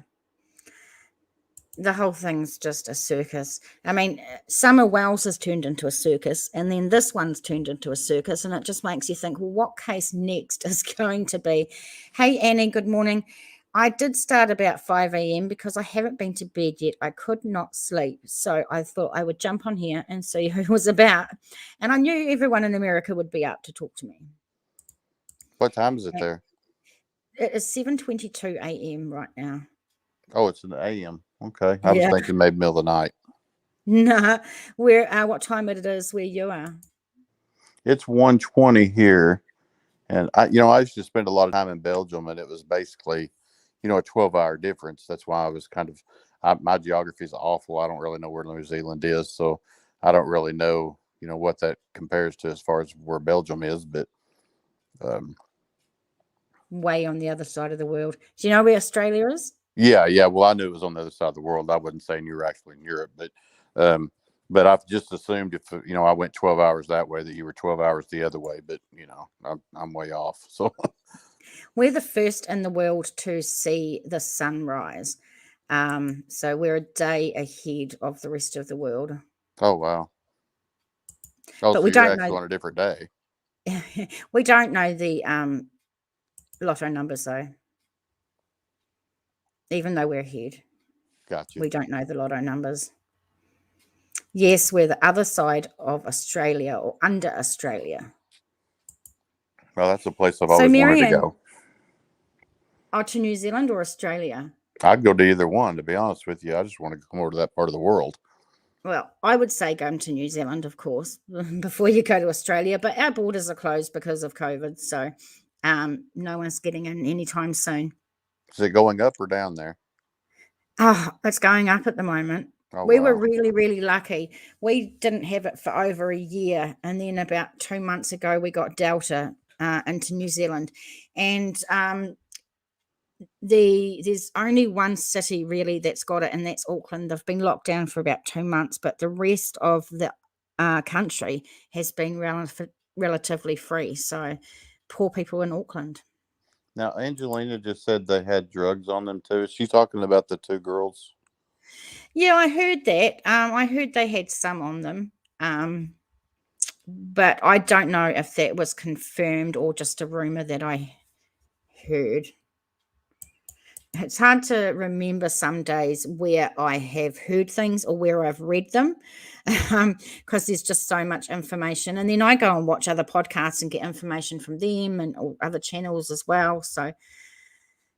The whole thing's just a circus. I mean, Summer Wells has turned into a circus, and then this one's turned into a circus, and it just makes you think, well, what case next is going to be? Hey, Annie, good morning. I did start about 5 a.m. because I haven't been to bed yet. I could not sleep, so I thought I would jump on here and see who was about, and I knew everyone in America would be up to talk to me. What time is it there? It is 7:22 a.m. right now. Oh, it's an AM. Okay. I was Yeah. thinking maybe middle of the night. No, what time it is where you are? It's 1:20 here. And I used to spend a lot of time in Belgium, and it was basically, a 12-hour difference. That's why I was my geography is awful. I don't really know where New Zealand is. So I don't really know, what that compares to as far as where Belgium is, but, Way on the other side of the world. Do you know where Australia is? yeah. Well, I knew it was on the other side of the world. I wasn't saying you were actually in Europe, but I've just assumed if, I went 12 hours that way, that you were 12 hours the other way, but I'm way off. So We're the first in the world to see the sunrise. So we're a day ahead of the rest of the world. oh, wow. Oh, But so we you're don't actually know. on a different day. We don't know the lotto numbers though. Even though we're ahead, Gotcha. we don't know the lotto numbers. Yes, we're the other side of Australia, or under Australia. Well, that's a place I've So, always wanted to Marianne, go. to New Zealand or Australia? I'd go to either one, to be honest with you. I just want to come over to that part of the world. Well, I would say go to New Zealand, of course, before you go to Australia. But our borders are closed because of COVID, so no one's getting in anytime soon. Is it going up or down there? Oh, it's going up at the moment. Oh, We were wow. really, really lucky. We didn't have it for over a year, and then about 2 months ago, we got Delta into New Zealand, and there's only one city really that's got it, and that's Auckland. They've been locked down for about 2 months, but the rest of the country has been relatively free. So poor people in Auckland. Now, Angelina just said they had drugs on them too. Is she talking about the 2 girls? Yeah, I heard that. I heard they had some on them, but I don't know if that was confirmed or just a rumor that I heard. It's hard to remember some days where I have heard things or where I've read them, because there's just so much information. And then I go and watch other podcasts and get information from them and other channels as well. So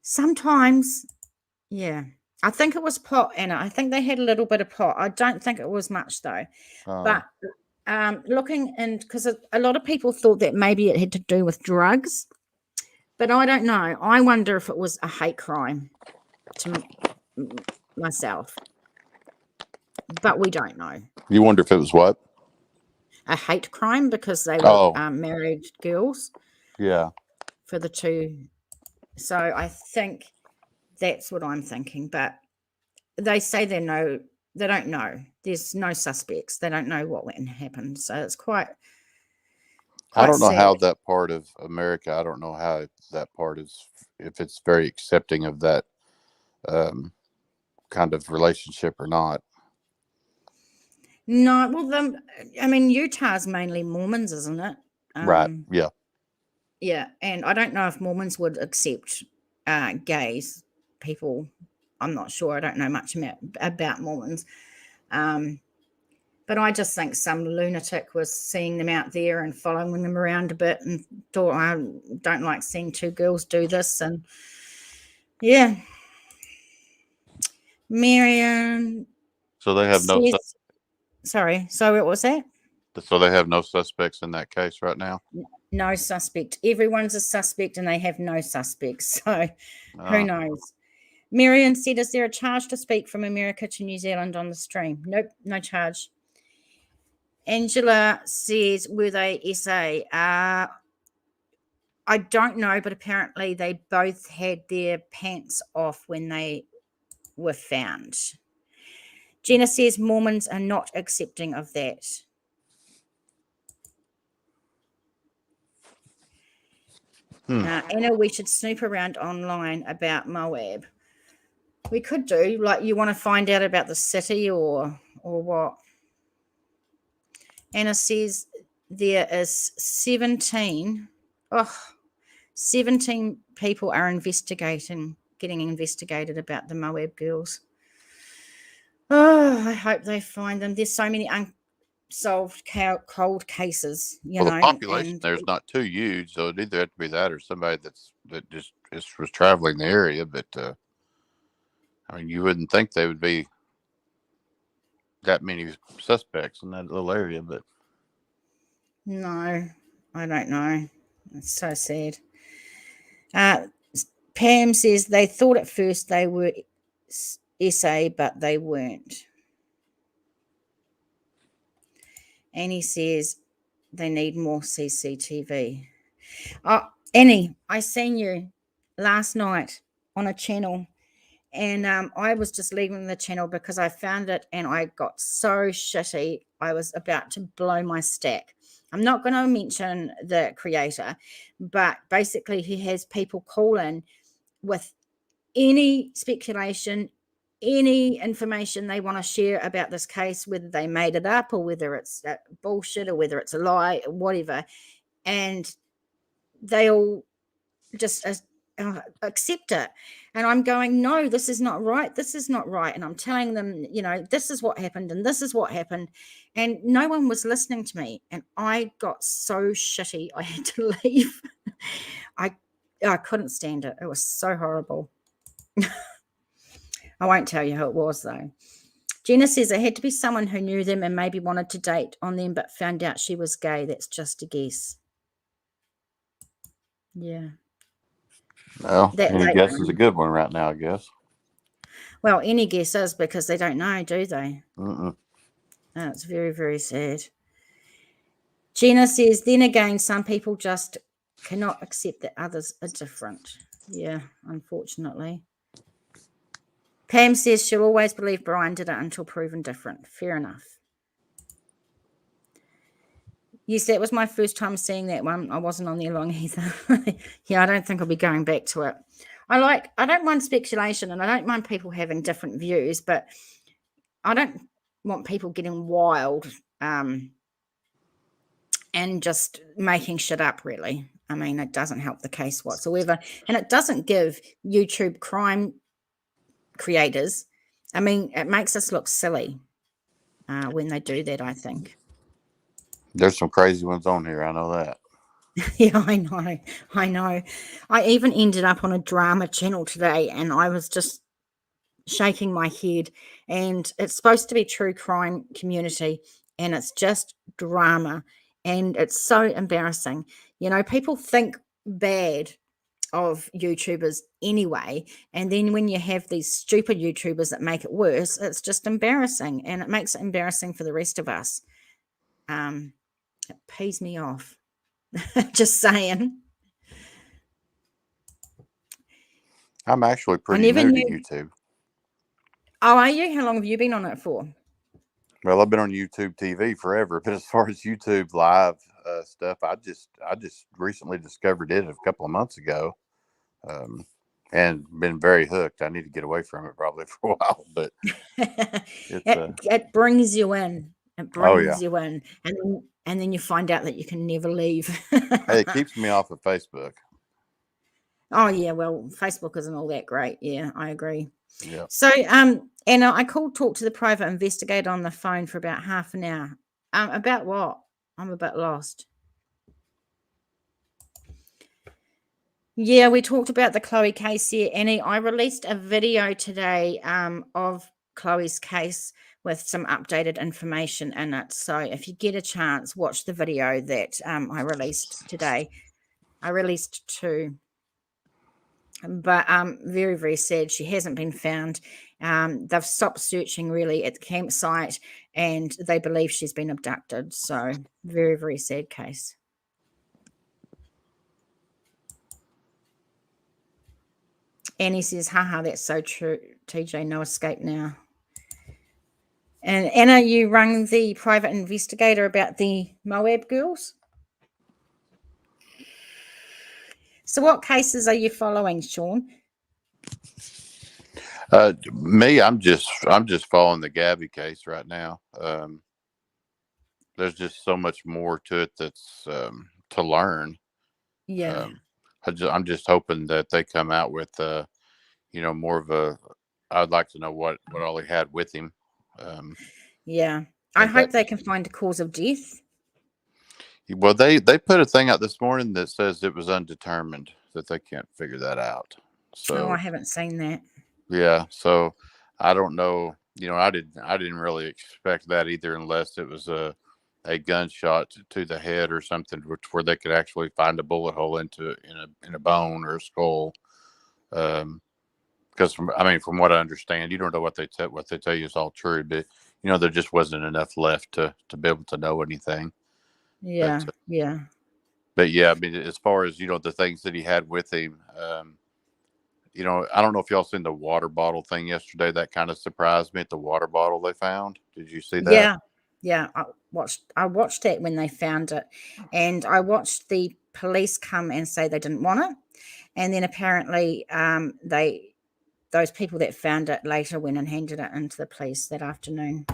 sometimes, yeah. I think it was pot, Anna. I think they had a little bit of pot. I don't think it was much though. But looking, and because a lot of people thought that maybe it had to do with drugs, but I don't know. I wonder if it was a hate crime to myself, but we don't know. You wonder if it was what? A hate crime because they were married girls. Yeah. for the two. So I think that's what I'm thinking. But they say they don't know. There's no suspects. They don't know what went and happened. So it's I quite don't know sad. how that part of America. I don't know how that part is. If it's very accepting of that kind of relationship or not. No, well, I mean, Utah's mainly Mormons, isn't it? Right. Yeah. Yeah, and I don't know if Mormons would accept gays people. I'm not sure. I don't know much about Mormons. But I just think some lunatic was seeing them out there and following them around a bit and thought, I don't like seeing two girls do this. And yeah, Marion So they have no. says, sorry, so what was that? So they have no suspects in that case right now. No suspect. Everyone's a suspect and they have no suspects. So who knows? Marion said, is there a charge to speak from America to New Zealand on the stream? Nope, no charge. Angela says, were they SA? I don't know, but apparently they both had their pants off when they were found. Jenna says Mormons are not accepting of that. Anna, we should snoop around online about Moab. We could do, like, you want to find out about the city or what? Anna says there is 17 people are getting investigated about the Moab girls. Oh, I hope they find them. There's so many unsolved cold cases, the population there's not too huge, so it'd either have to be that or somebody that just was traveling the area. But I mean, you wouldn't think they would be that many suspects in that little area, but no, I don't know. It's so sad. Pam says they thought at first they were SA, but they weren't. Annie says they need more CCTV. Annie, I seen you last night on a channel, and I was just leaving the channel because I found it and I got so shitty. I was about to blow my stack. I'm not going to mention the creator, but basically he has people call in with any speculation, any information they want to share about this case, whether they made it up or whether it's bullshit or whether it's a lie, whatever. And they all just accept it. And I'm going, no, this is not right. This is not right. And I'm telling them, this is what happened and this is what happened. And no one was listening to me. And I got so shitty. I had to leave. I couldn't stand it. It was so horrible. I won't tell you who it was, though. Jenna says it had to be someone who knew them and maybe wanted to date on them, but found out she was gay. That's just a guess. Yeah. Well, any guess is a good one right now, I guess. Well, any guess is, because they don't know, do they? Mm-mm. It's very, very sad. Jenna says, then again, some people just cannot accept that others are different. Yeah, unfortunately. Pam says she'll always believe Brian did it until proven different. Fair enough. Yes, that was my first time seeing that one. I wasn't on there long either. Yeah, I don't think I'll be going back to it. I don't mind speculation and I don't mind people having different views, but I don't want people getting wild and just making shit up, really. I mean, it doesn't help the case whatsoever. And it doesn't give YouTube crime creators, I mean, it makes us look silly when they do that, I think. There's some crazy ones on here, I know that. Yeah, I know. I even ended up on a drama channel today and I was just shaking my head, and it's supposed to be true crime community and it's just drama, and it's so embarrassing. People think bad of YouTubers anyway, and then when you have these stupid YouTubers that make it worse, it's just embarrassing, and it makes it embarrassing for the rest of us. It pees me off. Just saying. I'm actually I pretty never new to knew. YouTube. Oh, are you? How long have you been on it for? Well, I've been on YouTube TV forever, but as far as YouTube live stuff, I just recently discovered it a couple of months ago, um, and been very hooked. I need to get away from it probably for a while, but it's It brings you in. It oh yeah, brings you in, and then you find out that you can never leave. hey, it keeps me off of Facebook. Oh yeah, well, Facebook isn't all that great. Yeah, I agree. Yeah. So, Anna, I called talk to the private investigator on the phone for about half an hour. About what? I'm a bit lost. Yeah, we talked about the Chloe case here, Annie. I released a video today of Chloe's case with some updated information in it. So if you get a chance, watch the video that I released today. I released two. But very, very sad. She hasn't been found. They've stopped searching really at the campsite, and they believe she's been abducted. So very, very sad case. Annie says, haha, that's so true. TJ, no escape now. And Anna, you rang the private investigator about the Moab girls. So what cases are you following, Sean? Me, I'm just following the Gabby case right now. There's just so much more to it that's to learn. Yeah. I'm just hoping that they come out with more of a. I'd like to know what all he had with him. Yeah. I and hope that- they can find a cause of death. Well, they put a thing out this morning that says it was undetermined, that they can't figure that out. So Oh, I haven't seen that. yeah, so I don't know. I didn't really expect that either, unless it was a gunshot to the head or something, where they could actually find a bullet hole in a bone or a skull. Because from what I understand, you don't know what they tell you is all true, but there just wasn't enough left to be able to know anything. Yeah. Yeah. But yeah, I mean, as far as the things that he had with him, I don't know if y'all seen the water bottle thing yesterday. That kind of surprised me. At the water bottle they found. Did you see that? Yeah. Yeah. I watched it when they found it, and I watched the police come and say they didn't want it. And then apparently those people that found it later went and handed it into the police that afternoon.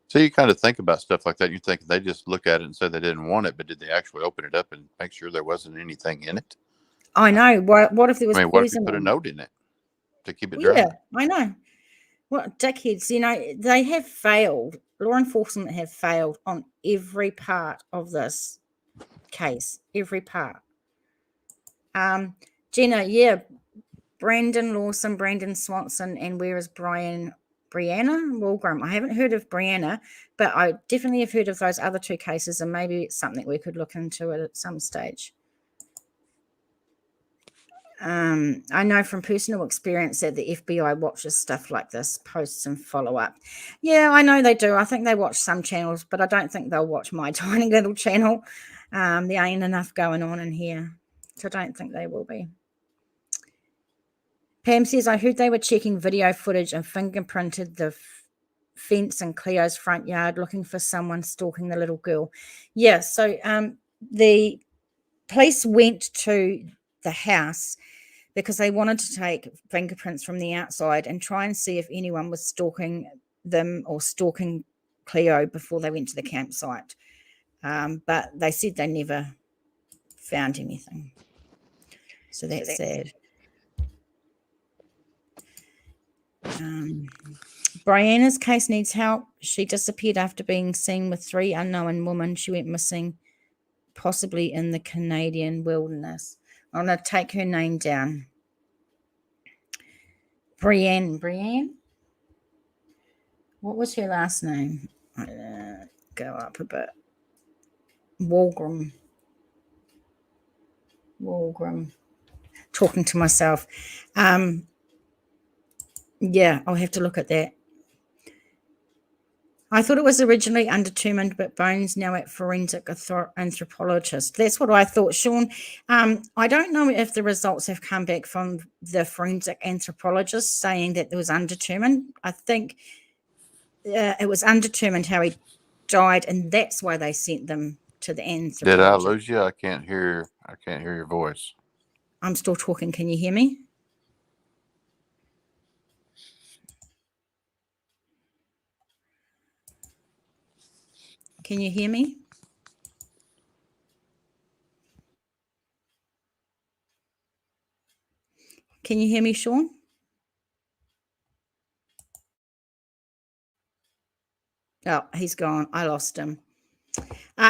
So you kind of think about stuff like that. You think they just look at it and say they didn't want it, but did they actually open it up and make sure there wasn't anything in it? I know. What if there was What if you poison put a in? note in it to keep it Well, dry? yeah, I know. What dickheads, they have failed. Law enforcement have failed on every part of this case. Every part. Jenna, yeah, Brandon Lawson, Brandon Swanson, and where is Brianna Walgram? I haven't heard of Brianna, but I definitely have heard of those other two cases, and maybe it's something we could look into it at some stage. I know from personal experience that the FBI watches stuff like this, posts and follow up. Yeah, I know they do. I think they watch some channels, but I don't think they'll watch my tiny little channel. There ain't enough going on in here, so I don't think they will be. Pam says, I heard they were checking video footage and fingerprinted the fence in Cleo's front yard looking for someone stalking the little girl. Yeah, so the police went to the house because they wanted to take fingerprints from the outside and try and see if anyone was stalking them or stalking Cleo before they went to the campsite. But they said they never found anything. So that's sad. Brianna's case needs help. She disappeared after being seen with 3 unknown women. She went missing, possibly in the Canadian wilderness. I'm going to take her name down. Brianne? What was her last name? Go up a bit. Walgram. Talking to myself. Yeah, I'll have to look at that. I thought it was originally undetermined, but bones now at forensic anthropologist. That's what I thought, Sean. I don't know if the results have come back from the forensic anthropologist saying that it was undetermined. I think it was undetermined how he died, and that's why they sent them to the anthropologist. Did I lose you? I can't hear your voice. I'm still talking. Can you hear me? Can you hear me? Can you hear me, Sean? Oh, he's gone. I lost him.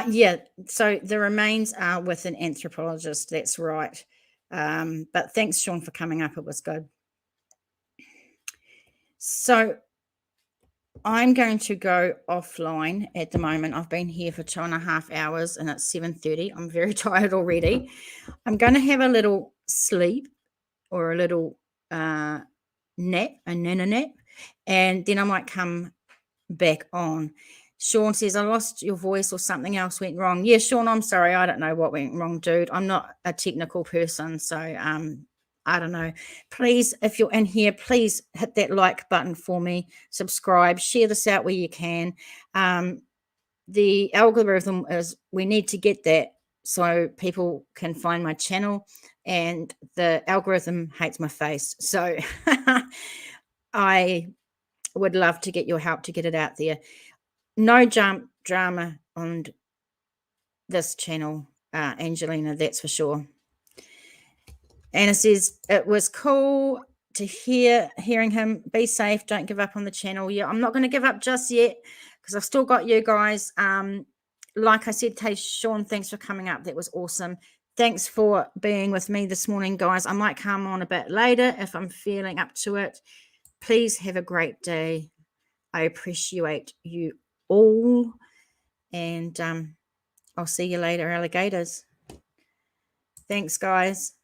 Yeah, so the remains are with an anthropologist. That's right. But thanks, Sean, for coming up. It was good. So I'm going to go offline at the moment. I've been here for 2.5 hours and it's 7:30. I'm very tired already. I'm going to have a little sleep or a little nap, a nana nap, and then I might come back on. Sean says, I lost your voice or something else went wrong. Yeah, Sean, I'm sorry. I don't know what went wrong, dude. I'm not a technical person, so I don't know. Please, if you're in here, please hit that like button for me, subscribe, share this out where you can. The algorithm is, we need to get that so people can find my channel, and the algorithm hates my face. So I would love to get your help to get it out there. No drama on this channel, Angelina, that's for sure. Anna says, it was cool to hearing him. Be safe. Don't give up on the channel. Yeah, I'm not going to give up just yet because I've still got you guys. Like I said, hey, Sean, thanks for coming up. That was awesome. Thanks for being with me this morning, guys. I might come on a bit later if I'm feeling up to it. Please have a great day. I appreciate you all. And I'll see you later, alligators. Thanks, guys.